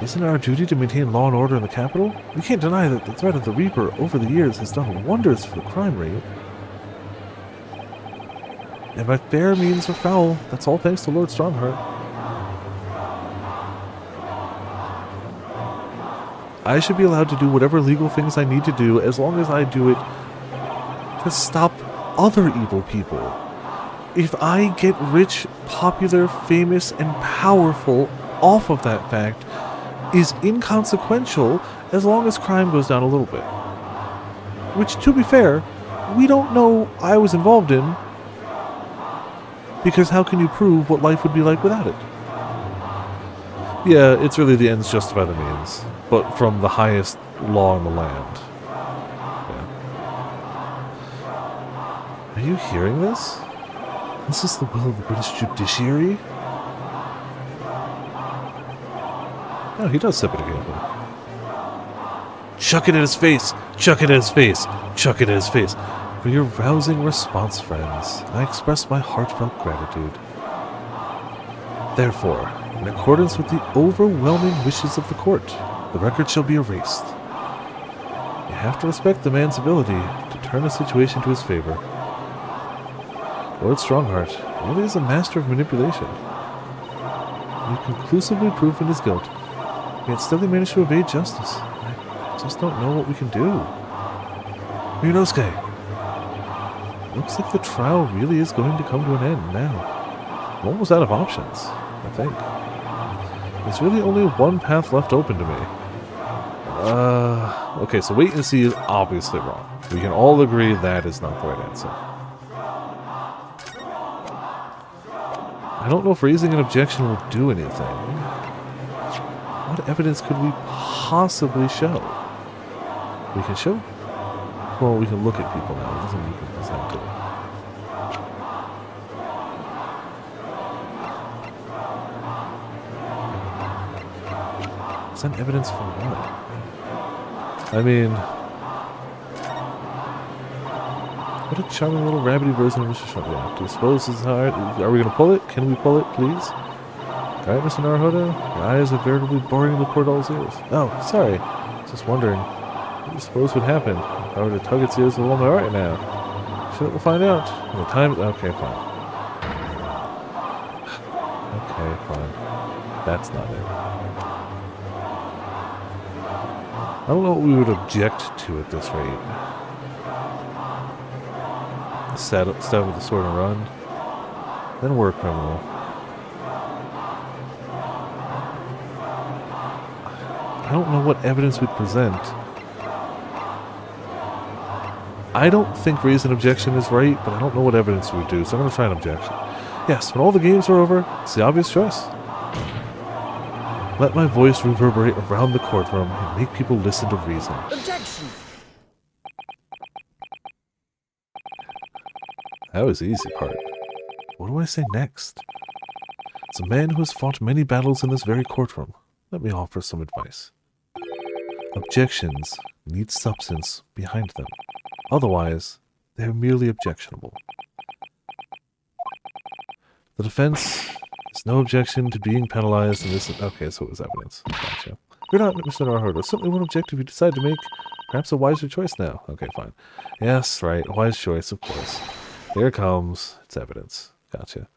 isn't it our duty to maintain law and order in the capital? We can't deny that the threat of the Reaper over the years has done wonders for the crime rate. And by fair means or foul, that's all thanks to Lord Strongheart. I should be allowed to do whatever legal things I need to do as long as I do it to stop other evil people. If I get rich, popular, famous, and powerful off of that fact is inconsequential as long as crime goes down a little bit. Which, to be fair, we don't know I was involved in, because how can you prove what life would be like without it? Yeah, it's really the ends justify the means, but from the highest law in the land. Yeah. Are you hearing this? This is the will of the British judiciary? Oh, he does sip it occasionally. Chuck it in his face! Chuck it in his face! Chuck it in his face! For your rousing response, friends, I express my heartfelt gratitude. Therefore, in accordance with the overwhelming wishes of the court, the record shall be erased. You have to respect the man's ability to turn a situation to his favor. Lord Strongheart really is a master of manipulation. You've conclusively proven his guilt, yet still he managed to evade justice. I just don't know what we can do. Ryunosuke! Looks like the trial really is going to come to an end now. I'm almost out of options, I think. There's really only one path left open to me. Okay, so wait and see is obviously wrong. We can all agree that is not the right answer. I don't know if raising an objection will do anything. What evidence could we possibly show? We can show... Well, we can look at people now. It doesn't mean we can present it. Is that evidence for what? I mean... What a charming little rabbity version of Mr. Shumway. Do you suppose this is how... Are we going to pull it? Can we pull it, please? Alright, Mr. Naruhodo? Your eyes are veritably boring the poor doll's ears. Oh, sorry. Just wondering. What do you suppose would happen if I were to tug its ears with all my right now? Sure that we'll find out. When the time... Okay, fine. Okay, fine. That's not it. I don't know what we would object to at this rate. Stab with the sword and run. Then we're a criminal. I don't know what evidence we'd present. I don't think raise an objection is right, but I don't know what evidence we would do, so I'm going to try an objection. Yes, when all the games are over, it's the obvious choice. Let my voice reverberate around the courtroom and make people listen to reason. Objection! That was the easy part. What do I say next? As a man who has fought many battles in this very courtroom, let me offer some advice. Objections need substance behind them. Otherwise, they are merely objectionable. The defense has no objection to being penalized in this... Okay, so it was evidence. Gotcha. You're not Mr. Naruhodo. Certainly won't object if you decide to make perhaps a wiser choice now. Okay, fine. Yes, right. A wise choice, of course. Here it comes. It's evidence. Gotcha.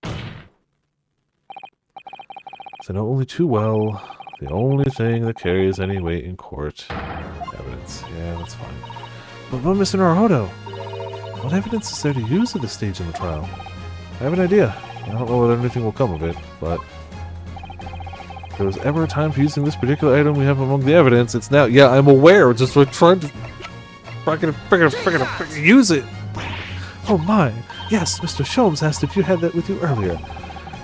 So I know only too well the only thing that carries any weight in court. Evidence. Yeah, that's fine. But Mr. Naruhodo, what evidence is there to use at this stage in the trial? I have an idea. I don't know whether anything will come of it, but if there was ever a time for using this particular item we have among the evidence, it's now. Yeah, I'm aware. Just we're trying to use it. Oh my. Yes, Mr. Sholmes asked if you had that with you earlier.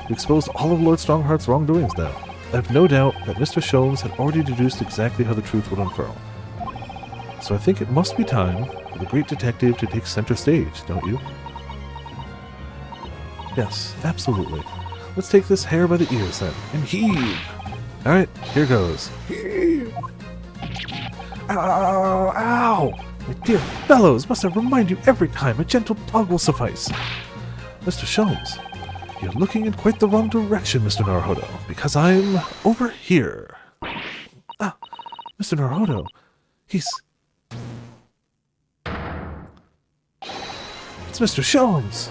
You exposed all of Lord Strongheart's wrongdoings now. I have no doubt that Mr. Sholmes had already deduced exactly how the truth would unfurl. So I think it must be time for the great detective to take center stage, don't you? Yes, absolutely. Let's take this hair by the ears then, and heave! Alright, here goes. Heave! Ow! Ow! My dear fellows, must I remind you every time a gentle tug will suffice? Mr. Sholmes, you're looking in quite the wrong direction, Mr. Naruhodo, because I'm over here. Ah, Mr. Naruhodo, he's... It's Mr. Sholmes!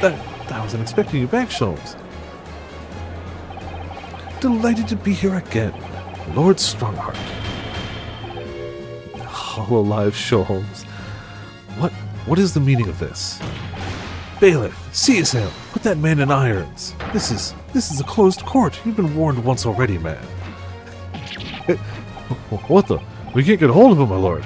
I wasn't expecting you back, Sholmes. Delighted to be here again, Lord Strongheart. Hololive Sholmes. What is the meaning of this? Bailiff, seize him! Put that man in irons! This is a closed court. You've been warned once already, man. What the? We can't get a hold of him, my lord.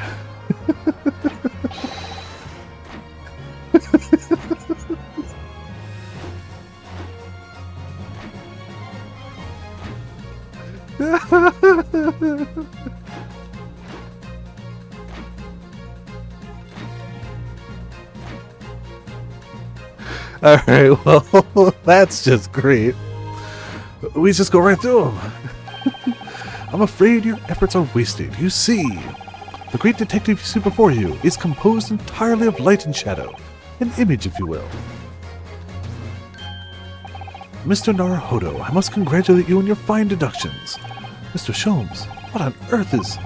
Alright, well, that's just great. We just go right through him. I'm afraid your efforts are wasted. You see, the great detective you see before you is composed entirely of light and shadow. An image, if you will. Mr. Naruhodo, I must congratulate you on your fine deductions. Mr. Sholmes, what on earth is...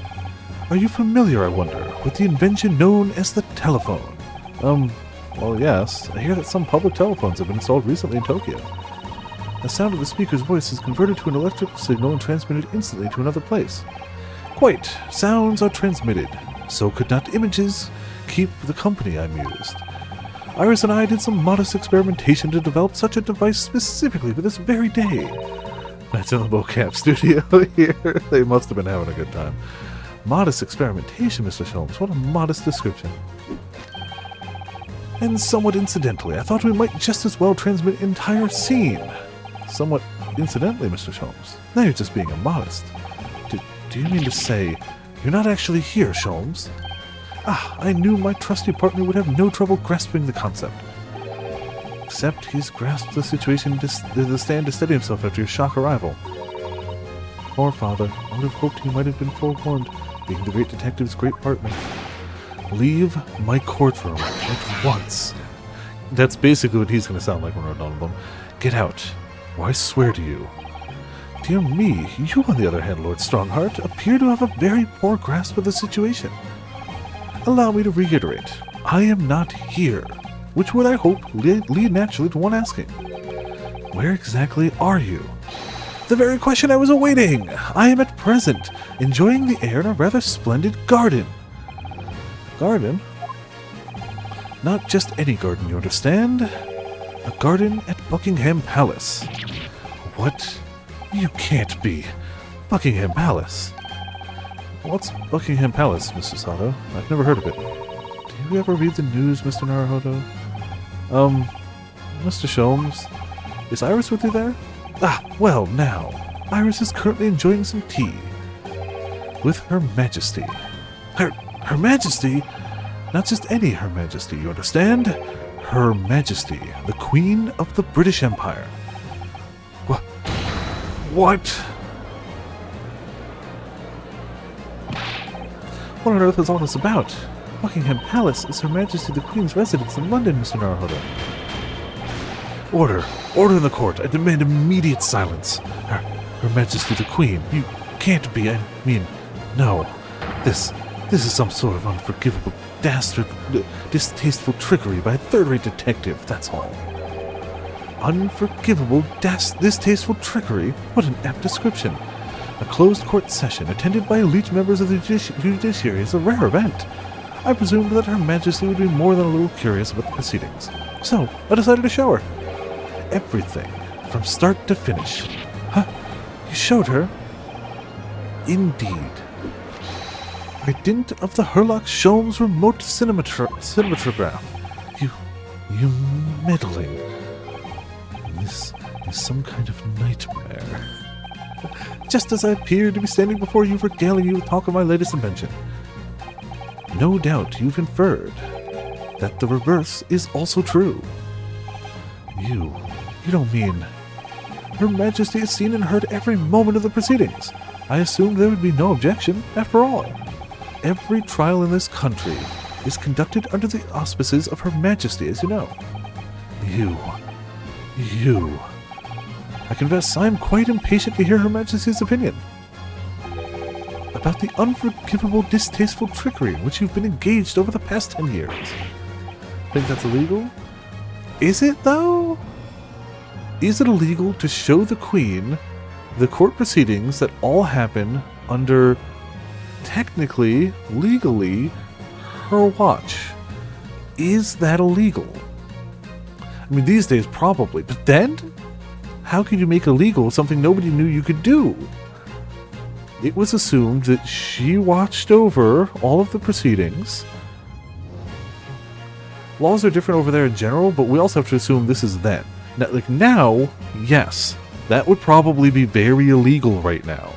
Are you familiar, I wonder, with the invention known as the telephone? Well, yes. I hear that some public telephones have been installed recently in Tokyo. The sound of the speaker's voice is converted to an electrical signal and transmitted instantly to another place. Quite. Sounds are transmitted. So could not images keep the company, I mused. Iris and I did some modest experimentation to develop such a device specifically for this very day. That's in the mocap studio here. They must have been having a good time. Modest experimentation, Mr. Sholmes. What a modest description. And somewhat incidentally, I thought we might just as well transmit an entire scene. Somewhat incidentally, Mr. Sholmes. Now you're just being immodest. Do you mean to say you're not actually here, Sholmes? Ah, I knew my trusty partner would have no trouble grasping the concept. Except he's grasped the situation to stand to steady himself after your shock arrival. Poor father, I would have hoped he might have been forewarned, being the great detective's great partner. Leave my courtroom at once. That's basically what he's going to sound like when we're done with him. Get out, or I swear to you. Dear me, you on the other hand, Lord Strongheart, appear to have a very poor grasp of the situation. Allow me to reiterate, I am not here, which would, I hope, lead naturally to one asking, where exactly are you? The very question I was awaiting! I am at present enjoying the air in a rather splendid garden. Garden? Not just any garden, you understand? A garden at Buckingham Palace. What? You can't be. Buckingham Palace? What's Buckingham Palace, Mr. Sato? I've never heard of it. Do you ever read the news, Mr. Naruhodo? Mr. Sholmes, is Iris with you there? Ah, well, now. Iris is currently enjoying some tea. With Her Majesty. Her Majesty? Not just any Her Majesty, you understand? Her Majesty, the Queen of the British Empire. What? What on earth is all this about? Buckingham Palace is Her Majesty the Queen's residence in London, Mr. Naruhodo. Order! Order in the court! I demand immediate silence! Her Majesty the Queen, you can't be, I mean, no. This is some sort of unforgivable, dastard, distasteful trickery by a third-rate detective, that's all. Unforgivable, distasteful trickery? What an apt description. A closed court session attended by elite members of the judiciary is a rare event. I presumed that Her Majesty would be more than a little curious about the proceedings. So, I decided to show her. Everything, from start to finish. Huh? You showed her? Indeed. By dint of the Herlock Sholmes remote cinematograph. You meddling. This is some kind of nightmare. Just as I appeared to be standing before you regaling you with talk of my latest invention. No doubt you've inferred that the reverse is also true. You don't mean... Her Majesty has seen and heard every moment of the proceedings. I assumed there would be no objection, after all. Every trial in this country is conducted under the auspices of Her Majesty, as you know. You... I confess I am quite impatient to hear Her Majesty's opinion about the unforgivable, distasteful trickery in which you've been engaged over the past 10 years. Think that's illegal? Is it, though? Is it illegal to show the Queen the court proceedings that all happen under, technically, legally, her watch? Is that illegal? I mean, these days probably, but then? How could you make illegal something nobody knew you could do? It was assumed that she watched over all of the proceedings. Laws are different over there in general, but we also have to assume this is then. Now, yes, that would probably be very illegal right now.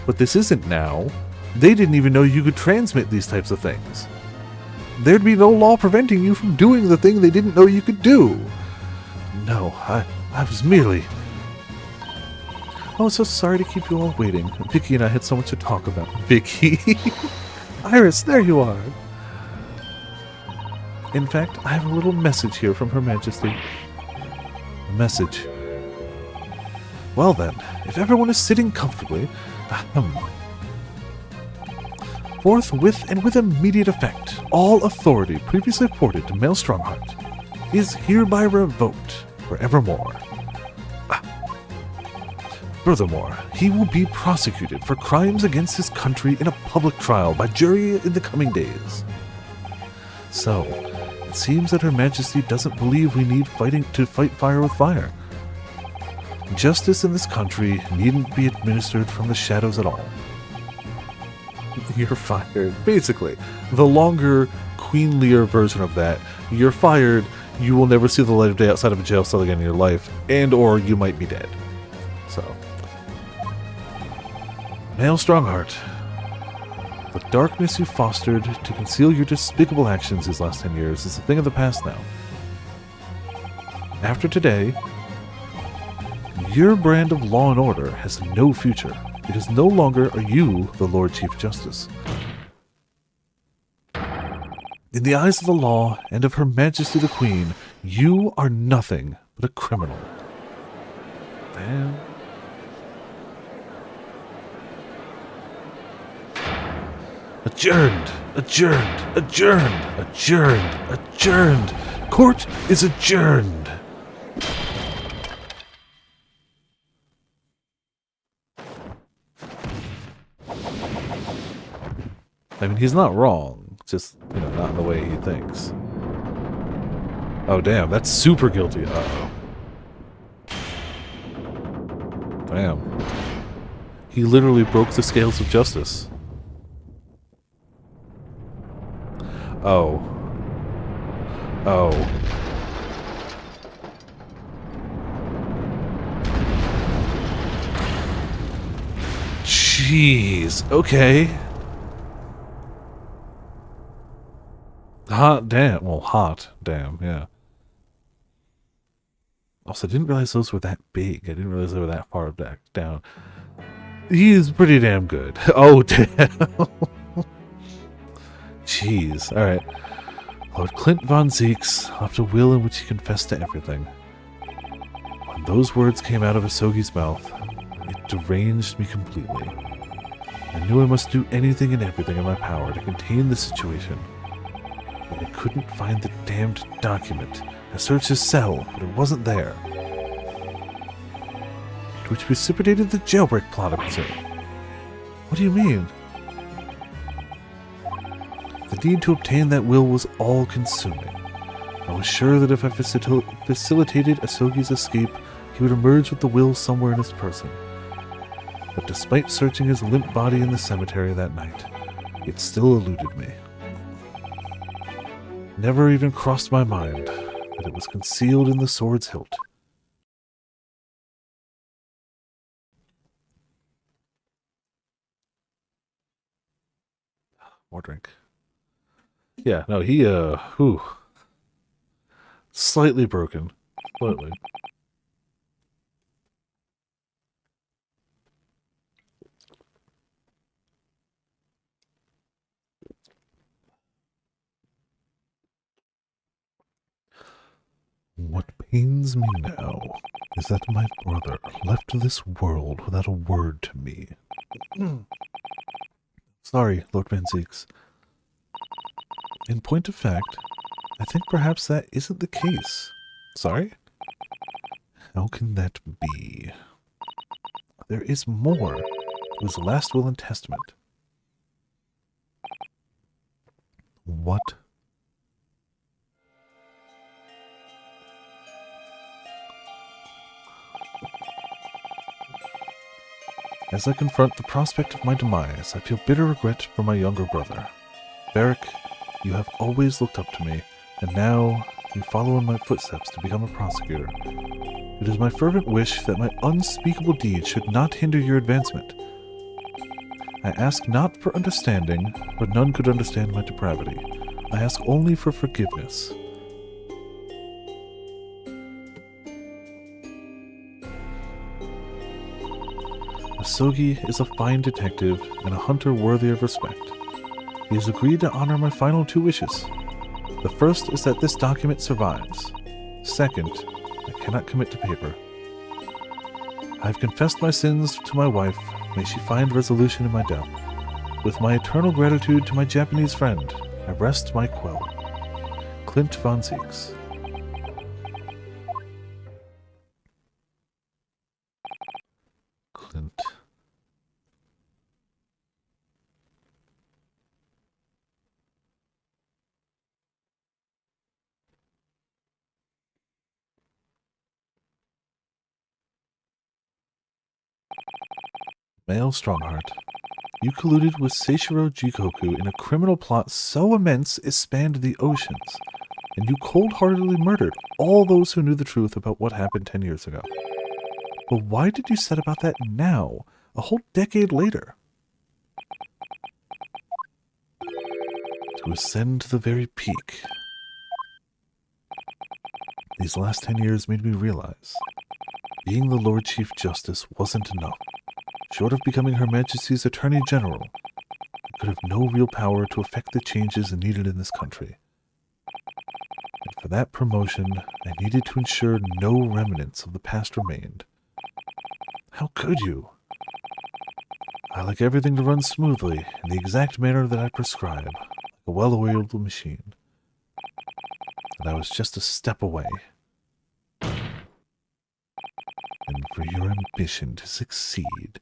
But this isn't now. They didn't even know you could transmit these types of things. There'd be no law preventing you from doing the thing they didn't know you could do. No, I was merely... Oh, so sorry to keep you all waiting. Vicky and I had so much to talk about. Vicky? Iris, there you are. In fact, I have a little message here from Her Majesty. A message. Well then, if everyone is sitting comfortably, forthwith and with immediate effect, all authority previously accorded to Male Strongheart is hereby revoked forevermore. Furthermore, he will be prosecuted for crimes against his country in a public trial by jury in the coming days. So, it seems that Her Majesty doesn't believe we need to fight fire with fire. Justice in this country needn't be administered from the shadows at all. You're fired. Basically, the longer, queenlier version of that, you're fired, you will never see the light of day outside of a jail cell again in your life, and or you might be dead. So... Male Strongheart, the darkness you fostered to conceal your despicable actions these last 10 years is a thing of the past now. After today, your brand of law and order has no future, because no longer are you the Lord Chief Justice. In the eyes of the law and of Her Majesty the Queen, you are nothing but a criminal. Damn. Adjourned! Adjourned! Adjourned! Adjourned! Adjourned! Court is adjourned! I mean, he's not wrong. It's just, not in the way he thinks. Oh, damn, that's super guilty. Uh-oh. Damn. He literally broke the scales of justice. Oh. Oh. Jeez. Okay. Hot damn. Well, hot damn, yeah. Also, I didn't realize those were that big. I didn't realize they were that far back down. He is pretty damn good. Oh, damn. Jeez. Alright. Lord Clint von Zeeks left a will in which he confessed to everything. When those words came out of Asogi's mouth, it deranged me completely. I knew I must do anything and everything in my power to contain the situation. But I couldn't find the damned document. I searched his cell, but it wasn't there. Which precipitated the jailbreak plot, I presume. What do you mean? The need to obtain that will was all-consuming. I was sure that if I facilitated Asogi's escape, he would emerge with the will somewhere in his person. But despite searching his limp body in the cemetery that night, it still eluded me. Never even crossed my mind that it was concealed in the sword's hilt. More drink. Yeah, no, he, slightly broken. Slightly. What pains me now is that my brother left this world without a word to me. Sorry, Lord Menzies. In point of fact, I think perhaps that isn't the case. Sorry? How can that be? There is more. It was the last will and testament. What? As I confront the prospect of my demise, I feel bitter regret for my younger brother. Varric, you have always looked up to me, and now you follow in my footsteps to become a prosecutor. It is my fervent wish that my unspeakable deeds should not hinder your advancement. I ask not for understanding, but none could understand my depravity. I ask only for forgiveness. Asogi is a fine detective and a hunter worthy of respect. He has agreed to honor my final two wishes. The first is that this document survives. Second, I cannot commit to paper. I have confessed my sins to my wife. May she find resolution in my death. With my eternal gratitude to my Japanese friend, I rest my quell. Clint von Zieks. Clint. Male Strongheart. You colluded with Seishiro Jikoku in a criminal plot so immense it spanned the oceans, and you cold-heartedly murdered all those who knew the truth about what happened 10 years ago. But why did you set about that now, a whole decade later? To ascend to the very peak. These last 10 years made me realize being the Lord Chief Justice wasn't enough. Short of becoming Her Majesty's Attorney General, I could have no real power to effect the changes needed in this country. And for that promotion, I needed to ensure no remnants of the past remained. How could you? I like everything to run smoothly in the exact manner that I prescribe, like a well-oiled machine. And I was just a step away. And for your ambition to succeed,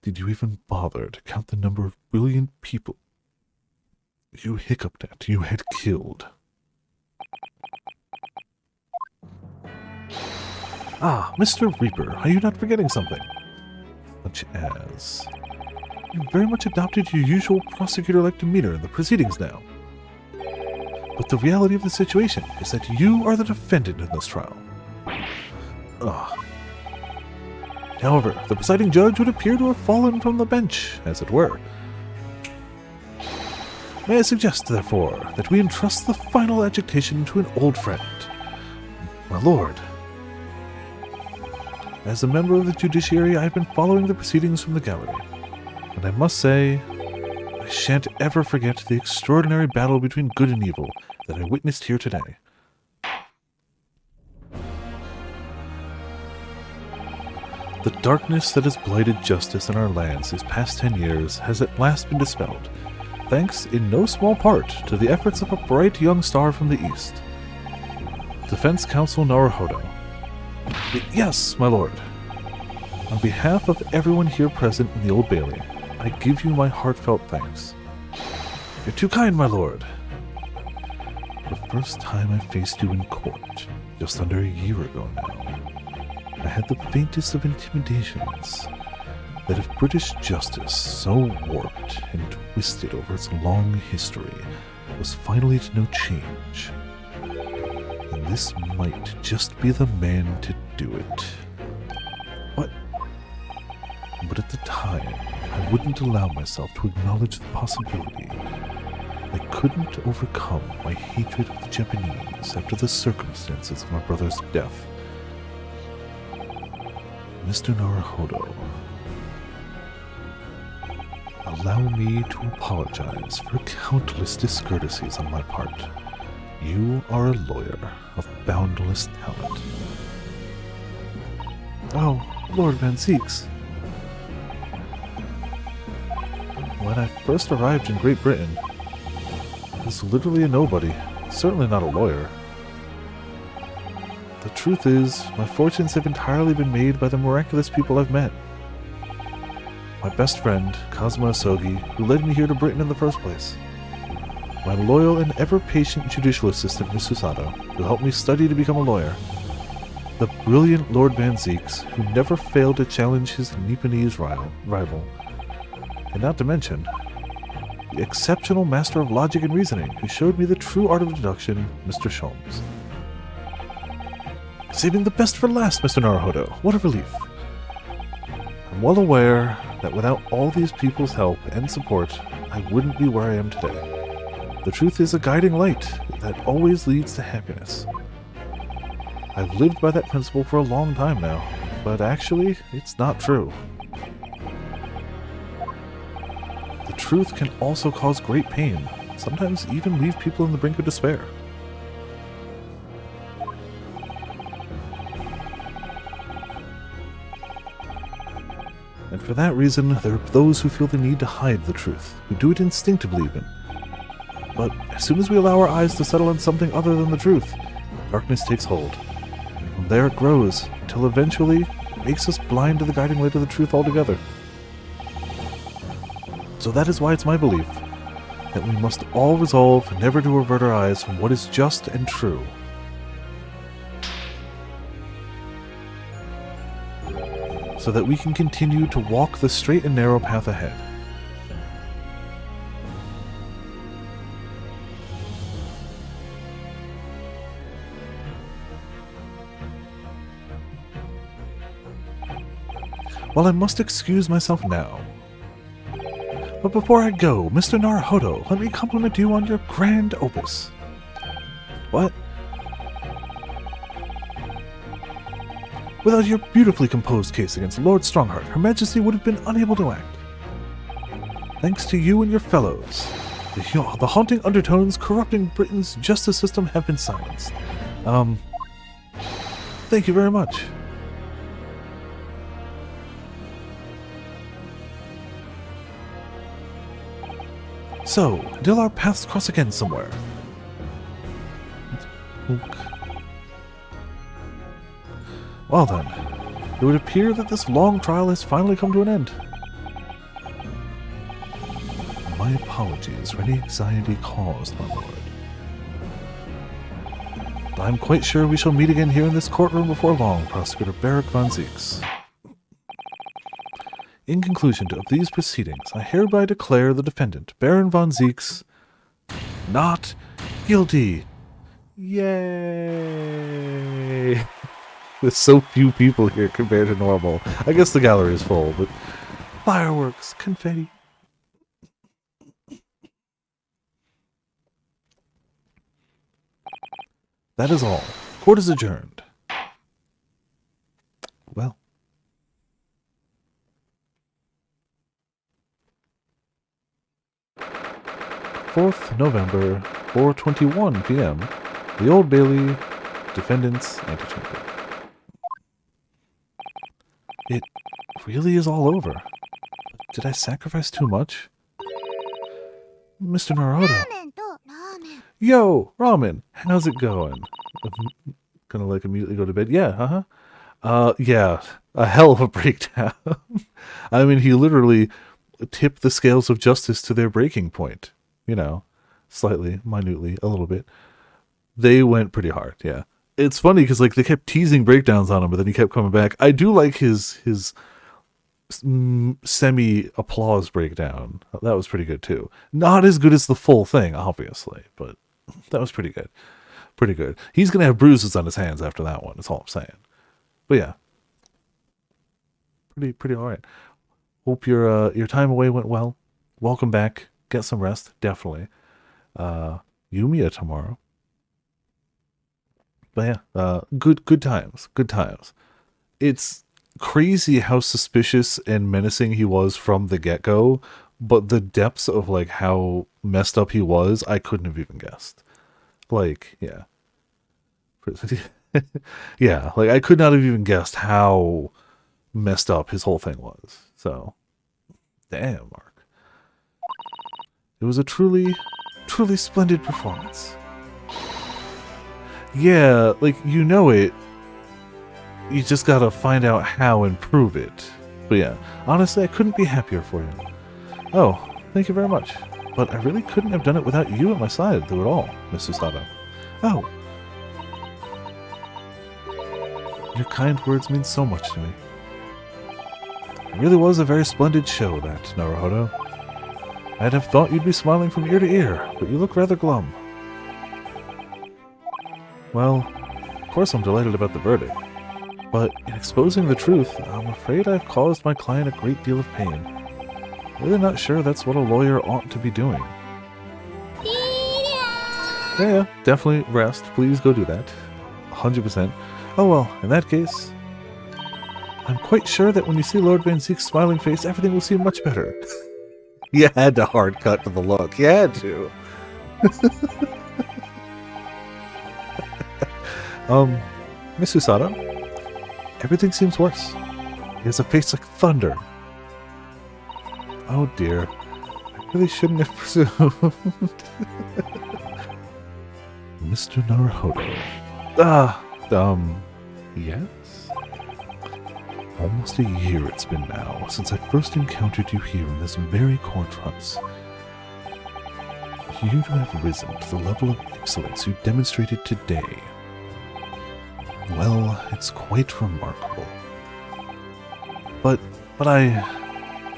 did you even bother to count the number of brilliant people you hiccuped at you had killed? Ah, Mr. Reaper, are you not forgetting something? Such as... you very much adopted your usual prosecutor-like demeanor in the proceedings now. But the reality of the situation is that you are the defendant in this trial. However, the presiding judge would appear to have fallen from the bench, as it were. May I suggest, therefore, that we entrust the final adjudication to an old friend, my lord. As a member of the judiciary, I have been following the proceedings from the gallery, and I must say, I shan't ever forget the extraordinary battle between good and evil that I witnessed here today. The darkness that has blighted justice in our lands these past 10 years has at last been dispelled, thanks in no small part to the efforts of a bright young star from the east. Defense Counsel Naruhodo. Yes, my lord. On behalf of everyone here present in the Old Bailey, I give you my heartfelt thanks. You're too kind, my lord. The first time I faced you in court, just under a year ago now, I had the faintest of intimidations that if British justice, so warped and twisted over its long history, was finally to know change, then this might just be the man to do it. What? But at the time, I wouldn't allow myself to acknowledge the possibility. I couldn't overcome my hatred of the Japanese after the circumstances of my brother's death. Mr. Naruhodo, allow me to apologize for countless discourtesies on my part. You are a lawyer of boundless talent. Oh, Lord Van Zieks. When I first arrived in Great Britain, I was literally a nobody, certainly not a lawyer. The truth is, my fortunes have entirely been made by the miraculous people I've met. My best friend, Kazuma Asogi, who led me here to Britain in the first place. My loyal and ever-patient judicial assistant, Miss Susato, who helped me study to become a lawyer. The brilliant Lord Van Zieks, who never failed to challenge his Nipponese rival. And not to mention, the exceptional master of logic and reasoning, who showed me the true art of deduction, Mr. Sholmes. Saving the best for last, Mr. Naruhodo. What a relief. I'm well aware that without all these people's help and support, I wouldn't be where I am today. The truth is a guiding light that always leads to happiness. I've lived by that principle for a long time now, but actually, it's not true. The truth can also cause great pain, sometimes even leave people on the brink of despair. And for that reason, there are those who feel the need to hide the truth, who do it instinctively even. But as soon as we allow our eyes to settle on something other than the truth, darkness takes hold. And from there it grows, until eventually it makes us blind to the guiding light of the truth altogether. So that is why it's my belief that we must all resolve never to avert our eyes from what is just and true. So that we can continue to walk the straight and narrow path ahead. Well, I must excuse myself now. But before I go, Mr. Naruhodo, let me compliment you on your grand opus. What? Without your beautifully composed case against Lord Strongheart, Her Majesty would have been unable to act. Thanks to you and your fellows, the haunting undertones corrupting Britain's justice system have been silenced. Thank you very much. So, until our paths cross again somewhere. Well then, it would appear that this long trial has finally come to an end. My apologies for any anxiety caused, my lord. I'm quite sure we shall meet again here in this courtroom before long, Prosecutor Barak Van Zieks. In conclusion of these proceedings, I hereby declare the defendant, Baron Van Zieks, not guilty. Yay! There's so few people here compared to normal. I guess the gallery is full, but fireworks, confetti. That is all. Court is adjourned. Well. 4th November, 4:21 p.m., the Old Bailey, Defendant's Antechamber. It really is all over. Did I sacrifice too much? Mr. Naruhodo. Yo, Ramen, how's it going? Gonna like immediately go to bed? Yeah, yeah, a hell of a breakdown. I mean, he literally tipped the scales of justice to their breaking point. You know, slightly, minutely, a little bit. They went pretty hard, yeah. It's funny because like they kept teasing breakdowns on him, but then he kept coming back. I do like his semi-applause breakdown. That was pretty good too. Not as good as the full thing, obviously, but that was pretty good. Pretty good. He's going to have bruises on his hands after that one, that's all I'm saying. But yeah. Pretty all right. Hope your time away went well. Welcome back. Get some rest, definitely. Yumiya tomorrow. But yeah, good times. Good times. It's crazy how suspicious and menacing he was from the get-go, but the depths of like how messed up he was, I couldn't have even guessed. Like, yeah. Yeah, like I could not have even guessed how messed up his whole thing was. So, damn, Mark. It was a truly splendid performance. Yeah, like, you know it. You just gotta find out how and prove it. But yeah, honestly, I couldn't be happier for you. Oh, thank you very much. But I really couldn't have done it without you at my side through it all, Miss Susato. Oh. Your kind words mean so much to me. It really was a very splendid show, that, Naruhodo. I'd have thought you'd be smiling from ear to ear, but you look rather glum. Well, of course I'm delighted about the verdict. But in exposing the truth, I'm afraid I've caused my client a great deal of pain. Really not sure that's what a lawyer ought to be doing. Yeah, definitely rest. Please go do that. 100%. Oh well, in that case, I'm quite sure that when you see Lord Van Zeek's smiling face, everything will seem much better. You had to hard cut to the look. You had to. Miss Susato, everything seems worse. He has a face like thunder. Oh dear. I really shouldn't have presumed. Mr. Naruhodo. Yes? Almost a year it's been now since I first encountered you here in this very courthouse. You have risen to the level of excellence you demonstrated today. Well, it's quite remarkable. But I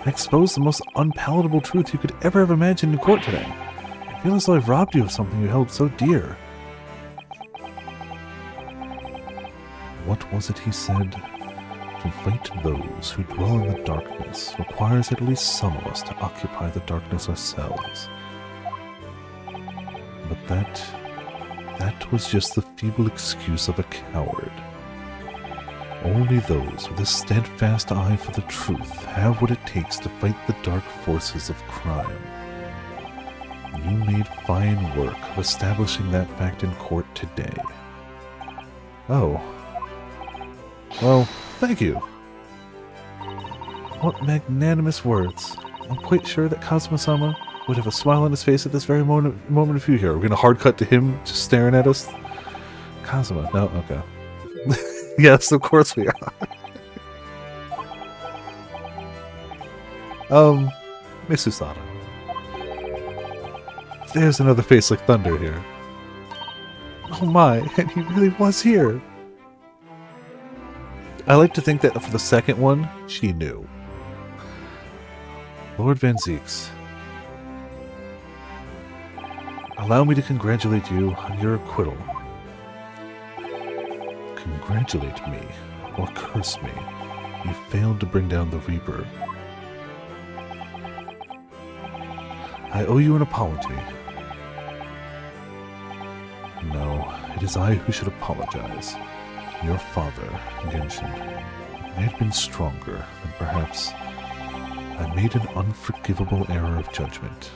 exposed the most unpalatable truth you could ever have imagined in court today. I feel as though I've robbed you of something you held so dear. What was it he said? To fight those who dwell in the darkness requires at least some of us to occupy the darkness ourselves. But that was just the feeble excuse of a coward. Only those with a steadfast eye for the truth have what it takes to fight the dark forces of crime. You made fine work of establishing that fact in court today. Oh. Well, thank you. What magnanimous words. I'm quite sure that Kazuma-sama would have a smile on his face at this very moment of you here. We're going to hard cut to him just staring at us. Kazuma. No? Okay. Yes, of course we are. Miss Susato. There's another face like thunder here. Oh my, and he really was here. I like to think that for the second one, she knew. Lord Van Zeeks, allow me to congratulate you on your acquittal. Congratulate me, or curse me. You failed to bring down the Reaper. I owe you an apology. No, it is I who should apologize. Your father, Genshin, may have been stronger, and perhaps I made an unforgivable error of judgment.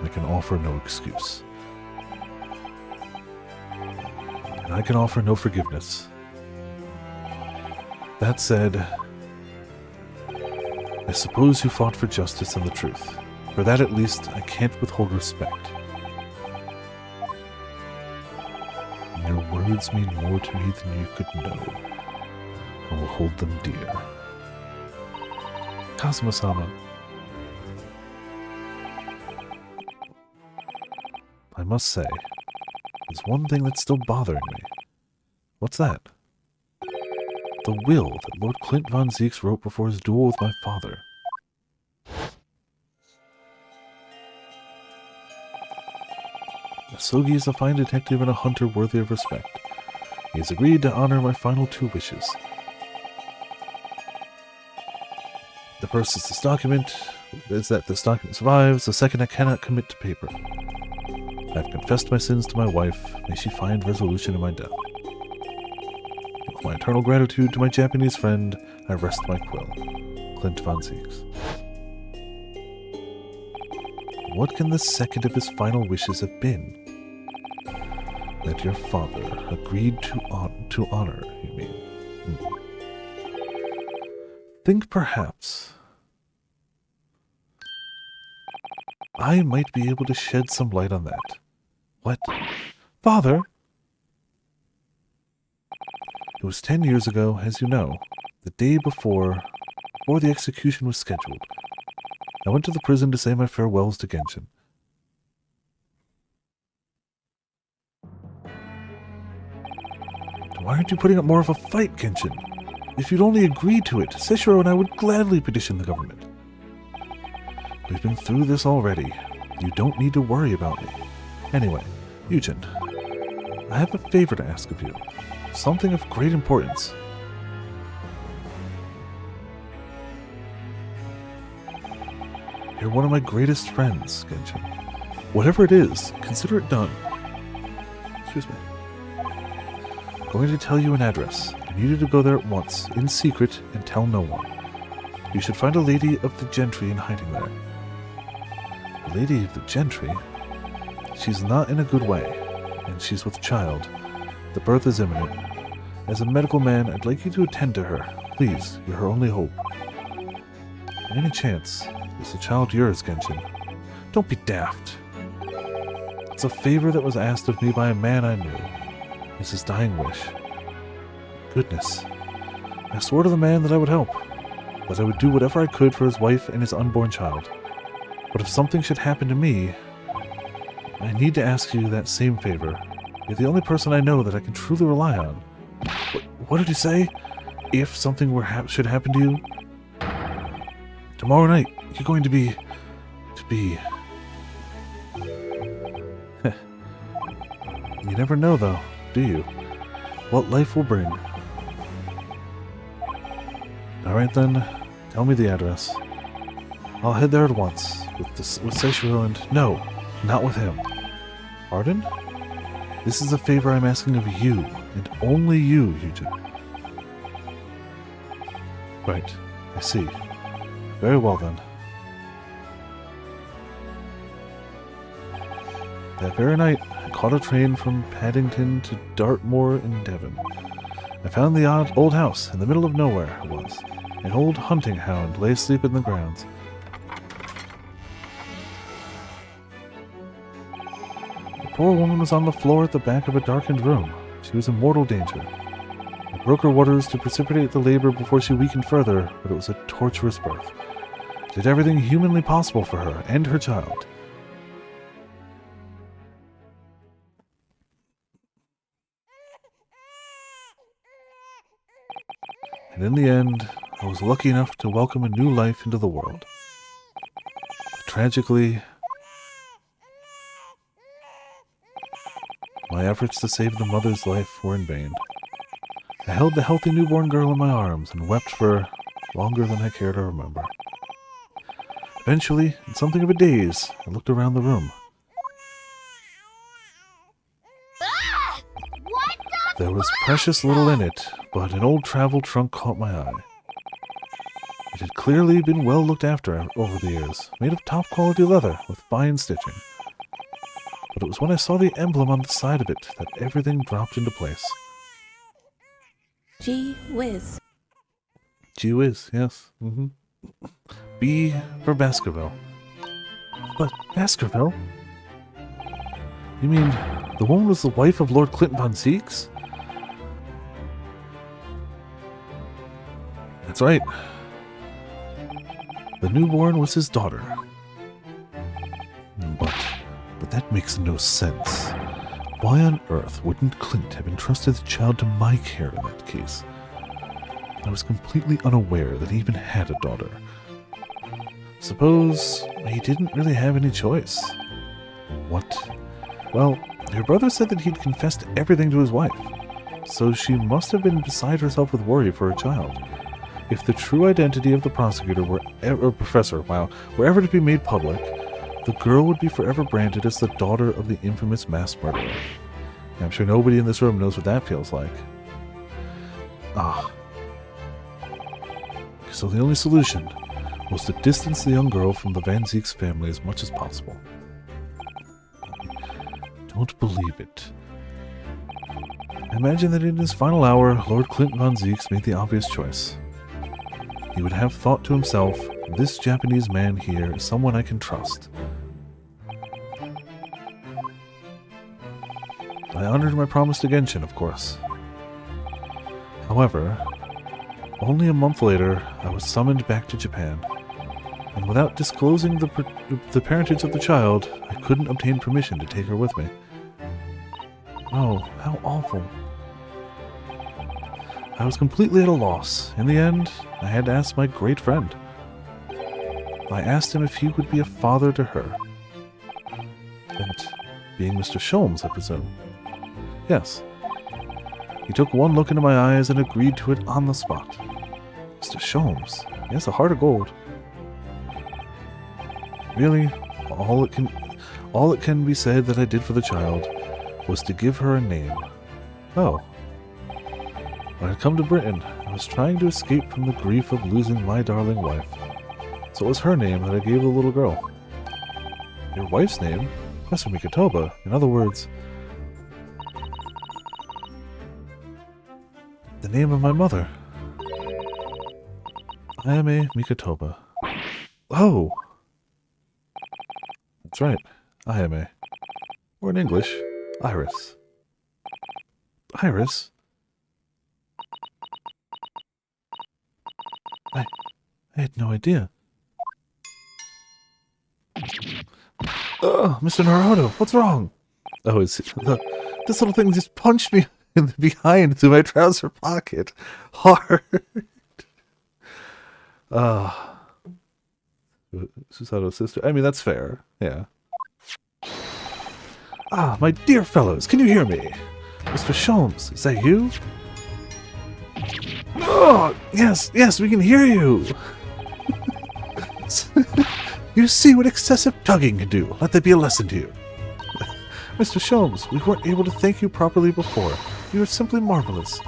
I can offer no excuse. And I can offer no forgiveness. That said, I suppose you fought for justice and the truth. For that at least, I can't withhold respect. Your words mean more to me than you could know. I will hold them dear. Kazuma-sama. I must say, there's one thing that's still bothering me. What's that? The will that Lord Clint Von Zeeks wrote before his duel with my father. Asogi is a fine detective and a hunter worthy of respect. He has agreed to honor my final 2 wishes. The first is that this document survives. The second, I cannot commit to paper. I have confessed my sins to my wife. May she find resolution in my death. With my eternal gratitude to my Japanese friend, I rest my quill. Clint von Zieks. What can the second of his final wishes have been? That your father agreed to honor, you mean? Think perhaps I might be able to shed some light on that. What? Father? It was 10 years ago, as you know, the day before the execution was scheduled. I went to the prison to say my farewells to Genshin. Why aren't you putting up more of a fight, Genshin? If you'd only agreed to it, Seshiro and I would gladly petition the government. We've been through this already. You don't need to worry about me. Anyway, Eugen, I have a favor to ask of you. Something of great importance. You're one of my greatest friends, Genshin. Whatever it is, consider it done. Excuse me. I'm going to tell you an address. I need you to go there at once, in secret, and tell no one. You should find a lady of the gentry in hiding there. A lady of the gentry? She's not in a good way, and she's with child. The birth is imminent. As a medical man, I'd like you to attend to her. Please, you're her only hope. By any chance, is the child yours, Genshin? Don't be daft. It's a favor that was asked of me by a man I knew. It's his dying wish. Goodness. I swore to the man that I would help, that I would do whatever I could for his wife and his unborn child. But if something should happen to me, I need to ask you that same favor. You're the only person I know that I can truly rely on. What did you say? If something should happen to you? Tomorrow night, you're going to be... You never know, though, do you? What life will bring. Alright then, tell me the address. I'll head there at once, with Seishiro and... No, not with him. Pardon? This is a favor I'm asking of you, and only you, Eugen. Right, I see. Very well then. That very night, I caught a train from Paddington to Dartmoor in Devon. I found the old house in the middle of nowhere it was. An old hunting hound lay asleep in the grounds. The poor woman was on the floor at the back of a darkened room. She was in mortal danger. I broke her waters to precipitate the labor before she weakened further, but it was a torturous birth. I did everything humanly possible for her and her child. And in the end, I was lucky enough to welcome a new life into the world. But tragically, my efforts to save the mother's life were in vain. I held the healthy newborn girl in my arms and wept for longer than I care to remember. Eventually, in something of a daze, I looked around the room. There was precious little in it, but an old travel trunk caught my eye. It had clearly been well looked after over the years, made of top-quality leather with fine stitching. But it was when I saw the emblem on the side of it that everything dropped into place. Gee whiz. Gee whiz, yes. B for Baskerville. But Baskerville? You mean the woman was the wife of Lord Clinton von Zieks? That's right. The newborn was his daughter. But that makes no sense. Why on earth wouldn't Clint have entrusted the child to my care in that case? I was completely unaware that he even had a daughter. Suppose he didn't really have any choice. What? Well, your brother said that he'd confessed everything to his wife, so she must have been beside herself with worry for her child. If the true identity of the prosecutor or professor, were ever to be made public, the girl would be forever branded as the daughter of the infamous mass murderer. And I'm sure nobody in this room knows what that feels like. So the only solution was to distance the young girl from the Van Zieks family as much as possible. Don't believe it. I imagine that in his final hour, Lord Clint Von Zieks made the obvious choice. He would have thought to himself, this Japanese man here is someone I can trust. I honored my promise to Genshin, of course. However, only a month later, I was summoned back to Japan, and without disclosing the parentage of the child, I couldn't obtain permission to take her with me. Oh, how awful. I was completely at a loss. In the end, I had to ask my great friend. I asked him if he would be a father to her. And being Mr. Sholmes, I presume. Yes. He took one look into my eyes and agreed to it on the spot. Mr. Sholmes, he has a heart of gold. Really, all it can be said that I did for the child was to give her a name. Oh. When I had come to Britain, I was trying to escape from the grief of losing my darling wife. So it was her name that I gave the little girl. Your wife's name? Professor Mikotoba. In other words, the name of my mother. Ayame Mikotoba. Oh! That's right. Ayame. Or in English, Iris. Iris? I had no idea. Mr. Naruto, what's wrong? Oh, this little thing just punched me in the behind through my trouser pocket. Hard. Susato's sister. I mean, that's fair. Yeah. My dear fellows, can you hear me? Mr. Sholmes, is that you? Oh, yes, we can hear you. You see what excessive tugging can do. Let that be a lesson to you. Mr. Sholmes, we weren't able to thank you properly before. You are simply marvelous.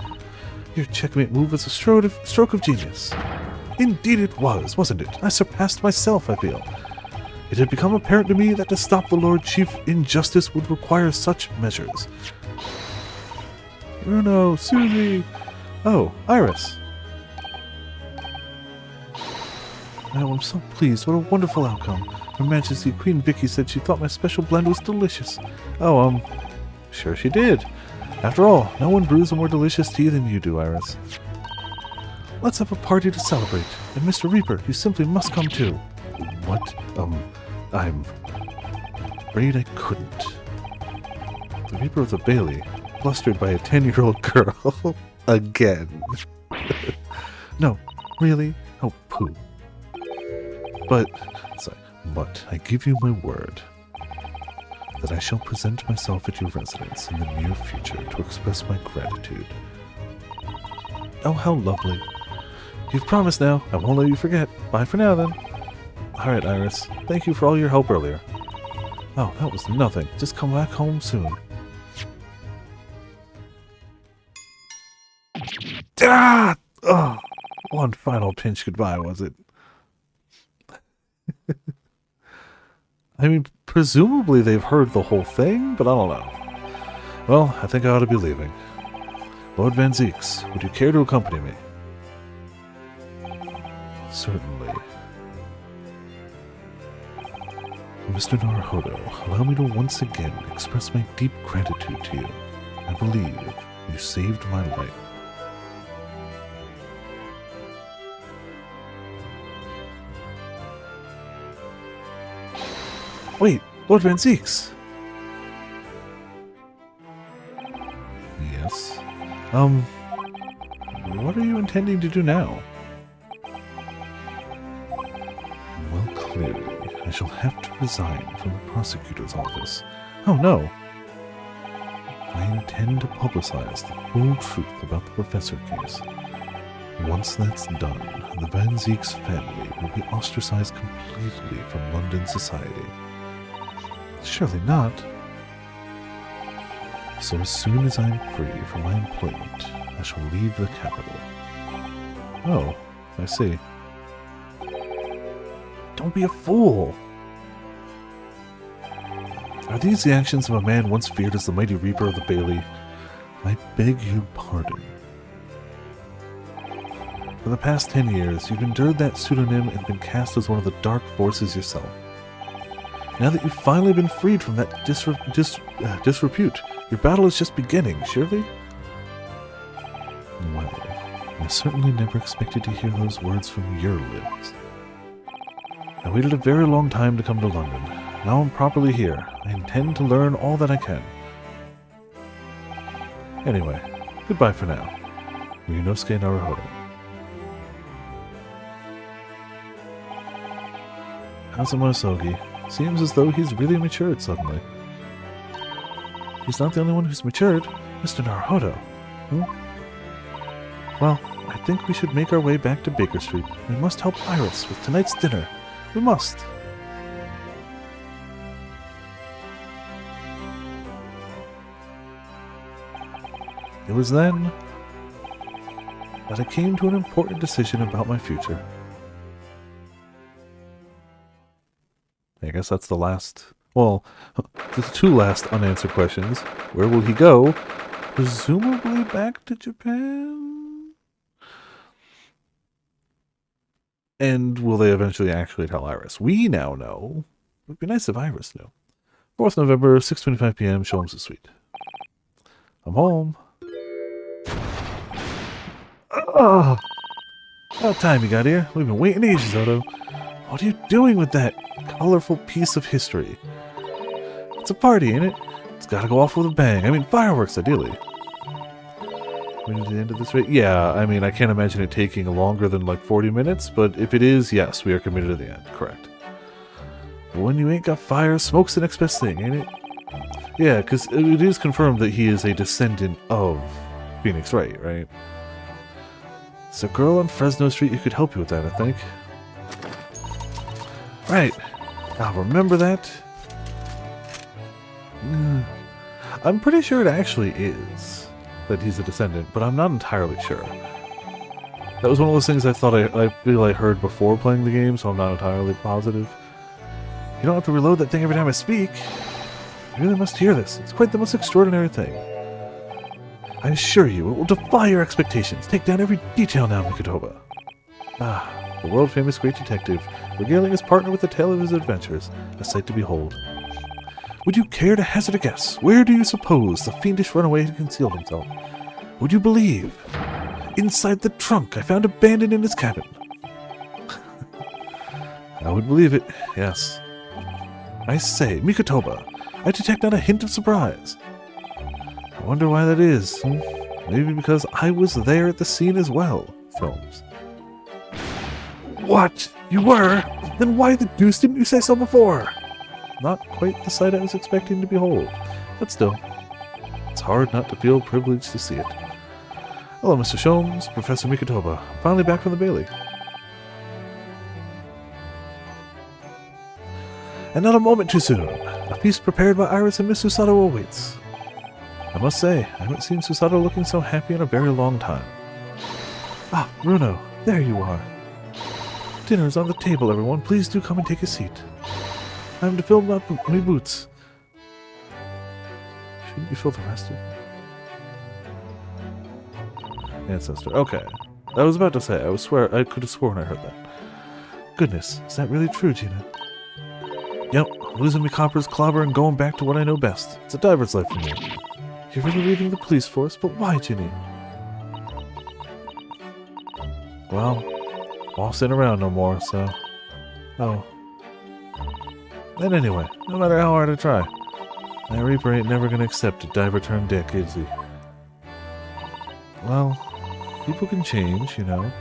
Your checkmate move was a stroke of genius. Indeed it was, wasn't it? I surpassed myself, I feel. It had become apparent to me that to stop the Lord Chief injustice would require such measures. Bruno, Susie... Oh, Iris. Oh, I'm so pleased. What a wonderful outcome. Her Majesty Queen Vicky said she thought my special blend was delicious. Oh, sure she did. After all, no one brews a more delicious tea than you do, Iris. Let's have a party to celebrate. And Mr. Reaper, you simply must come too. What? I'm afraid I couldn't. The Reaper of the Bailey, blustered by a 10-year-old girl. Again. No, really? Oh, pooh. But I give you my word that I shall present myself at your residence in the near future to express my gratitude. Oh, how lovely. You've promised now. I won't let you forget. Bye for now, then. Alright, Iris. Thank you for all your help earlier. Oh, that was nothing. Just come back home soon. Ah! Oh, one final pinch goodbye, was it? I mean, presumably they've heard the whole thing, but I don't know. Well, I think I ought to be leaving. Lord Van Zieks, would you care to accompany me? Certainly. Mr. Naruhodo, allow me to once again express my deep gratitude to you. I believe you saved my life. Wait, Lord Van Zieks! Yes? What are you intending to do now? Well, clearly, I shall have to resign from the prosecutor's office. Oh no! I intend to publicize the full truth about the professor case. Once that's done, the Van Zeeks family will be ostracized completely from London society. Surely not. So as soon as I am free from my employment, I shall leave the capital. Oh, I see. Don't be a fool! Are these the actions of a man once feared as the mighty Reaper of the Bailey? I beg your pardon. For the past 10 years, you've endured that pseudonym and been cast as one of the dark forces yourself. Now that you've finally been freed from that disrepute, your battle is just beginning, surely? Well, I certainly never expected to hear those words from your lips. I waited a very long time to come to London. Now I'm properly here. I intend to learn all that I can. Anyway, goodbye for now. Ryunosuke Naruhodo. Kazuma Sogi. Seems as though he's really matured suddenly. He's not the only one who's matured. Mr. Naruhodo. Well, I think we should make our way back to Baker Street. We must help Iris with tonight's dinner. We must. It was then that I came to an important decision about my future. I guess that's the last... Well, the two last unanswered questions. Where will he go? Presumably back to Japan? And will they eventually actually tell Iris? We now know. It would be nice if Iris knew. 4th November, 6:25 p.m., Sholmes' suite. I'm home. Oh, about time you got here. We've been waiting ages, Odo. What are you doing with that colorful piece of history? It's a party, ain't it? It's gotta go off with a bang. I mean, fireworks, ideally. We need the end of this rate? Yeah, I mean, I can't imagine it taking longer than like 40 minutes, but if it is, yes, we are committed to the end. Correct. But when you ain't got fire, smoke's the next best thing, ain't it? Yeah, because it is confirmed that he is a descendant of Phoenix Wright, right? There's a girl on Fresno Street who could help you with that, I think. Right. I'll remember that. I'm pretty sure it actually is that he's a descendant, but I'm not entirely sure. That was one of those things I thought I feel I heard before playing the game, so I'm not entirely positive. You don't have to reload that thing every time I speak. You really must hear this. It's quite the most extraordinary thing. I assure you, it will defy your expectations. Take down every detail now, Mikotoba. Ah, the world-famous great detective, regaling his partner with the tale of his adventures, a sight to behold. Would you care to hazard a guess? Where do you suppose the fiendish runaway had concealed himself? Would you believe? Inside the trunk I found abandoned in his cabin. I would believe it, yes. I say, Mikotoba, I detect not a hint of surprise. I wonder why that is. Maybe because I was there at the scene as well, Sholmes. What? You were? Then why the deuce didn't you say so before? Not quite the sight I was expecting to behold, but still, it's hard not to feel privileged to see it. Hello, Mr. Sholmes, Professor Mikotoba. I'm finally back from the Bailey. And not a moment too soon. A feast prepared by Iris and Miss Susato awaits. I must say, I haven't seen Susato looking so happy in a very long time. Ah, Runo, there you are. Dinner is on the table, everyone. Please do come and take a seat. I am to fill my boots. Shouldn't you fill the rest of Ancestor. Okay. I was about to say, I could have sworn I heard that. Goodness, is that really true, Gina? Yep, losing me copper's clobber and going back to what I know best. It's a diver's life for me. You're really leaving the police force, but why, Ginny? Well, boss ain't around no more, so... Oh. And anyway, no matter how hard I try, that Reaper ain't never gonna accept a diver-turned dick, is he? Well, people can change, you know.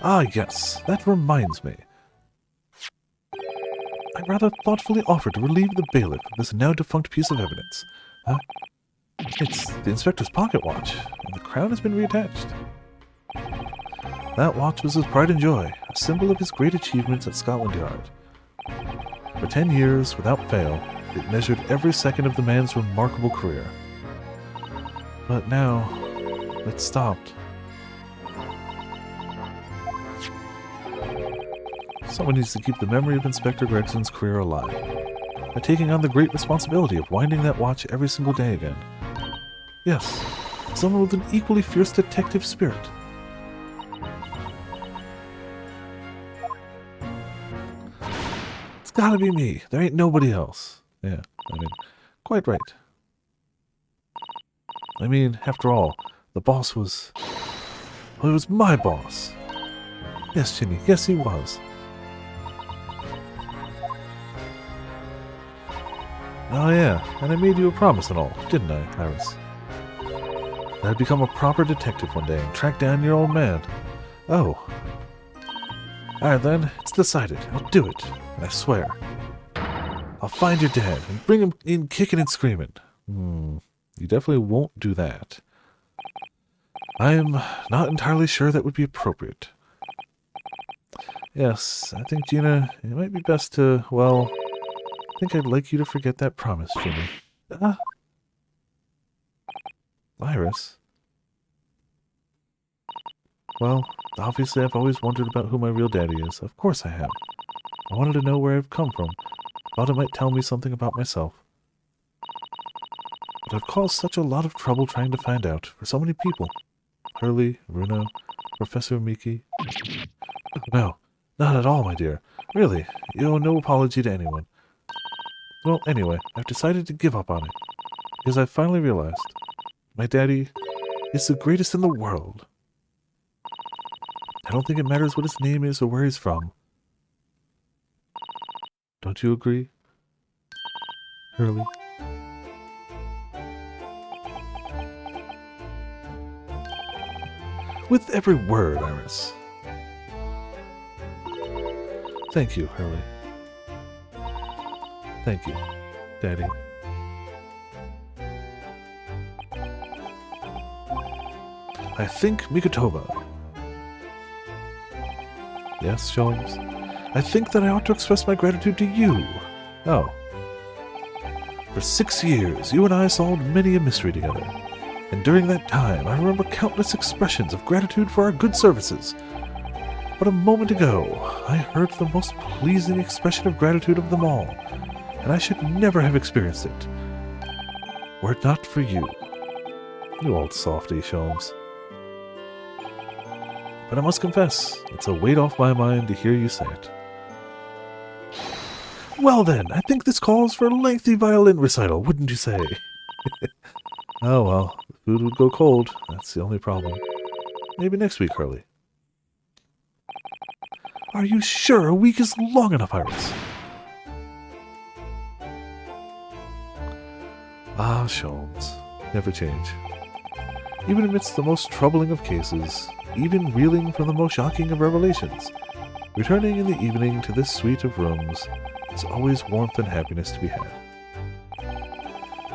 Ah, yes, that reminds me. I rather thoughtfully offered to relieve the bailiff of this now-defunct piece of evidence. Huh? It's the inspector's pocket watch, and the crown has been reattached. That watch was his pride and joy, a symbol of his great achievements at Scotland Yard. For 10 years, without fail, it measured every second of the man's remarkable career. But now, it's stopped. Someone needs to keep the memory of Inspector Gregson's career alive, by taking on the great responsibility of winding that watch every single day again. Yes, someone with an equally fierce detective spirit. It's gotta be me. There ain't nobody else. Yeah, I mean, quite right. I mean, after all, the boss was... well, it was my boss. Yes, Ginny, yes he was. Oh yeah, and I made you a promise and all, didn't I, Iris? That I'd become a proper detective one day and track down your old man. Oh. Alright then, it's decided. I'll do it, and I swear. I'll find your dad and bring him in kicking and screaming. You definitely won't do that. I'm not entirely sure that would be appropriate. Yes, I think, Gina, it might be best to, well... I think I'd like you to forget that promise, Jimmy. Iris? Well, obviously I've always wondered about who my real daddy is. Of course I have. I wanted to know where I've come from. Thought it might tell me something about myself. But I've caused such a lot of trouble trying to find out for so many people. Hurley, Bruno, Professor Miki. No, not at all, my dear. Really, you owe no apology to anyone. Well, anyway, I've decided to give up on it, because I've finally realized my daddy is the greatest in the world. I don't think it matters what his name is or where he's from. Don't you agree, Hurley? With every word, Iris. Thank you, Hurley. Thank you, Daddy. I think Mikotova. Yes, Sholmes? I think that I ought to express my gratitude to you. Oh. For 6 years, you and I solved many a mystery together. And during that time, I remember countless expressions of gratitude for our good services. But a moment ago, I heard the most pleasing expression of gratitude of them all. And I should never have experienced it, were it not for you. You old softy, Sholmes. But I must confess, it's a weight off my mind to hear you say it. Well then, I think this calls for a lengthy violin recital, wouldn't you say? Oh well, the food would go cold, that's the only problem. Maybe next week, Hurley. Are you sure a week is long enough, Iris? Ah, Sholmes, never change. Even amidst the most troubling of cases, even reeling from the most shocking of revelations, returning in the evening to this suite of rooms is always warmth and happiness to be had.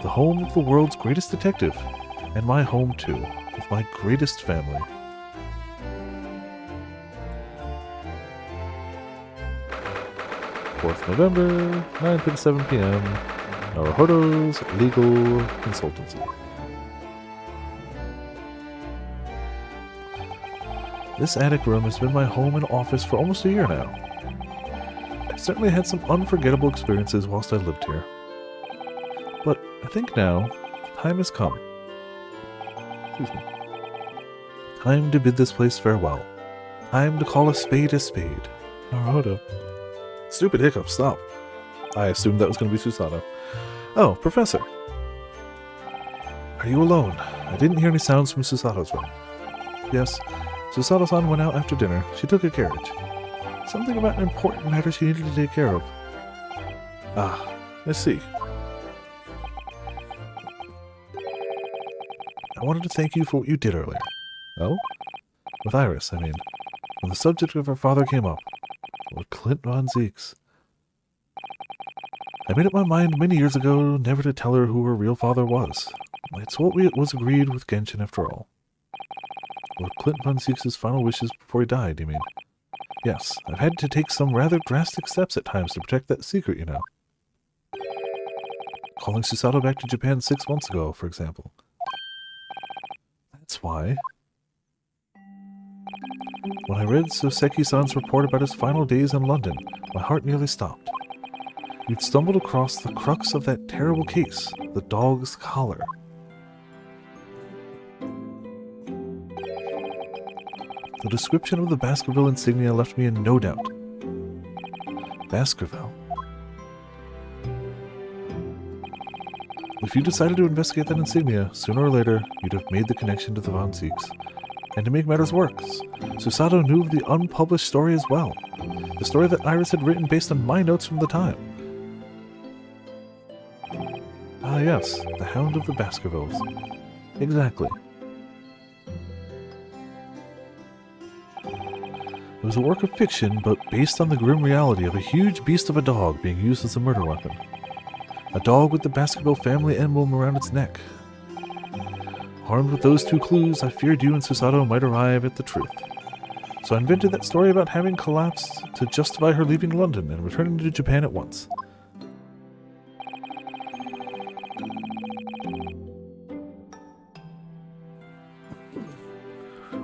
The home of the world's greatest detective, and my home too, with my greatest family. November 4th, 9 to 7 p.m. Naruhodo's Legal Consultancy. This attic room has been my home and office for almost a year now. I've certainly had some unforgettable experiences whilst I lived here. But I think now, time has come. Excuse me. Time to bid this place farewell. Time to call a spade a spade. Naruhodo. Stupid hiccup, stop. I assumed that was going to be Susato. Oh, Professor. Are you alone? I didn't hear any sounds from Susato's room. Yes, Susato-san went out after dinner. She took a carriage. Something about an important matter she needed to take care of. Ah, I see. I wanted to thank you for what you did earlier. Oh? With Iris, I mean. When the subject of her father came up. Lord Clint von Zieks. I made up my mind many years ago never to tell her who her real father was. It's what was agreed with Genshin after all. Lord Clint von Zieks' final wishes before he died, you mean? Yes, I've had to take some rather drastic steps at times to protect that secret, you know. Calling Susato back to Japan 6 months ago, for example. That's why. When I read Soseki-san's report about his final days in London, my heart nearly stopped. You'd stumbled across the crux of that terrible case, the dog's collar. The description of the Baskerville insignia left me in no doubt. Baskerville? If you decided to investigate that insignia, sooner or later, you'd have made the connection to the Von Zieks. And to make matters worse, Susato knew of the unpublished story as well. The story that Iris had written based on my notes from the time. Ah yes, the Hound of the Baskervilles. Exactly. It was a work of fiction, but based on the grim reality of a huge beast of a dog being used as a murder weapon. A dog with the Baskerville family emblem around its neck. Armed with those two clues, I feared you and Susato might arrive at the truth. So I invented that story about having collapsed to justify her leaving London and returning to Japan at once.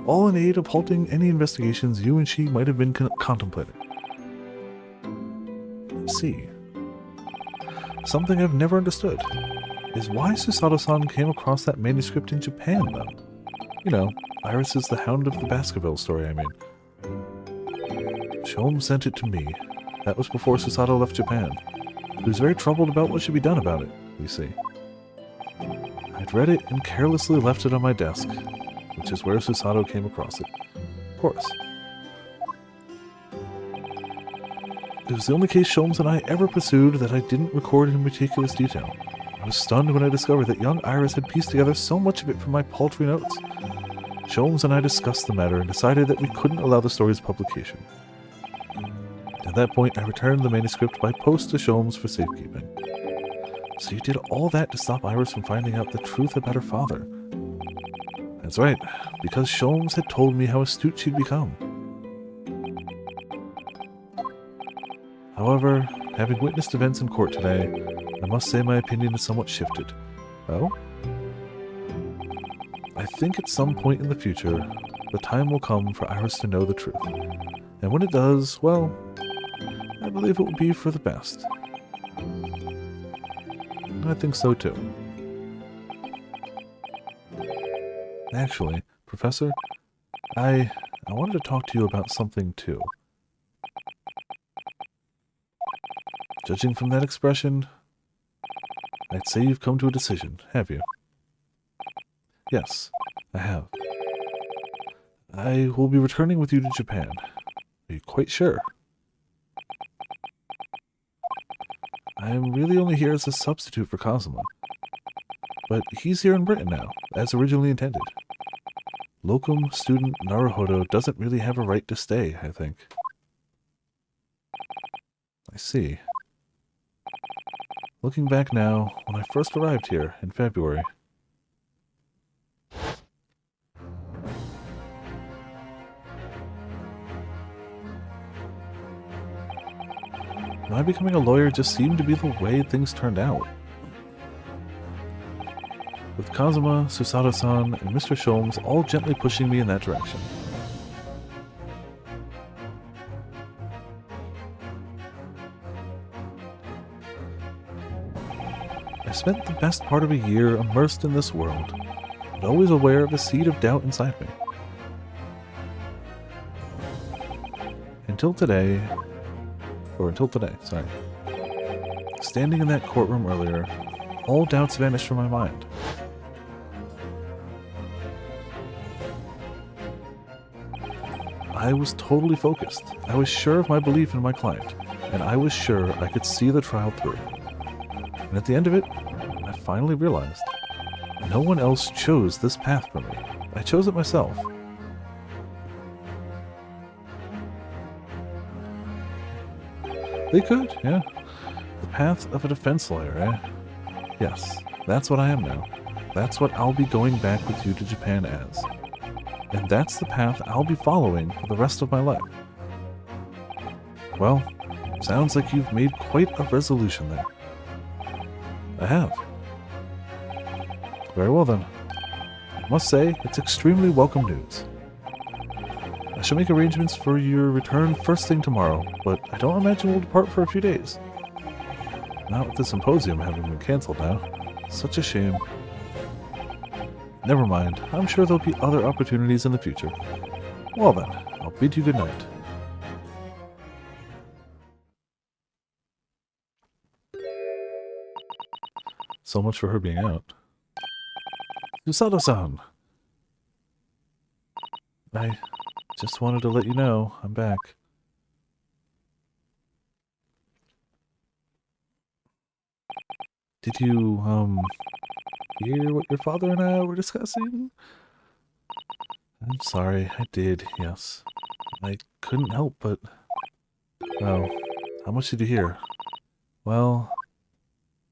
All in aid of halting any investigations you and she might have been contemplating. See. Something I've never understood is why Susato-san came across that manuscript in Japan, though. You know, Iris is the Hound of the Baskerville story, I mean. Sholmes sent it to me. That was before Susato left Japan. He was very troubled about what should be done about it, you see. I'd read it and carelessly left it on my desk, which is where Susato came across it. Of course. It was the only case Sholmes and I ever pursued that I didn't record in meticulous detail. I was stunned when I discovered that young Iris had pieced together so much of it from my paltry notes. Sholmes and I discussed the matter and decided that we couldn't allow the story's publication. At that point, I returned the manuscript by post to Sholmes for safekeeping. So you did all that to stop Iris from finding out the truth about her father. That's right, because Sholmes had told me how astute she'd become. However, having witnessed events in court today, I must say my opinion is somewhat shifted. Oh? I think at some point in the future, the time will come for Iris to know the truth. And when it does, well, I believe it will be for the best. I think so too. Actually, Professor, I wanted to talk to you about something too. Judging from that expression, I'd say you've come to a decision, have you? Yes, I have. I will be returning with you to Japan. Are you quite sure? I am really only here as a substitute for Kazuma. But he's here in Britain now, as originally intended. Locum student Naruhodo doesn't really have a right to stay, I think. I see. Looking back now, when I first arrived here in February. My becoming a lawyer just seemed to be the way things turned out. With Kazuma, Susato-san, and Mr. Sholmes all gently pushing me in that direction. I spent the best part of a year immersed in this world, but always aware of a seed of doubt inside me. Until today, sorry. Standing in that courtroom earlier, all doubts vanished from my mind. I was totally focused. I was sure of my belief in my client, and I was sure I could see the trial through. And at the end of it, I finally realized no one else chose this path for me. I chose it myself. They could, yeah. The path of a defense lawyer, eh? Yes, that's what I am now. That's what I'll be going back with you to Japan as. And that's the path I'll be following for the rest of my life. Well, sounds like you've made quite a resolution there. I have. Very well then. I must say, it's extremely welcome news. I shall make arrangements for your return first thing tomorrow, but I don't imagine we'll depart for a few days. Not with the symposium having been cancelled now. Such a shame. Never mind, I'm sure there'll be other opportunities in the future. Well then, I'll bid you good night. So much for her being out. Susato-san! I just wanted to let you know I'm back. Did you, hear what your father and I were discussing? I'm sorry, I did, yes. I couldn't help but... Oh, how much did you hear? Well...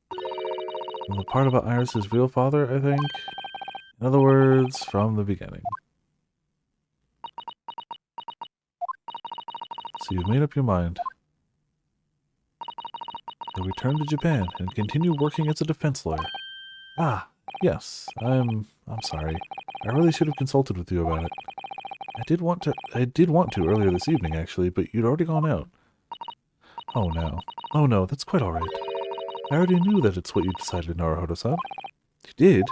the part about Iris' real father, I think? In other words, from the beginning. So you've made up your mind. You'll return to Japan and continue working as a defense lawyer. Ah, yes, I'm sorry. I really should have consulted with you about it. I did want to earlier this evening, actually, but you'd already gone out. Oh, no. Oh, no, that's quite alright. I already knew that it's what you decided, Naruhodo-san. You did?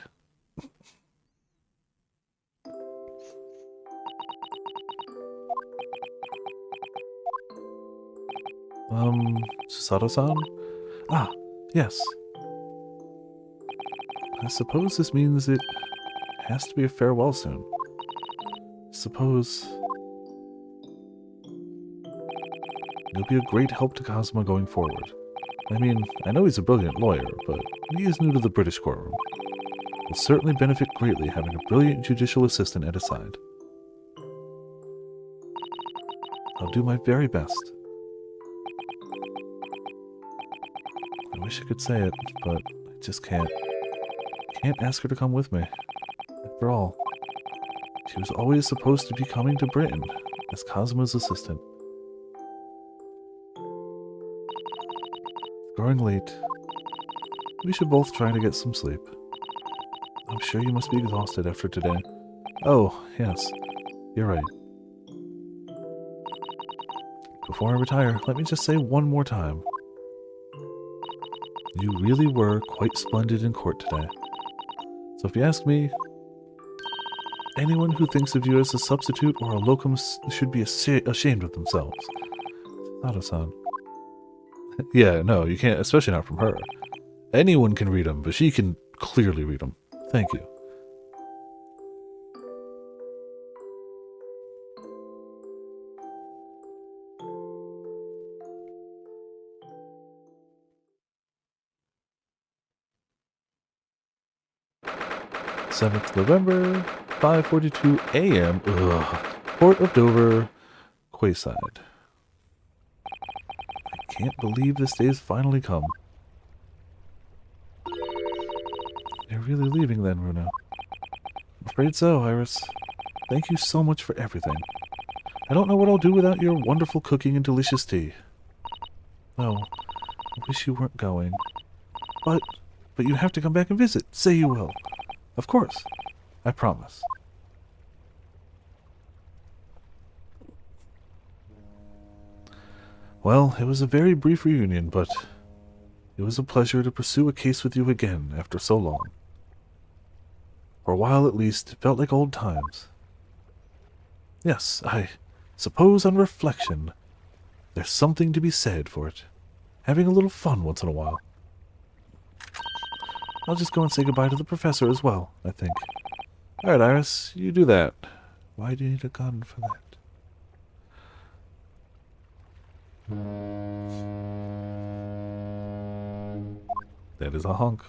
Susato-san? Ah, yes. I suppose this means it has to be a farewell soon. Suppose... you'll be a great help to Kazuma going forward. I mean, I know he's a brilliant lawyer, but he is new to the British courtroom. Will certainly benefit greatly having a brilliant judicial assistant at his side. I'll do my very best. I wish I could say it, but I just can't. Can't ask her to come with me. After all, she was always supposed to be coming to Britain as Kazuma's assistant. It's growing late. We should both try to get some sleep. I'm sure you must be exhausted after today. Oh, yes. You're right. Before I retire, let me just say one more time. You really were quite splendid in court today. So if you ask me, anyone who thinks of you as a substitute or a locum should be ashamed of themselves. Susato-san. Yeah, no, you can't, especially not from her. Anyone can read them, but she can clearly read them. Thank you. November 7th, 5:42 a.m. Ugh. Port of Dover, Quayside. I can't believe this day has finally come. You're really leaving then, Runa? I'm afraid so, Iris. Thank you so much for everything. I don't know what I'll do without your wonderful cooking and delicious tea. Oh, I wish you weren't going. But you have to come back and visit. Say you will. Of course. I promise. Well, it was a very brief reunion, but it was a pleasure to pursue a case with you again after so long. For a while at least, it felt like old times. Yes, I suppose on reflection, there's something to be said for it. Having a little fun once in a while. I'll just go and say goodbye to the professor as well, I think. Alright, Iris, you do that. Why do you need a gun for that? That is a honk.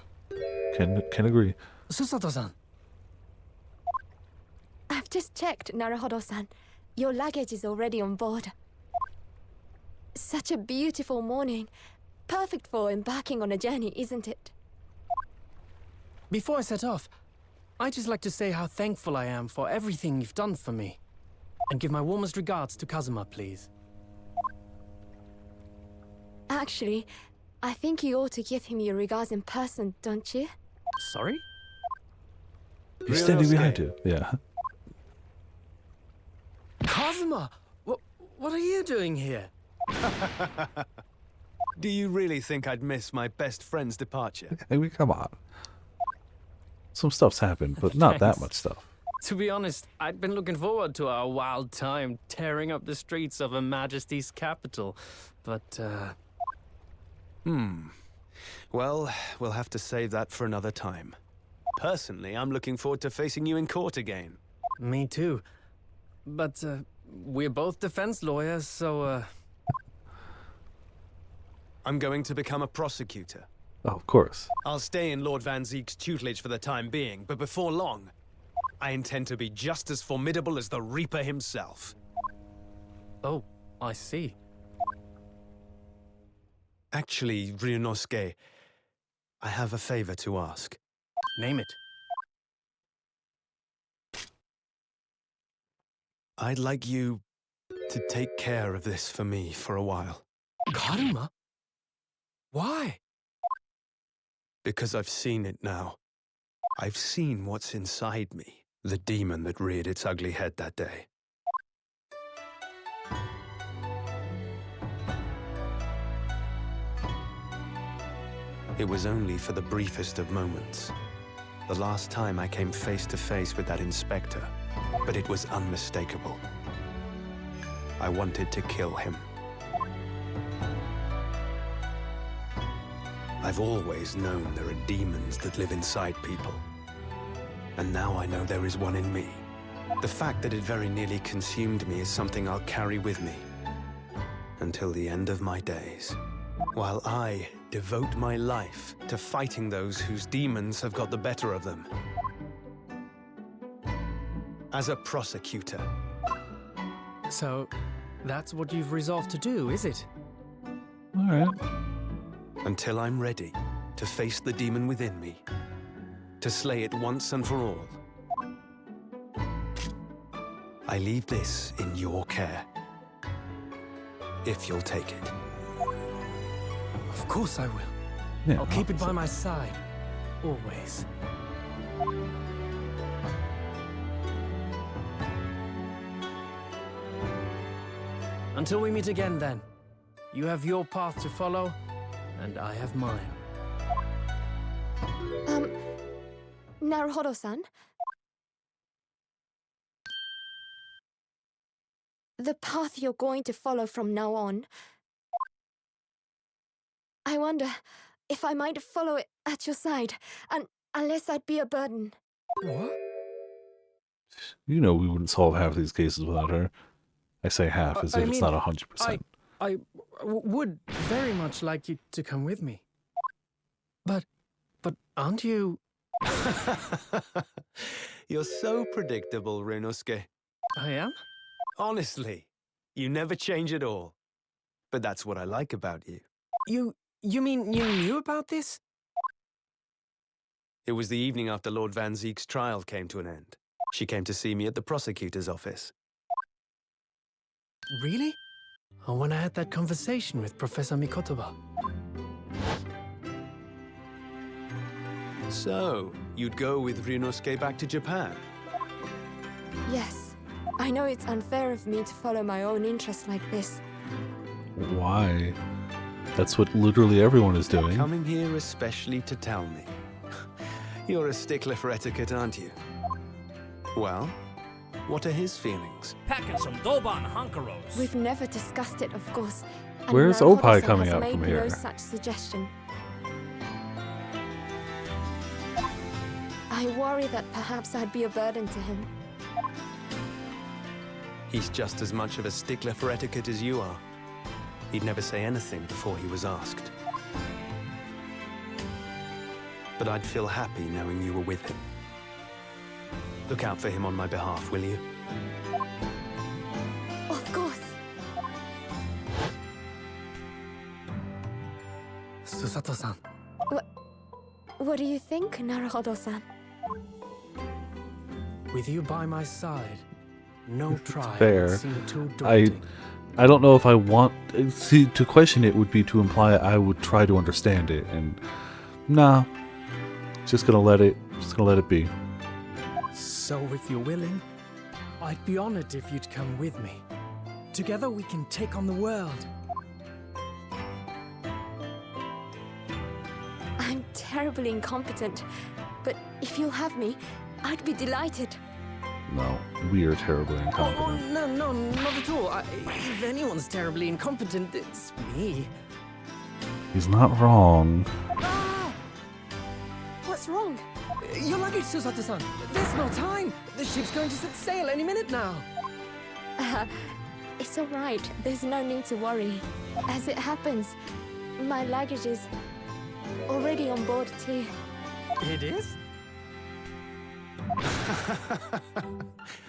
Can agree. Susato-san. I've just checked, Naruhodo-san. Your luggage is already on board. Such a beautiful morning. Perfect for embarking on a journey, isn't it? Before I set off, I'd just like to say how thankful I am for everything you've done for me. And give my warmest regards to Kazuma, please. Actually, I think you ought to give him your regards in person, don't you? Sorry? He's standing behind Ryunosuke. you. Yeah. Kazuma! What are you doing here? Do you really think I'd miss my best friend's departure? I mean, come on. Some stuff's happened, but not that Thanks. much stuff. To be honest, I'd been looking forward to our wild time tearing up the streets of Her Majesty's capital. But, Well, we'll have to save that for another time. Personally, I'm looking forward to facing you in court again. me too. But, we're both defense lawyers, so, I'm going to become a prosecutor. Oh, of course. I'll stay in Lord Van Zeek's tutelage for the time being, but before long, I intend to be just as formidable as the Reaper himself. Oh, I see. Actually, Ryunosuke, I have a favor to ask. Name it. I'd like you to take care of this for me for a while. Karuma? Why? Because I've seen it now. I've seen what's inside me, the demon that reared its ugly head that day. It was only for the briefest of moments. The last time I came face to face with that inspector, but it was unmistakable. I wanted to kill him. I've always known there are demons that live inside people. And now I know there is one in me. The fact that it very nearly consumed me is something I'll carry with me until the end of my days. While I devote my life to fighting those whose demons have got the better of them. As a prosecutor, So, that's what you've resolved to do, is it? All right. until I'm ready to face the demon within me, to slay it once and for all. I leave this in your care, if you'll take it. Of course I will. Yeah. I'll keep it by my side. Always. Until we meet again, then. You have your path to follow, and I have mine. Naruhodo-san? The path you're going to follow from now on. I wonder if I might follow it at your side, and unless I'd be a burden. What? You know we wouldn't solve half these cases without her. I say half as I if it's mean, not 100%. I would very much like you to come with me. But aren't you... You're so predictable, Ryunosuke. I am? Honestly, you never change at all. But that's what I like about you. You mean you knew about this? It was the evening after Lord Van Zeek's trial came to an end. She came to see me at the prosecutor's office. Really? Or when I had that conversation with Professor Mikotoba. So, you'd go with Ryunosuke back to Japan? Yes, I know it's unfair of me to follow my own interests like this. Why? That's what literally everyone is doing. Coming here especially to tell me. You're a stickler for etiquette, aren't you? Well, what are his feelings? Packing some Doban Honkaros. We've never discussed it, of course. And Where's Naruhodo-san Opie coming has out made from no here? such suggestion. I worry that perhaps I'd be a burden to him. He's just as much of a stickler for etiquette as you are. He'd never say anything before he was asked. But I'd feel happy knowing you were with him. Look out for him on my behalf, will you? Of course. Susato-san. What do you think, Naruhodo-san? With you by my side, no trial fair. would seem too daunting. I don't know if I want... See, to question it would be to imply I would try to understand it, and... Nah. Just gonna let it be. So if you're willing, I'd be honored if you'd come with me. Together we can take on the world. I'm terribly incompetent, but if you'll have me, I'd be delighted. No, we are terribly incompetent. No, not at all. If anyone's terribly incompetent, it's me. He's not wrong. Ah! What's wrong? Your luggage, Susato-san. There's no time. The ship's going to set sail any minute now. It's all right. There's no need to worry. As it happens, my luggage is already on board too. It is?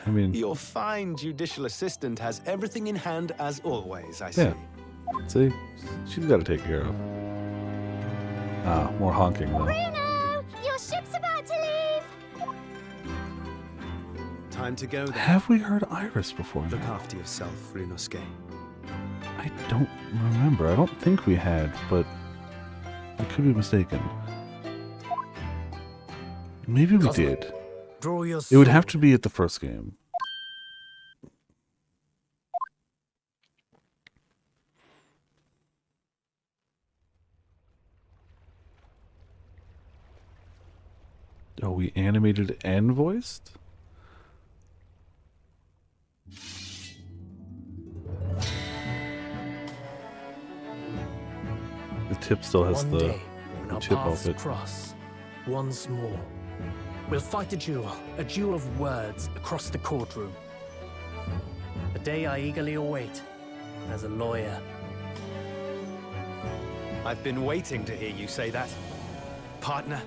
I mean, Your fine judicial assistant has everything in hand as always, I see. yeah. See? She's got to take care of. Ah, more honking though. Bruno, your ship's about to leave. Time to go then. Have we heard Iris before Look now? after yourself, Ryunosuke. I don't remember. I don't think we had, but I could be mistaken. Maybe we Cosmo. did. Draw your It would have sword. to be at the first game. Are we animated and voiced? The tip still has One the day, when our chip paths outfit. cross once more, we'll fight a duel of words across the courtroom. A day I eagerly await as a lawyer. I've been waiting to hear you say that. Partner.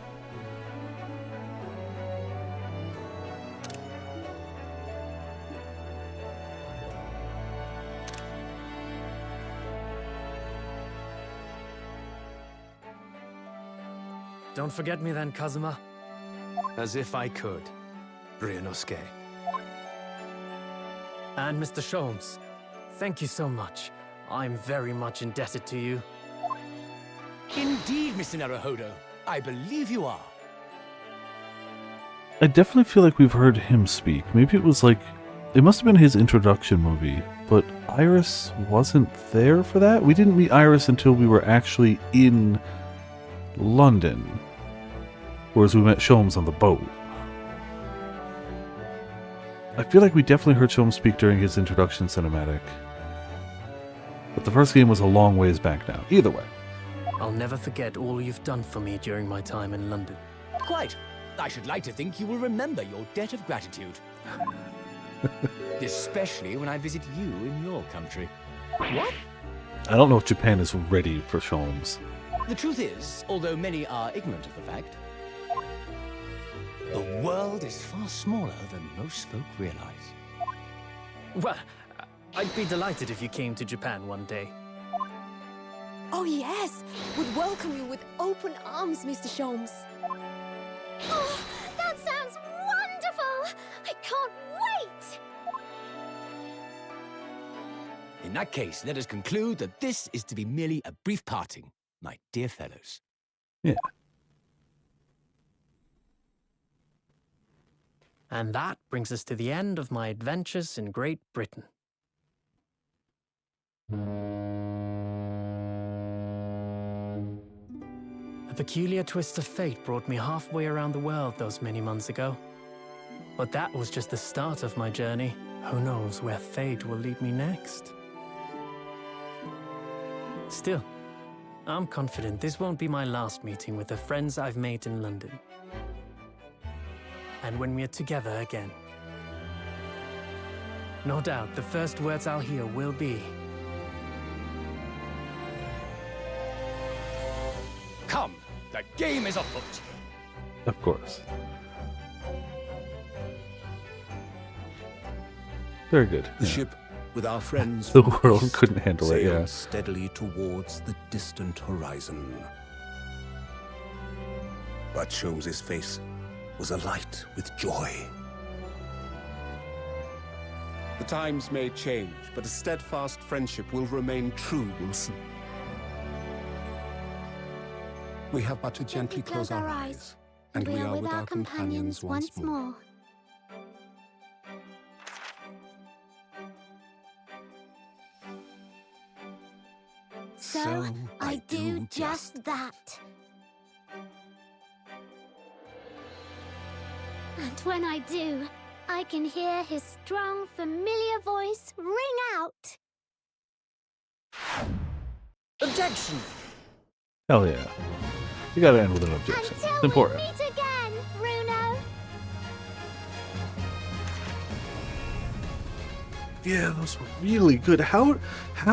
Don't forget me then, Kazuma. As if I could, Ryunosuke. And Mr. Sholmes, thank you so much. I'm very much indebted to you. Indeed, Mr. Naruhodo. I believe you are. I definitely feel like we've heard him speak. Maybe it was like... It must have been his introduction movie, but Iris wasn't there for that? We didn't meet Iris until we were actually in London. Whereas we met Sholmes on the boat. I feel like we definitely heard Sholmes speak during his introduction cinematic. But the first game was a long ways back now. Either way. I'll never forget all you've done for me during my time in London. Quite. I should like to think you will remember your debt of gratitude. Especially when I visit you in your country. What? I don't know if Japan is ready for Sholmes. The truth is, although many are ignorant of the fact, the world is far smaller than most folk realize. Well, I'd be delighted if you came to Japan one day. Oh yes, would welcome you with open arms, Mr. Sholmes. Oh, that sounds wonderful! I can't wait! In that case, let us conclude that this is to be merely a brief parting, my dear fellows. Yeah. And that brings us to the end of my adventures in Great Britain. A peculiar twist of fate brought me halfway around the world those many months ago. But that was just the start of my journey. Who knows where fate will lead me next? Still, I'm confident this won't be my last meeting with the friends I've made in London. And when we're together again, no doubt the first words I'll hear will be, Come, the game is afoot. Of course. Very good. The yeah. ship, with our friends, The from world east, couldn't handle it, sailed yeah. steadily towards the distant horizon. But Sholmes' face was alight with joy. The times may change, but a steadfast friendship will remain true, Wilson. We have but to gently close our eyes, and we are with our companions once more. So I do just that. And when I do, I can hear his strong, familiar voice ring out. Objection! Hell yeah. You gotta end with an objection. Until It's important. we meet again, Bruno. Yeah, those were really good. How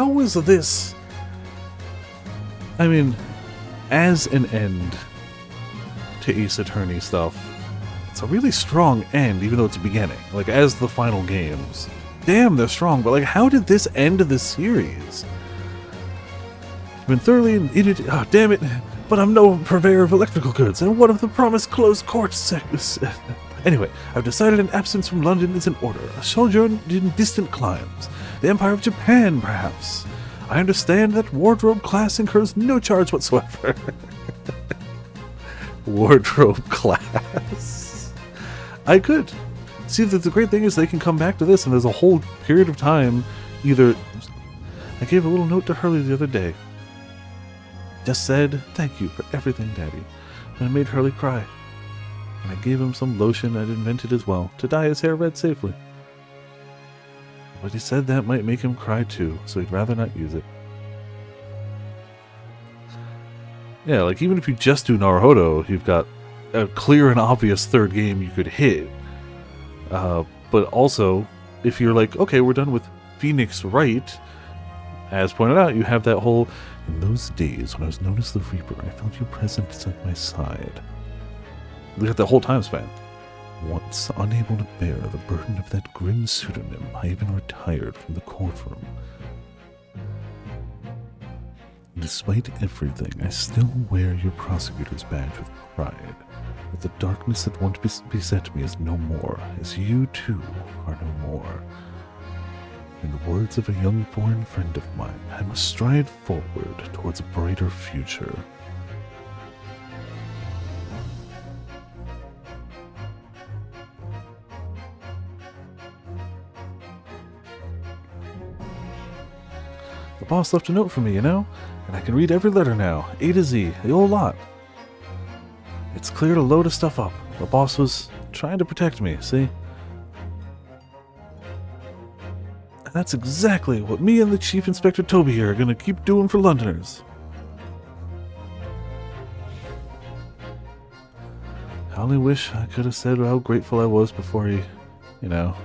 was this? I mean, as an end to Ace Attorney stuff, it's a really strong end, even though it's a beginning. Like, as the final games. Damn, they're strong, but like, how did this end the series? I've been thoroughly oh, damn it, but I'm no purveyor of electrical goods, and what of the promised closed court Anyway, I've decided an absence from London is in order, a sojourn in distant climes, the Empire of Japan, perhaps. I understand that wardrobe class incurs no charge whatsoever. Wardrobe class. I could. See, the great thing is they can come back to this, and there's a whole period of time, either... I gave a little note to Hurley the other day. Just said, thank you for everything, Daddy. And I made Hurley cry. And I gave him some lotion I'd invented as well, to dye his hair red safely. But he said that might make him cry too, so he'd rather not use it. Yeah, like even if you just do Naruhodo, you've got a clear and obvious third game you could hit. But also, if you're like, okay, we're done with Phoenix Wright, as pointed out, you have that whole, in those days when I was known as the Reaper, I felt you present at my side. Look at the whole time span. Once unable to bear the burden of that grim pseudonym, I even retired from the courtroom. Despite everything, I still wear your prosecutor's badge with pride. But the darkness that once beset me is no more, as you too are no more. In the words of a young foreign friend of mine, I must stride forward towards a brighter future. The boss left a note for me, you know? And I can read every letter now, A to Z, the whole lot. It's clear to load of stuff up. The boss was trying to protect me, see? And that's exactly what me and the Chief Inspector Toby here are gonna keep doing for Londoners. I only wish I could have said how grateful I was before he, you know.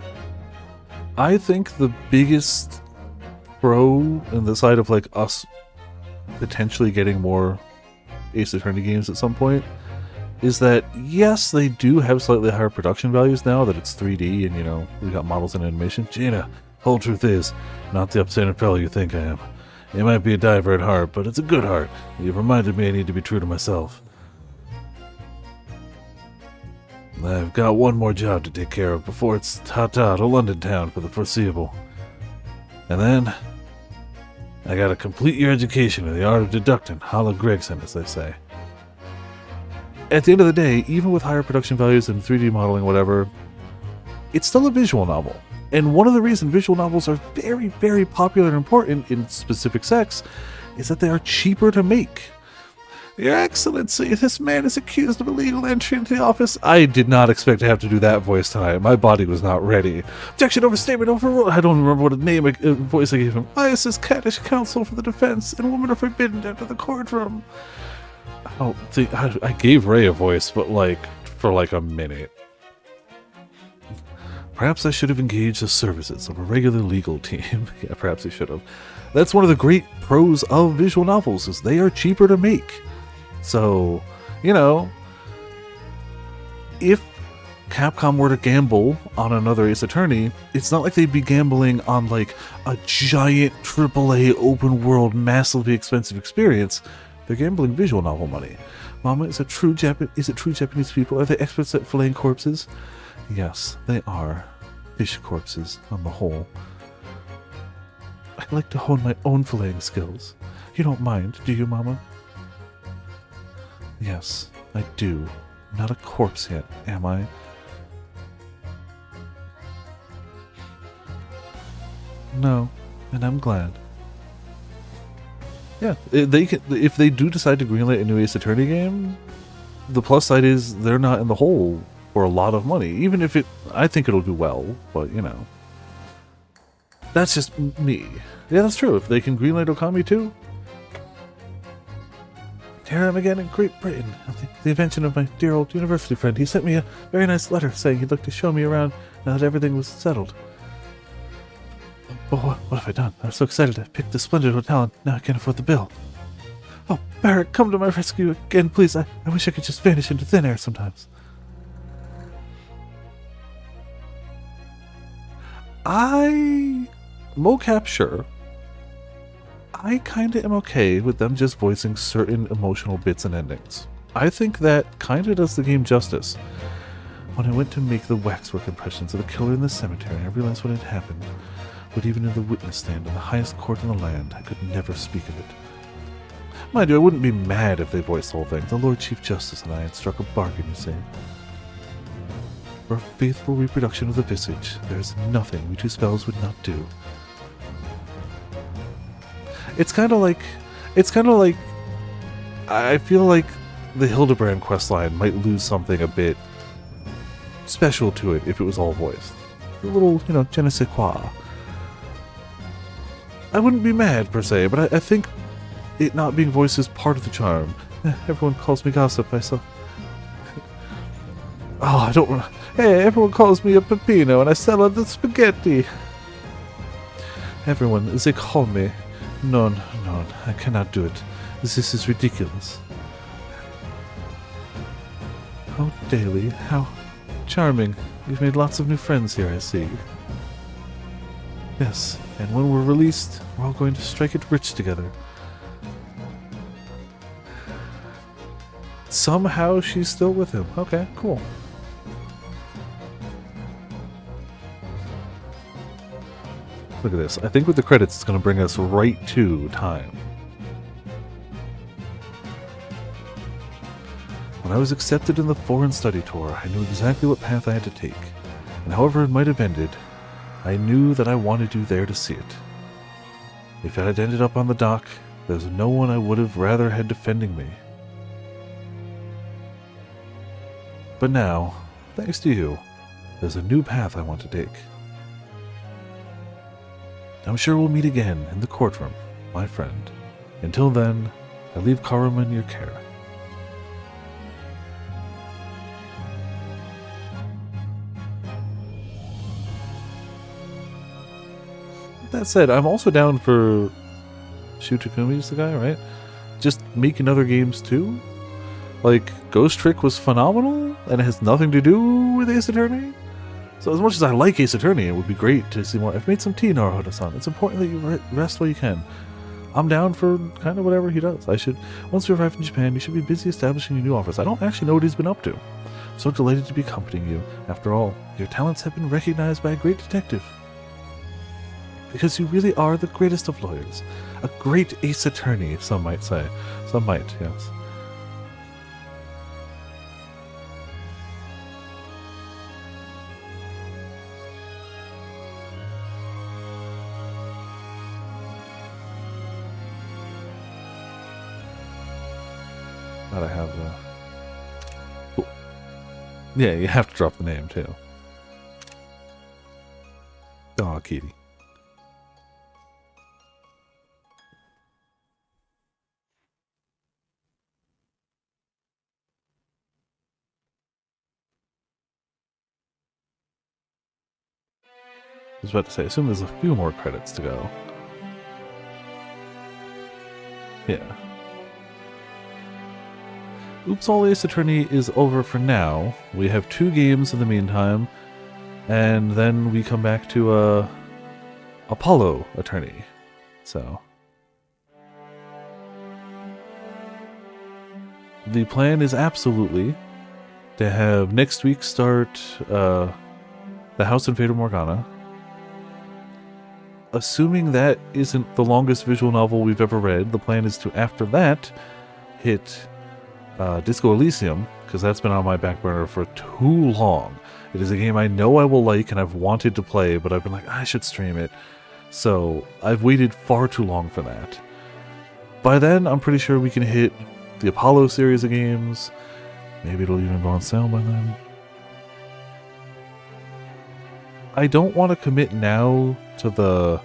I think the biggest pro in the side of like us potentially getting more Ace Attorney games at some point is that yes, they do have slightly higher production values now that it's 3D and you know we got models and animation. Gina, whole truth is, not the upstanding fellow you think I am. It might be a diver at heart, but it's a good heart. You've reminded me I need to be true to myself. I've got one more job to take care of before it's ta-ta to London town for the foreseeable. And then I gotta complete your education in the art of deducting, Hala Gregson, as they say. At the end of the day, even with higher production values and 3D modeling, whatever, it's still a visual novel. And one of the reasons visual novels are very, very popular and important in specific sects is that they are cheaper to make. Your Excellency, this man is accused of illegal entry into the office. I did not expect to have to do that voice tonight. My body was not ready. Objection, overstatement, overruled. I don't remember what voice I gave him. I assist caddish counsel for the defense, and women are forbidden to enter the courtroom. I don't think I gave Ray a voice, but like for like a minute. Perhaps I should have engaged the services of a regular legal team. Yeah, perhaps I should have. That's one of the great pros of visual novels, is they are cheaper to make. So, you know, if Capcom were to gamble on another Ace Attorney, it's not like they'd be gambling on like a giant AAA open world, massively expensive experience. They're gambling visual novel money. Mama, is it true Japanese people? Are they experts at filleting corpses? Yes, they are. fish corpses on the whole. I'd like to hone my own filleting skills. You don't mind, do you, Mama? Yes, I do. I'm not a corpse yet, am I? No, and I'm glad. Yeah, they can, if they do decide to greenlight a new Ace Attorney game, the plus side is they're not in the hole for a lot of money. Even if I think it'll do well, but you know. That's just me. Yeah, that's true. If they can greenlight Okami too. Here I am again in Great Britain. The invention of my dear old university friend. He sent me a very nice letter saying he'd like to show me around now that everything was settled. Oh, what have I done? I was so excited I picked this splendid hotel and now I can't afford the bill. Oh, Barrett, come to my rescue again, please. I wish I could just vanish into thin air sometimes. Mocap, sure. I kinda am okay with them just voicing certain emotional bits and endings. I think that kinda does the game justice. When I went to make the waxwork impressions of the killer in the cemetery, I realized what had happened. But even in the witness stand in the highest court in the land, I could never speak of it. Mind you, I wouldn't be mad if they voiced the whole thing. The Lord Chief Justice and I had struck a bargain, you see. For a faithful reproduction of the visage, there is nothing we two spells would not do. It's kind of like, I feel like the Hildebrand questline might lose something a bit special to it if it was all voiced. A little, you know, je ne sais quoi. I wouldn't be mad, per se, but I think it not being voiced is part of the charm. Everyone calls me gossip, oh, I don't... Hey, everyone calls me a Peppino, and I sell the spaghetti. Everyone, they call me. No, I cannot do it. This is ridiculous. Oh, Daly, how charming. You've made lots of new friends here, I see. Yes, and when we're released, we're all going to strike it rich together. Somehow she's still with him. Okay, cool. Look at this. I think with the credits, it's going to bring us right to time. When I was accepted in the foreign study tour, I knew exactly what path I had to take. And however it might have ended, I knew that I wanted you there to see it. If it had ended up on the dock, there's no one I would have rather had defending me. But now, thanks to you, there's a new path I want to take. I'm sure we'll meet again in the courtroom, my friend. Until then, I leave Karuma in your care. That said, I'm also down for Shu Takumi's the guy, right? Just making other games too. Like, Ghost Trick was phenomenal, and it has nothing to do with Ace Attorney. So as much as I like Ace Attorney, it would be great to see more. I've made some tea, Naruhodo-san. It's important that you rest while you can. I'm down for kind of whatever he does. Once we arrive in Japan, you should be busy establishing your new office. I don't actually know what he's been up to. I'm so delighted to be accompanying you. After all, your talents have been recognized by a great detective. Because you really are the greatest of lawyers. A great Ace Attorney, some might say. Some might, yes. Gotta have the... Oh. Yeah, you have to drop the name, too. Aw, Kitty. I was about to say, I assume there's a few more credits to go. Yeah. Oops All Ace Attorney is over for now. We have 2 games in the meantime, and then we come back to Apollo Attorney. So the plan is absolutely to have next week start The House in Fata Morgana. Assuming that isn't the longest visual novel we've ever read, the plan is to, after that, hit Disco Elysium, because that's been on my back burner for too long. It is a game I know I will like and I've wanted to play, but I've been like, I should stream it. So I've waited far too long for that. By then, I'm pretty sure we can hit the Apollo series of games. Maybe it'll even go on sale by then. I don't want to commit now to the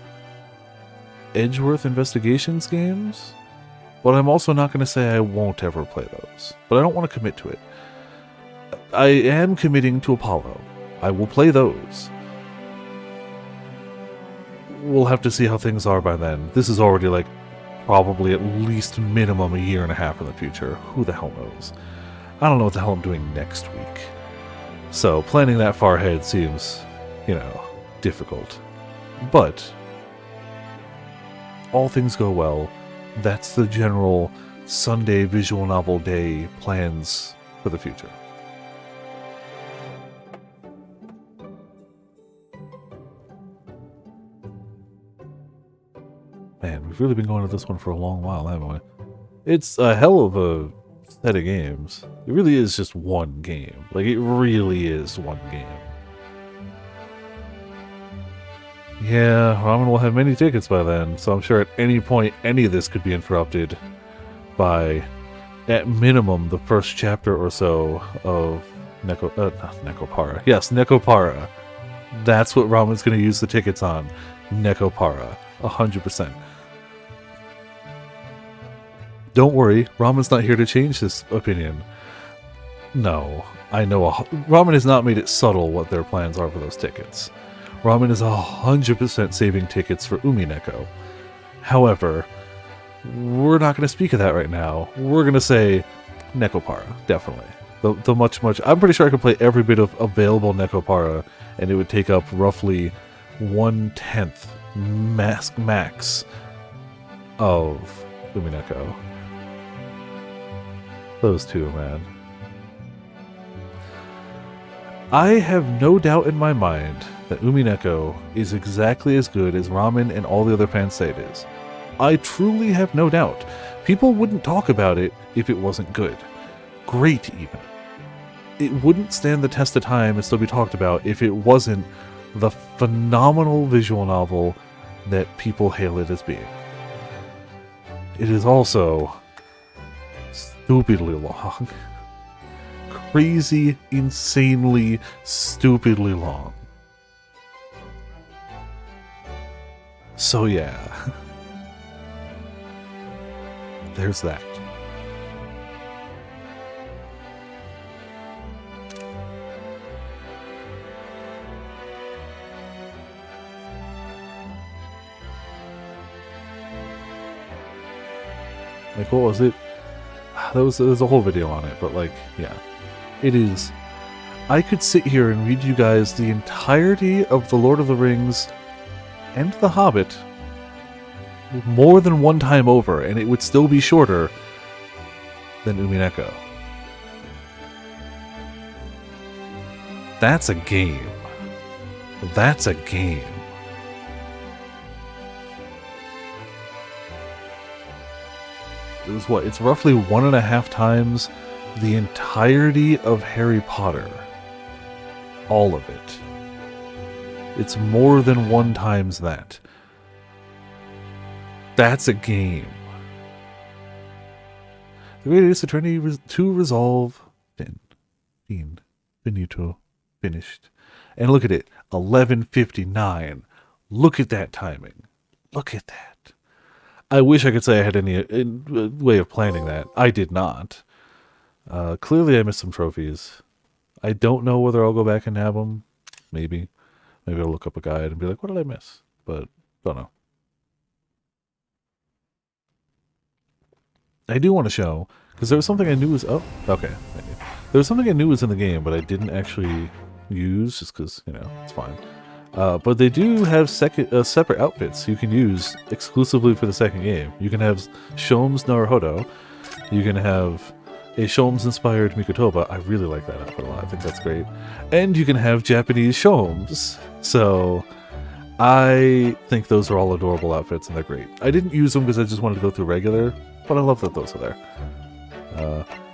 Edgeworth Investigations games, but I'm also not going to say I won't ever play those. But I don't want to commit to it. I am committing to Apollo. I will play those. We'll have to see how things are by then. This is already like probably at least minimum a year and a half in the future. Who the hell knows? I don't know what the hell I'm doing next week. So planning that far ahead seems, difficult. But all things go well. That's the general Sunday visual novel day plans for the future. Man, we've really been going to this one for a long while, haven't we? It's a hell of a set of games. It really is just one game. Like, it really is one game. Yeah, Ramen will have many tickets by then, so I'm sure at any point any of this could be interrupted by, at minimum, the first chapter or so of Nekopara. Yes, Nekopara. That's what Ramen's going to use the tickets on. Nekopara. 100%. Don't worry, Ramen's not here to change this opinion. No, I know Ramen has not made it subtle what their plans are for those tickets. Ramen is 100% saving tickets for Umineko. However, we're not going to speak of that right now. We're going to say Nekopara, definitely. The much, I'm pretty sure I could play every bit of available Nekopara, and it would take up roughly 1/10 max of Umineko. Those two, man. I have no doubt in my mind that Umineko is exactly as good as Ramen and all the other fans say it is. I truly have no doubt. People wouldn't talk about it if it wasn't good. Great, even. It wouldn't stand the test of time and still be talked about if it wasn't the phenomenal visual novel that people hail it as being. It is also stupidly long. Crazy, insanely, stupidly long. So yeah. There's that. Like, what was it? There was a whole video on it, but like, yeah. It is. I could sit here and read you guys the entirety of The Lord of the Rings and The Hobbit more than one time over, and it would still be shorter than Umineko. That's a game. That's a game. It was what? It's roughly 1.5 times the entirety of Harry Potter. All of it. It's more than 1 times that. That's a game. The Great Ace Attorney to resolve. Finito. Finished. And look at it. 11:59. Look at that timing. Look at that. I wish I could say I had any way of planning that. I did not. Clearly I missed some trophies. I don't know whether I'll go back and nab them. Maybe. Maybe I'll look up a guide and be like, what did I miss? But, don't know. I do want to show, because there was something I knew was... Oh, okay. There was something I knew was in the game, but I didn't actually use, just because, it's fine. But they do have separate outfits you can use exclusively for the second game. You can have Shome's Naruhodo. You can have a Sholmes-inspired Mikotoba. I really like that outfit a lot. I think that's great. And you can have Japanese Sholmes. So I think those are all adorable outfits, and they're great. I didn't use them because I just wanted to go through regular, but I love that those are there.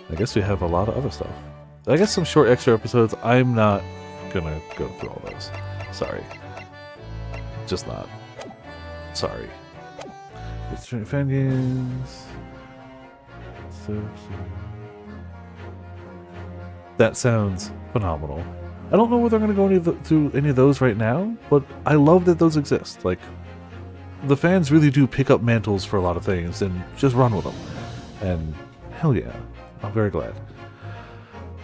I guess we have a lot of other stuff. I guess some short extra episodes. I'm not gonna go through all those. Sorry. Just not. Sorry. It's fan games. That sounds phenomenal. I don't know whether I'm going to go through any of those right now, but I love that those exist. Like, the fans really do pick up mantles for a lot of things and just run with them. And hell yeah, I'm very glad.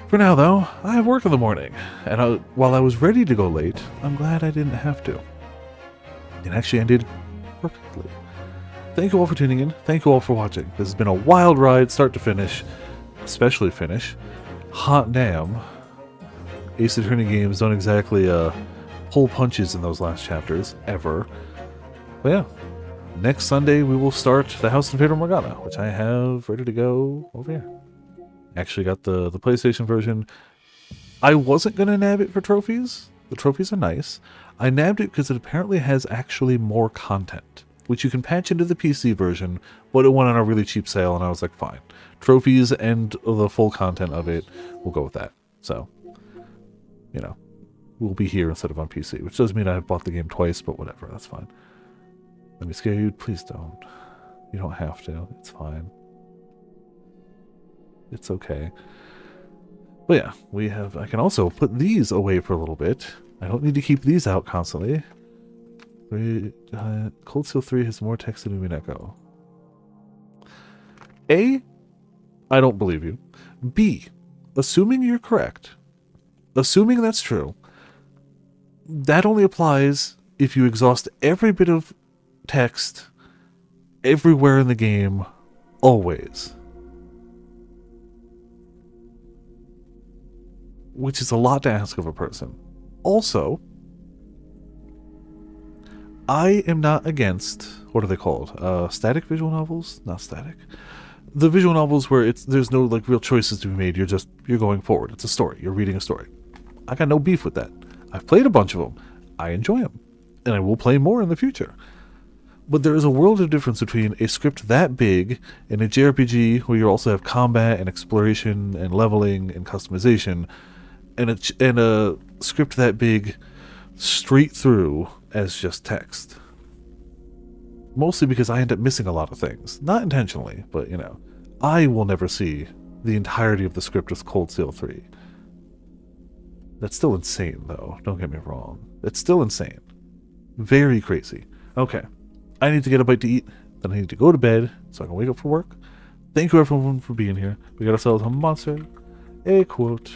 For now, though, I have work in the morning, and while I was ready to go late, I'm glad I didn't have to. It actually ended perfectly. Thank you all for tuning in. Thank you all for watching. This has been a wild ride, start to finish, especially finish. Hot damn. Ace Attorney games don't exactly pull punches in those last chapters, ever. But yeah, next Sunday we will start the House of Fata Morgana, which I have ready to go over here. Actually got the PlayStation version. I wasn't going to nab it for trophies. The trophies are nice. I nabbed it because it apparently has actually more content, which you can patch into the PC version, but it went on a really cheap sale, and I was like, fine. Trophies and the full content of it, we'll go with that. So, you know, we'll be here instead of on PC, which does mean I've bought the game twice, but whatever, that's fine. Let me scare you? Please don't. You don't have to. It's fine. It's okay. But yeah, we have... I can also put these away for a little bit. I don't need to keep these out constantly. Cold Steel 3 has more text than Umineko. A, I don't believe you. B, assuming you're correct, assuming that's true, that only applies if you exhaust every bit of text everywhere in the game, always. Which is a lot to ask of a person. Also, I am not against, what are they called? Static visual novels? Not static. The visual novels where there's no like real choices to be made. You're going forward. It's a story. You're reading a story. I got no beef with that. I've played a bunch of them. I enjoy them. And I will play more in the future. But there is a world of difference between a script that big and a JRPG where you also have combat and exploration and leveling and customization, and a script that big straight through as just text. Mostly because I end up missing a lot of things. Not intentionally, but you know. I will never see the entirety of the script of Cold Steel 3. That's still insane, though. Don't get me wrong. It's still insane. Very crazy. Okay. I need to get a bite to eat. Then I need to go to bed so I can wake up for work. Thank you everyone for being here. We got ourselves a monster, a quote,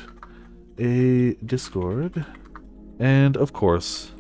a Discord, and of course,